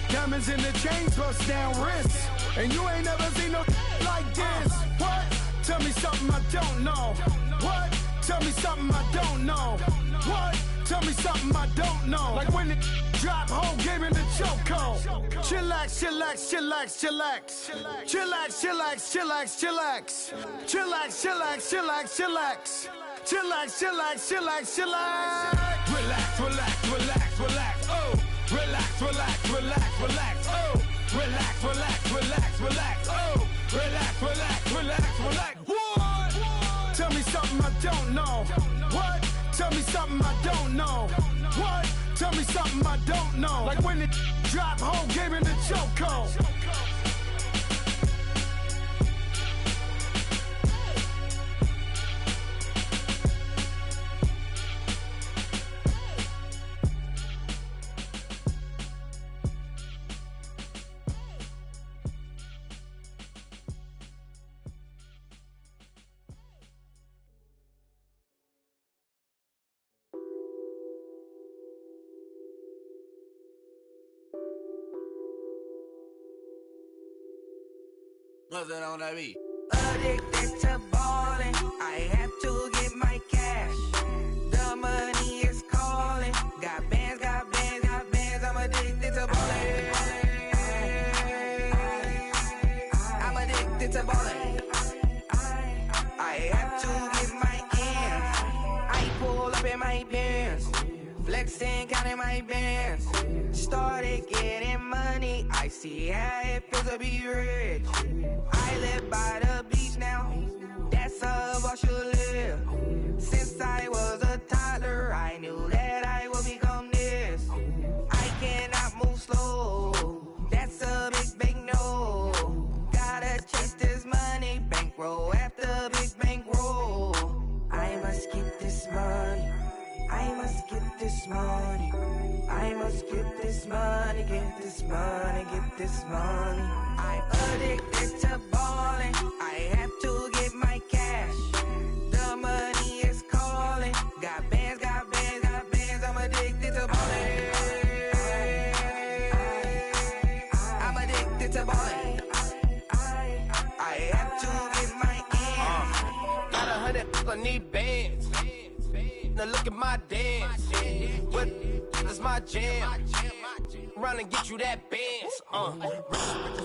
S13: Diamonds in the chains, bust down wrists. And you ain't never seen no like this. What? Tell me something I don't know. What? Tell me something I don't know. What? Tell me something I don't know. Like when it drop whole game in the chokehold. Chillax, chillax, chillax, chillax. Chillax, chillax, chillax, chillax. Chillax, chillax, chillax, chillax. Chillax, chillax, chillax, chillax.
S14: Relax, relax, relax, relax. Oh! Relax, relax, relax, relax. Oh! Relax, relax, relax, relax. Oh! Relax, relax, relax, relax. What?
S13: Tell me something I don't know. What? Tell me something I don't know. What? Tell me something I don't know. Like when it drop whole game in the chokehold.
S8: What's that on that beat?
S15: Addicted to ballin', I have to get my cash. The money is calling. Got bands, got bands, got bands. I'm addicted to ballin'. I'm addicted to ballin'. I have to get my ends. I pull up in my pants, flexing, counting my bands. Started getting money. I see how it feels to be rich. I live by the beach now, that's how I should live. Since I was a toddler, I knew that I would become this. I cannot move slow, that's a big no. Gotta chase this money, bankroll after big bankroll. I must get this money, I must get this money. I must get this money, get this money, get this money. I'm addicted to ballin', I have to get my cash. The money is calling. Got bands, got bands, got bands. I'm addicted to ballin'. I'm addicted to ballin'. I have to get my ends.
S8: Got 100, I need bands. Now look at my dance. What is my jam? Run and get you that bands.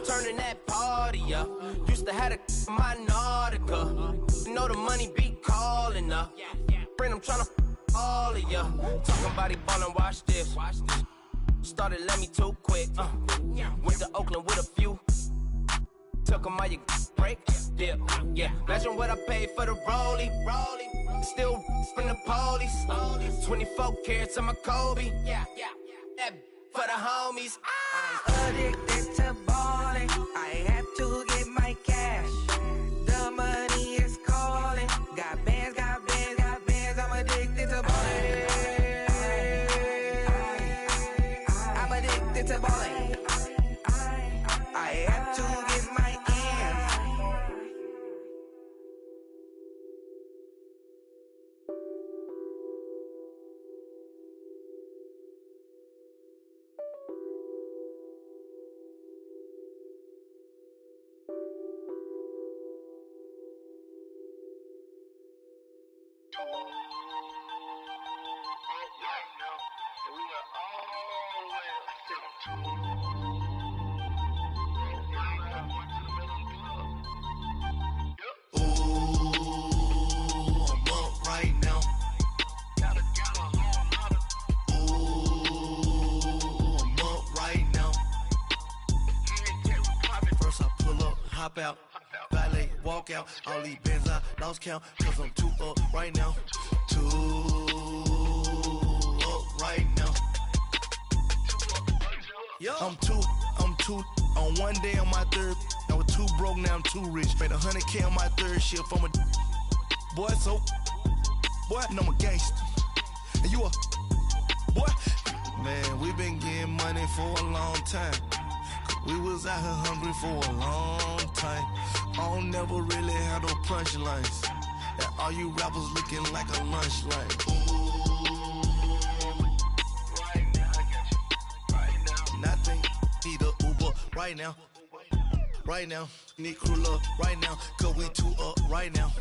S8: Turning that party up. Used to have a my Nautica. You know the money be calling up. Friend, I'm tryna all of ya. Talking about he ballin', watch this. Started let me too quick. Went to Oakland with a few. Took him all you break. Dip. Yeah. Imagine what I paid for the rollie. Still from the police. 24 carats on my Kobe. Yeah. That for the homies.
S15: I'm addicted to ballin'. I have to get my cash. The money is calling. Got bands, got bands, got bands. I'm addicted to ballin'. I'm addicted to ballin'. I have to get my ends.
S2: Hop out, valet, walk out. All these bands I lost count, cause I'm too up right now. Too up right now. I'm too on one day on my third. I was too broke, now I'm too rich. Made 100K on my third shift. I'm a boy, so boy, and I'm a gangster. And you a boy. Man, we been getting money for a long time. We was out here hungry for a long time. I don't never really had no punchlines. And all you rappers looking like a lunch line. Right now, I got you. Right now. Nothing, need a Uber right now. Right now, need crew love right now. Cause we too up right now.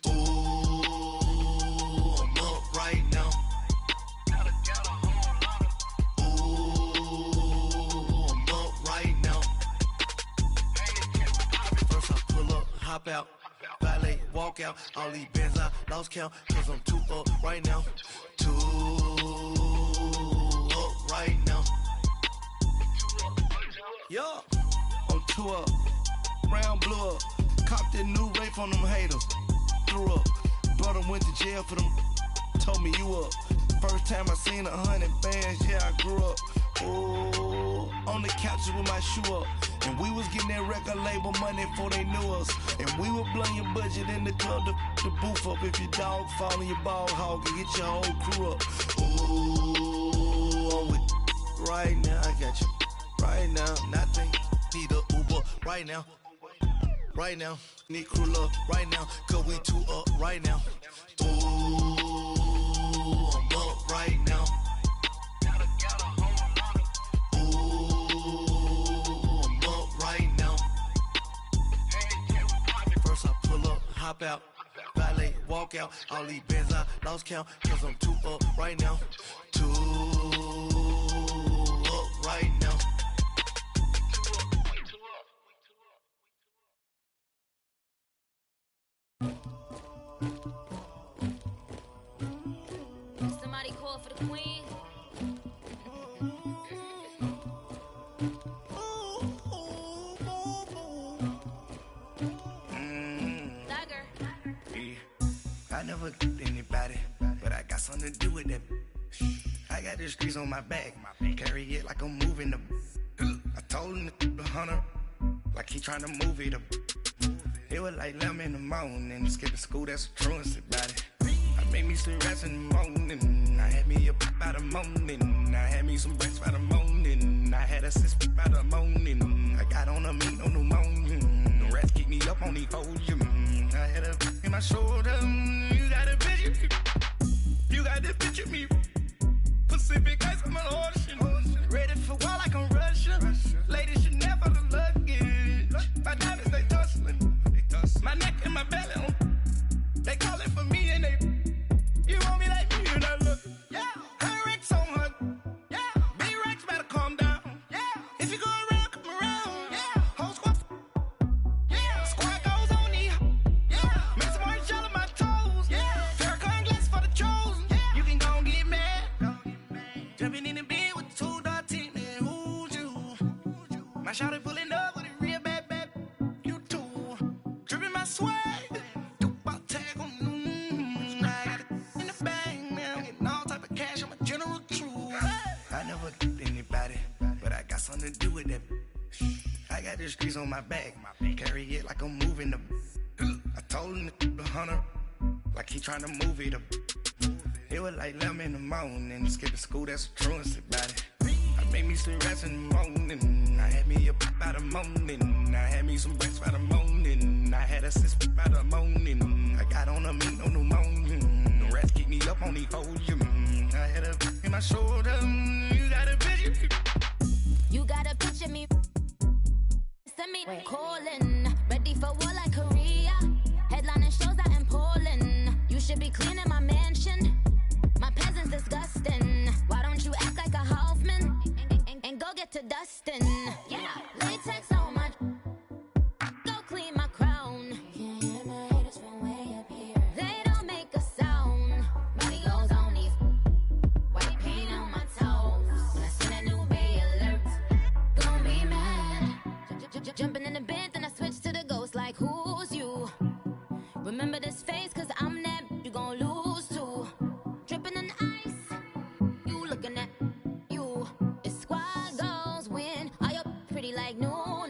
S2: Ooh, I'm up right now. Hop out, valet, walk out. All these bands I lost count, cause I'm too up right now. Too up right now. Yeah, I'm too up. Round blew up. Copped that new rape on them haters. Threw up. Brother went to jail for them. Told me you up. First time I seen 100 bands, yeah, I grew up. Ooh, on the couches with my shoe up. And we was getting that record label money before they knew us. And we were blowing your budget in the club to the booth up. If your dog fall in your ball hog and get your whole crew up. Ooh, I'm with right now, I got you. Right now, nothing, need a Uber right now. Right now, need crew love right now. Cause we too up right now. Ooh, I'm up right now. Hop out, valet, walk out. All these bands I lost count, cause I'm too up right now. Too up right now.
S5: Somebody call for the queen.
S7: I never did anybody, but I got something to do with that. I got the streets on my back, carry it like I'm moving the. I told him to the hunter, like he trying to move it up. It was like 11 in the morning, skipping school, that's a truancy about it. I made me some rest in the morning, I had me a pop by the morning, I had me some breaks by the morning, I had a sis by the morning, I got on a meat on the morning, the rats keep me up on the podium, I had a in my shoulder, you got a picture, you got the picture me, Pacific ice on my ocean, ready for war like I'm Russian, ladies should never the luggage, my diamonds they tussling, my neck and my belly on, they calling for me and they, you want me like me and I look, yeah, her Rex on her, yeah, big Rex better calm down, yeah, if you go around, come around, yeah, whole squad, yeah, squad goes on the, yeah, make some orange gel on my toes, yeah, Farrakhan glass for the chosen, yeah, you can go and get mad, jumping in the bed with 2 dark teeth, man, who's you, my shawty pulling up with a real bad, you too, dripping my swag, I never did anybody, but I got something to do with that. I got the streets on my back, carry it like I'm moving the. I told him to the hunter, like he trying to move it up. It was like 11 in the morning, skipping school, that's a truancy about it. I made me some rest in the morning, I had me a pop by the morning, I had me some breaks by the morning, I had a sis by the morning, I got on a meat on the morning, the rats keep me up on the podium, I had a in my shoulder, you got a picture,
S5: You got a picture me, send me calling, ready for war like Korea, headlining shows out in Poland, you should be cleaning my man. Western. Yeah, latex on my. Go clean my crown. Can't hear my haters from way up here. They don't make a sound. Money goes on these. White paint on my toes. When I send a new bay alert, gonna be mad. Jumping in the bed, then I switch to the ghost like who's you? Remember this face, cause I'm that you gon' lose too. Dripping in ice, you looking at you. It's squad goals win. Are you pretty like no?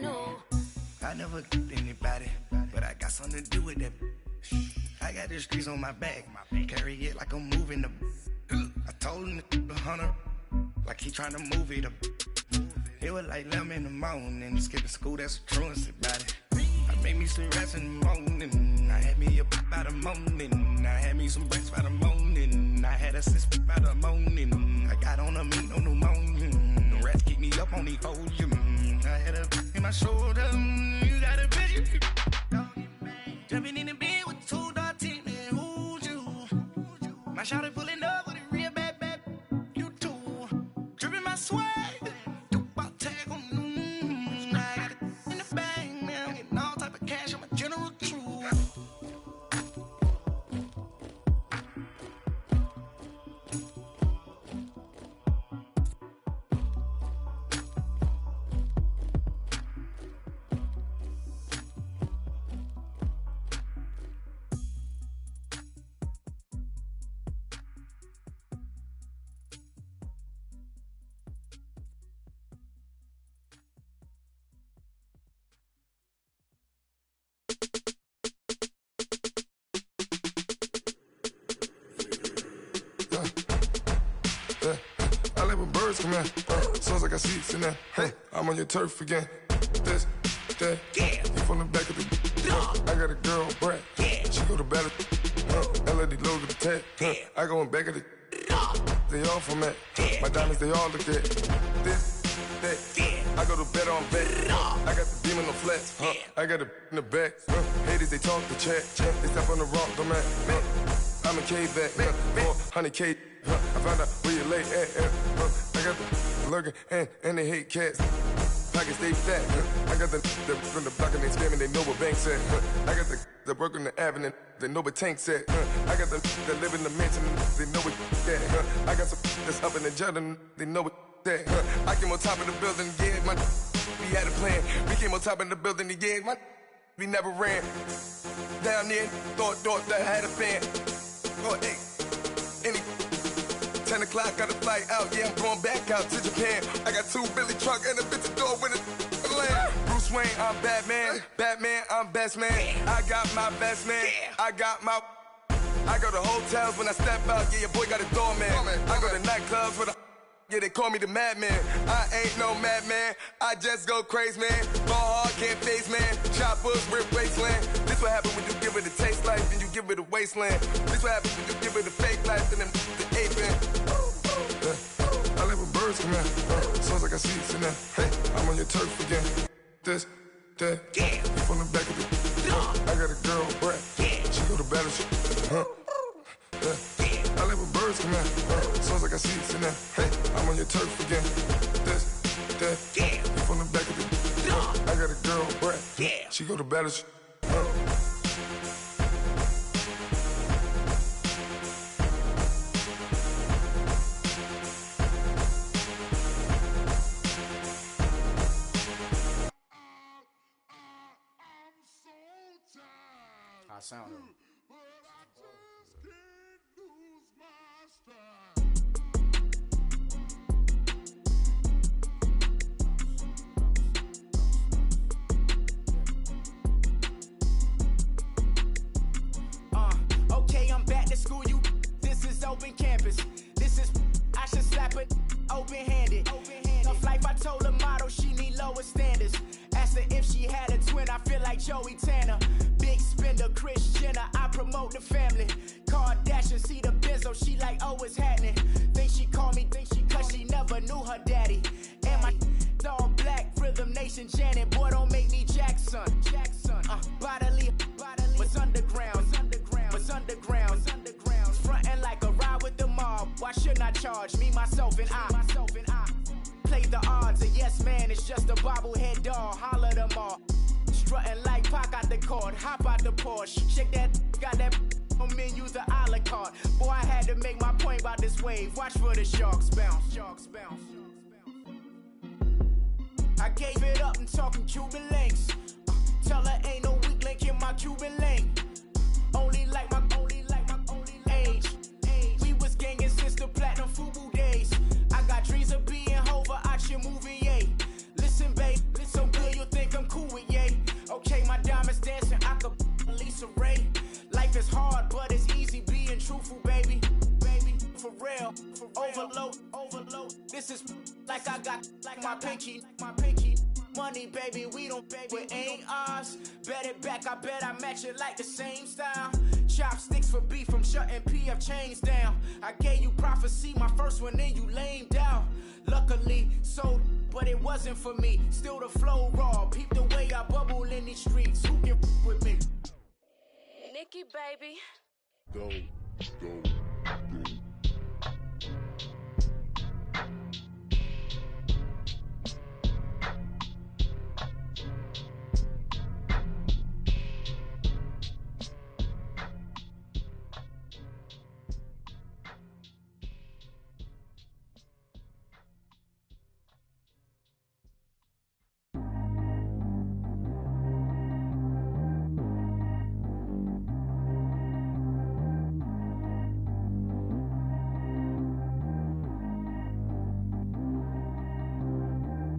S2: I never anybody, but I got something to do with that. I got the streets on my back, carry it like I'm moving the. I told him the hunter, like he trying to move it up. It was like 11 in the morning, skipping school, that's a truancy about it. I made me some rest in the morning, I had me up by the morning, I had me some breaks by the morning, I had a sis by the morning, I got on a meat, no pneumonia, the rats keep me up on the podium, I had a in my shoulder, you got a bitch, jumping in the bed with 2 dark teeth, man, who's you? My shawty pulling up with a real bad, you too, dripping my swag.
S16: I let my birds come in. Sounds like I see seats in there. Hey, I'm on your turf again. This, that, you from the back of the. I got a girl, Brad. She go to battle. LAD low to the tag. I go in back of the. They all from that. My diamonds, they all look at. This, that. I go to bed on bed. I got the beam in the flats. I got it in the back. Haters, they talk the chat. They step on the rock, the man. I'm a K-back, 400K. I found out where you lay at. I got the lurking and they hate cats. Pockets stay fat. I got the from the block and they scamming, they know what banks at. I got the work on the avenue, they know what tanks at. I got the that live in the mansion, they know what that. I got some that's up in the Jordan, they know what that. I came on top of the building, yeah, we had a plan. We came on top of the building, yeah, we never ran. Down there, thought that I had a fan. Oh, hey, any 10 o'clock, got a flight out, yeah, I'm going back out to Japan. I got 2 Billy truck and a bitch door with a land. Bruce Wayne, I'm Batman, I'm best man. I got my best man, I go to hotels when I step out, yeah, your boy got a doorman. I go to nightclubs with a, yeah, they call me the madman. I ain't no madman, I just go crazy, man. Ball hard, can't face, man. Choppers, rip wasteland. This what happens when you give it a taste life and you give it a wasteland. This what happens when you give it a fake life and then the ape in. I let my birds come in. Sounds like I see seats in there. Hey, I'm on your turf again. This, that, you from the back of the. I got a girl, Brad. She go to battle. I let my birds come in. Sounds like I see seats in there. Hey, I'm on your turf again. This, that, you from the back of the. I got a girl, Brad. She go to battle.
S17: I sound it.
S18: Okay, I'm back to school, you. This is open campus. This is, I should slap it open-handed. Tough life, I told her motto, she need lower standards. Asked her if she had a twin, I feel like Joey Tanner. Big spender, Kris Jenner, I promote the family. Kardashian, see the Benzo, she like, oh, it's happening. Think she called me, cause she never knew her daddy. And my all black, Rhythm Nation, Janet, boy, don't make me Jackson. Bodily, what's underground, what's underground. Frontin' like a ride with the mob, why shouldn't I charge me, myself, and I? play the odds. A yes man is just a bobblehead doll. Holler them all. Strutting like Pac out the court. Hop out the Porsche. Shake that, got that on menu, the a la carte. Boy, I had to make my point about this wave. Watch for the sharks bounce. Sharks bounce. I gave it up and talking Cuban links. Tell her ain't no weak link in my Cuban link. Only like my age. We was gangin' since the platinum FUBU days. I got dreams of being Hova out your movie, yay. Listen, babe, so good you'll think I'm cool with yay. Okay, my diamonds dancing, I could Lisa Ray. Life is hard, but it's easy being truthful, baby. Baby, for real. Overload. This is like I got like my pinky. Money, baby, we don't pay, it ain't ours. Bet it back, I bet I match it like the same style. Chopsticks for beef from shutting PF chains down. I gave you prophecy, my first one, then you lamed out. Luckily, sold, but it wasn't for me. Still the flow raw, peep the way I bubble in these streets. Who can with me?
S5: Nikki, baby.
S16: Go.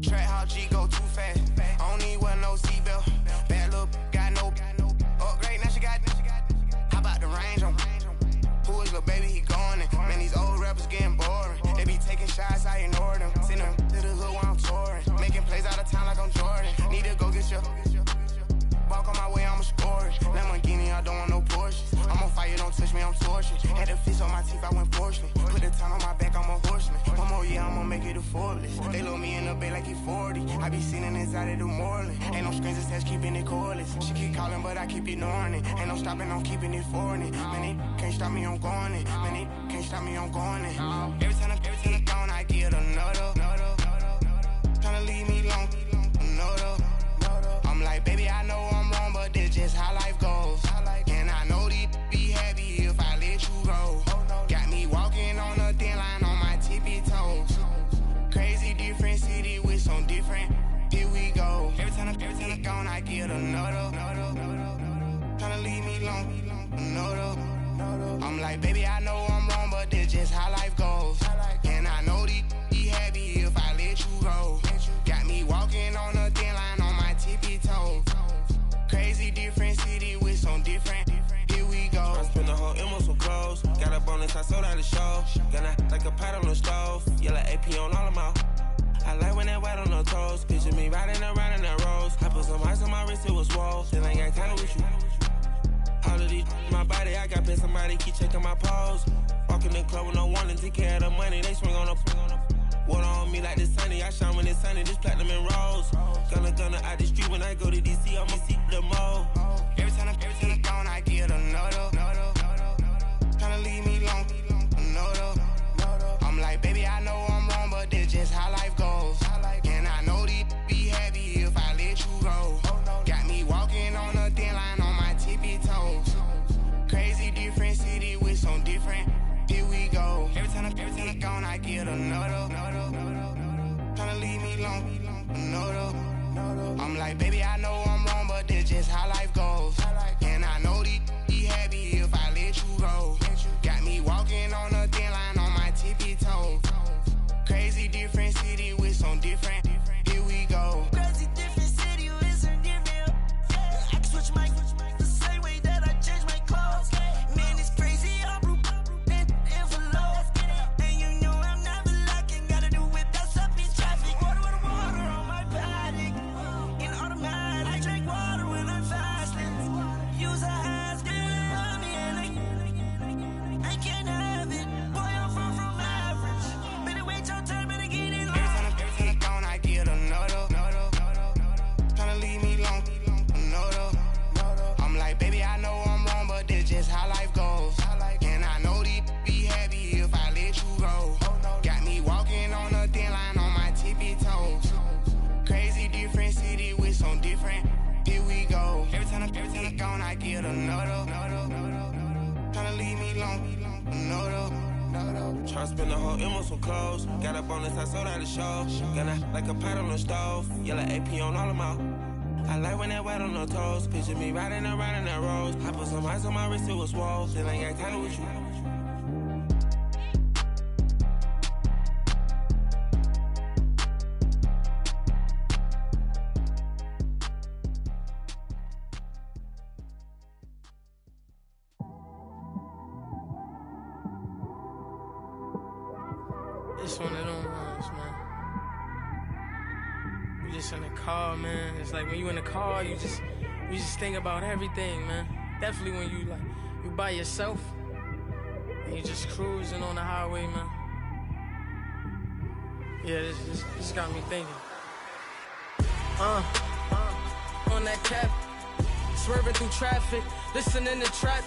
S17: Track how G go too fast. I don't need wear no seatbelt. Bad look, got no upgrade. Now she got. How about the range on? Who is little baby? He going in. Man, these old rappers getting boring. They be taking shots, I ignore them. Send them to the hood while I'm touring. Making plays out of town like I'm Jordan. Need to go get your. Walk on my way, I'ma score it. Lamborghini, I don't want no Porsches. I'm on fire, don't touch me, I'm tortured. Had the fish on my teeth, I went porcelain. Put the town on my back, I'm a horseman. One more year, I'ma make it affordless. They load me in the bay like he 40. I be sitting inside of the Moreland. Ain't no screens attached, keeping it cordless. She keep calling, but I keep ignoring it. Ain't no stopping, I'm keeping it for it. Man, they can't stop me, I'm going it. Man, they can't stop me, I'm going it. Every time I'm gone, I get another. Tryna leave me long, another. I'm like, baby, I know I'm wrong, but this just how life goes. And I know these be happy if I let you go. Got me walking on a thin line on my tippy toes. Crazy different city with some different. Here we go. Every time I'm gone, I get another. Tryna leave me long, another. I'm like, baby, I know I'm wrong, but this just how life goes. And I know these be happy if I let you go. Got me walking on a thin line on my tippy toes. Crazy different city with some different. Here we go.
S19: I spent the whole M on some clothes. Got a bonus, I sold out the show. Got like a pot on the stove. Yellow AP on all of my. I like when that white on the toes. Picture me riding around in that rose. I put some ice on my wrist, it was swole. Then I got time with you. All of these, my body, I got pay somebody keep checking my pose. Walk in the club with no warning, take care of the money. They swing on the. Water on me like the sunny, I shine when it's sunny, this platinum and rose. Gonna out the street when I go to DC, I'ma see the mo.
S17: Every time I'm gone, I get another. Tryna leave me long, another. I'm like, baby, I know I'm wrong, but this just how life goes. And I know these be happy if I let you go. Got me walking on a thin line on my tippy toes. Crazy different city with some different. Here we go. Every time I'm gone, I get another. Tryna leave me long, another. I'm like, baby, I know I'm wrong, but this just how life goes. And I know these be happy if I let you go. Got me walking on a thin line on my tippy toes. Crazy different city with some different. Here we go.
S20: Crazy different city with some different. I can switch my the same way that I change my clothes. Man, it's crazy. I'm envelope. And you know I'm never lacking. Gotta do it, that's up in traffic. Water on my paddock. In automatic.
S19: me long. No, though. Tryna spend the whole M on some clothes. Got up on this, I sold out the show. Gonna like a pot on the stove. Yellow AP on all of my. I like when that wet on the toes. Picture me riding around in that rose. I put some ice on my wrist, it was swole. Still ain't got time with you.
S21: It's one of them ones, man. You just in the car, man. It's like when you in the car, you just think about everything, man. Definitely when you by yourself and you just cruising on the highway, man. Yeah, this got me thinking. On that cap, swerving through traffic, listening to trap.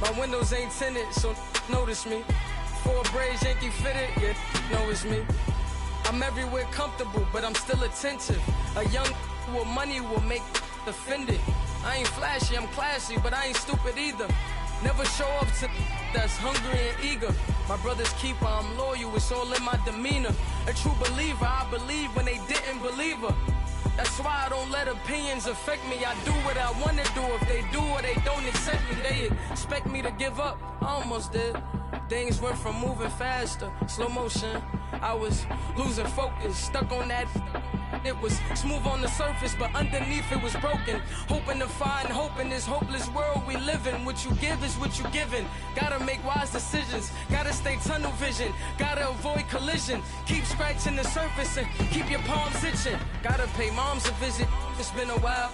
S21: My windows ain't tinted, so notice me. 4 braids, Yankee fitted, yeah, know it's me. I'm everywhere comfortable, but I'm still attentive. A young with money will make offended. I ain't flashy, I'm classy, but I ain't stupid either. Never show up to that's hungry and eager. My brother's keeper, I'm loyal, it's all in my demeanor. A true believer, I believe when they didn't believe her. That's why I don't let opinions affect me. I do what I want to do. If they do or they don't accept me, they expect me to give up. I almost did. Things went from moving faster, slow motion. I was losing focus, stuck on that. It was smooth on the surface, but underneath it was broken. Hoping to find hope in this hopeless world we live in. What you give is what you given. Gotta make wise decisions. Gotta stay tunnel vision. Gotta avoid collision. Keep scratching the surface and keep your palms itching. Gotta pay moms a visit. It's been a while.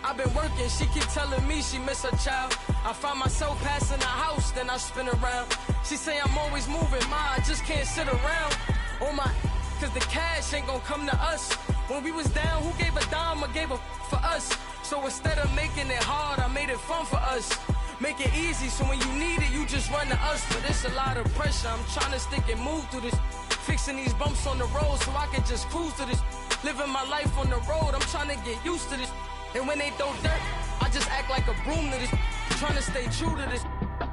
S21: I've been working, she keep telling me she miss her child. I find myself passing the house, then I spin around. She say I'm always moving, ma, I just can't sit around. Oh my, cause the cash ain't gon' come to us. When we was down, who gave a dime or gave a for us? So instead of making it hard, I made it fun for us. Make it easy, so when you need it, you just run to us. But it's a lot of pressure, I'm trying to stick and move through this. Fixing these bumps on the road so I can just cruise to this. Living my life on the road, I'm trying to get used to this. And when they throw dirt, I just act like a broom to this. Trying to stay true to this.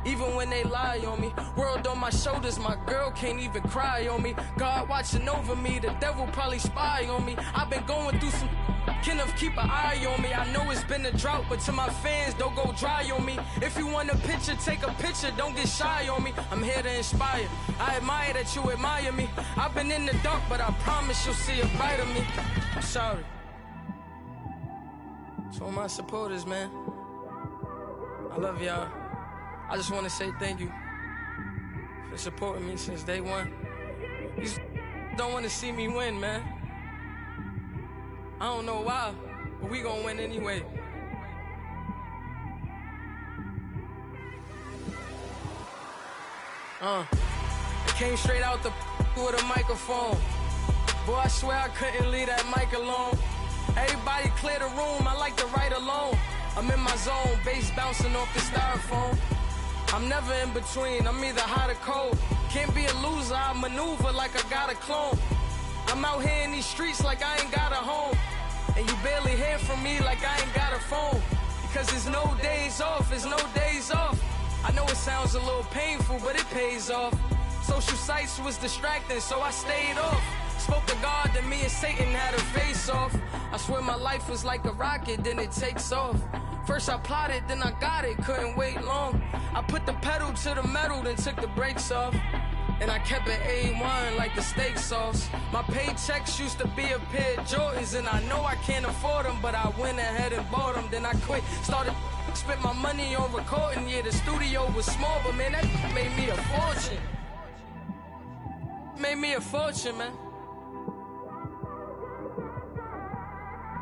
S21: Even when they lie on me. World on my shoulders, my girl can't even cry on me. God watching over me, the devil probably spy on me. I've been going through some. Kenneth, keep an eye on me. I know it's been a drought, but to my fans, don't go dry on me. If you want a picture, take a picture, don't get shy on me. I'm here to inspire. I admire that you admire me. I've been in the dark, but I promise you'll see a bright of me. I'm sorry. To all my supporters, man, I love y'all. I just want to say thank you for supporting me since day one. You don't want to see me win, man. I don't know why, but we gonna win anyway. I came straight out the with a microphone. Boy, I swear I couldn't leave that mic alone. Everybody clear the room, I like to write alone. I'm in my zone, bass bouncing off the styrofoam. I'm never in between, I'm either hot or cold. Can't be a loser, I maneuver like I got a clone. I'm out here in these streets like I ain't got a home. And you barely hear from me like I ain't got a phone. Because there's no days off, there's no days off. I know it sounds a little painful, but it pays off. Social sites was distracting, so I stayed off. Spoke to God, then me and Satan had a face off. I swear my life was like a rocket, then it takes off. First I plotted, then I got it, couldn't wait long. I put the pedal to the metal, then took the brakes off. And I kept it A1 like the steak sauce. My paychecks used to be a pair of Jordans, and I know I can't afford them, but I went ahead and bought them. Then I quit, started spent my money on recording. Yeah, the studio was small, but man, that made me a fortune. Made me a fortune, man.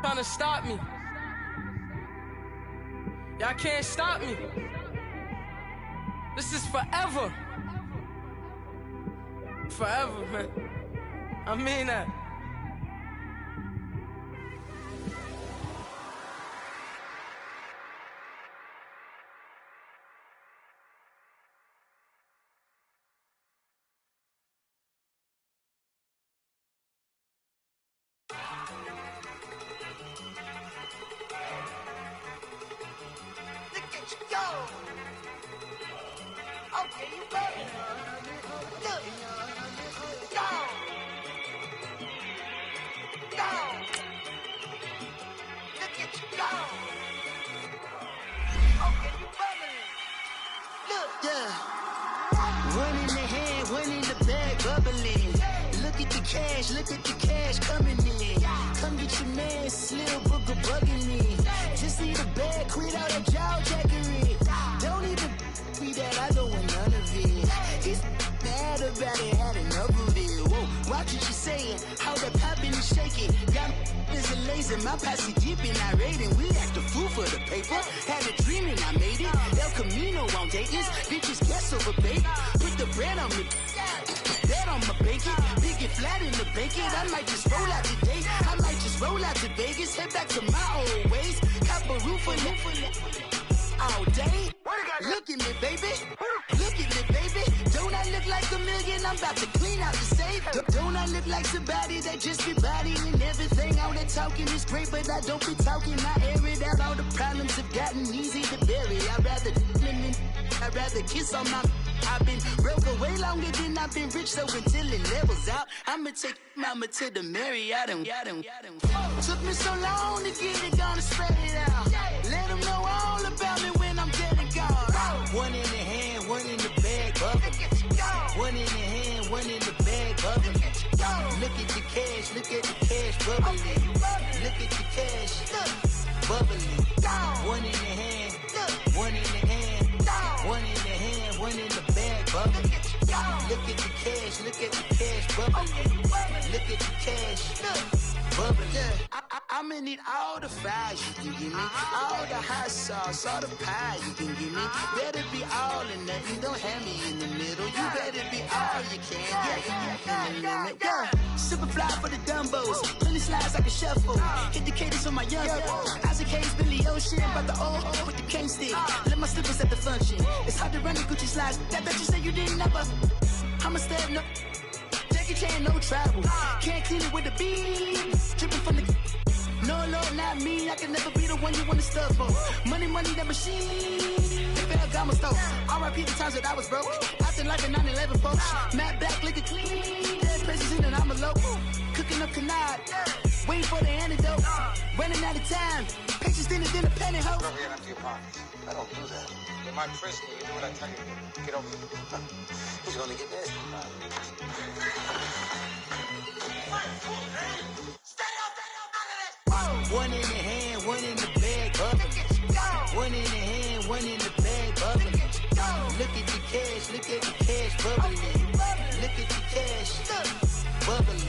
S21: Trying to stop me. Y'all can't stop me. This is forever. Forever, man. I mean that.
S18: Yeah. One in the hand, one in the bag, bubbling. Look at the cash coming in. Come get your man, Slim Booger bugging me. Just need a bag, quit all that jaw jackery. Don't even me that, I don't want none of it. He's mad about it, had enough of it. Whoa, watch what you saying, how that poppin' and shaking. Got is a laser, my posse deep and I raiding. We act a fool for the paper, had a dream and I made it. El Camino on Dayton's, bitches guess over bait. Put the bread on me, that on my bacon. Big it flat in the bacon, I might just roll out today. I might just roll out to Vegas, head back to my old ways. Cop a roof for all day. Look at me, baby. Look at me, baby. Don't I look like a million? I'm about to clean out the safe. Don't I look like somebody that just be bodying everything? All that talking is great, but I don't be talking. I air it out. All the problems have gotten easy to bury. I'd rather kiss on my. I've been broke away longer than I've been rich, so until it levels out, I'ma take mama to the Marriott and took me so long to get it, gonna spread it out. Let them know all about me when I'm dead and gone. One in the hand, one in the bag, bubbling. One in the hand, one in the bag, bubbling. Look at the cash, bubbling. Look at the cash, bubbling. One in the hand, one in the hand, one in the hand, one in the bag, bubbling. Look at the cash, bubbling. Look at the cash, bubbling. I'ma need all the fries you can give me, all the hot sauce, all the pie you can give me. Better be all or nothing, don't have me in the middle. You better be all you can. Yeah. Super fly for the Dumbos, plenty slides I can shuffle. Hit the cadence on my young Isaac Hayes, Billy Ocean, but the old with the cane stick. Let my slippers at the function. It's hard to run the Gucci slides. That bet you say you didn't never. I'ma step no. Jackie Chan, no travel. Can't clean it with a beat. Dripping from the. No, not me. I can never be the one you want to stuff for. Money, that machine. They fell down my stove. R.I.P. the times that I was broke. Acting like a 9/11 folks. Matte back, liquor clean. Dead places in and I'm a local. Cooking up canard. Waiting for the antidote. Running out of time. Pictures dinner, penny hoe.
S1: Never get empty your pockets. I don't do that. In my prison, you do what I tell you to. Get over it. He's gonna get this.
S18: One in the hand, one in the bag, bubbling. One in the hand, one in the bag, bubbling. Look at the cash, bubbling. Look at the cash, bubbling.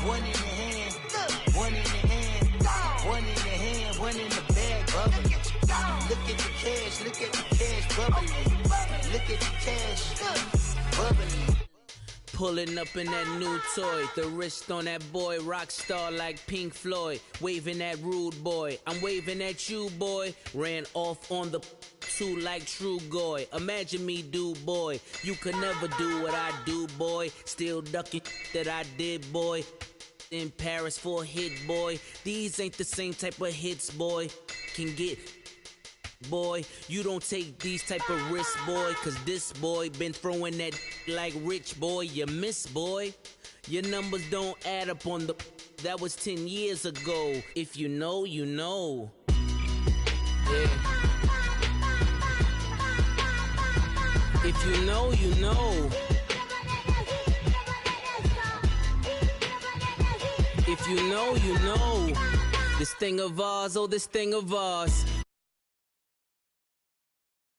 S18: One in the hand, one in the hand, one in the hand, one in the bag, bubbling. Look at the cash, bubbling. Look at the cash, bubbling.
S6: Pulling up in that new toy, the wrist on that boy, rock star like Pink Floyd, waving at rude boy, I'm waving at you boy, ran off on the two like True Goy, imagine me do boy, you could never do what I do boy, still ducking that I did boy, in Paris for a hit boy, these ain't the same type of hits boy, can get boy, you don't take these type of risks, boy, cause this boy been throwing that like rich boy, you miss, boy. Your numbers don't add up on the, that was 10 years ago. If you know, you know. Yeah. If you know, you know. If you know, you know. This thing of ours, oh, this thing of ours.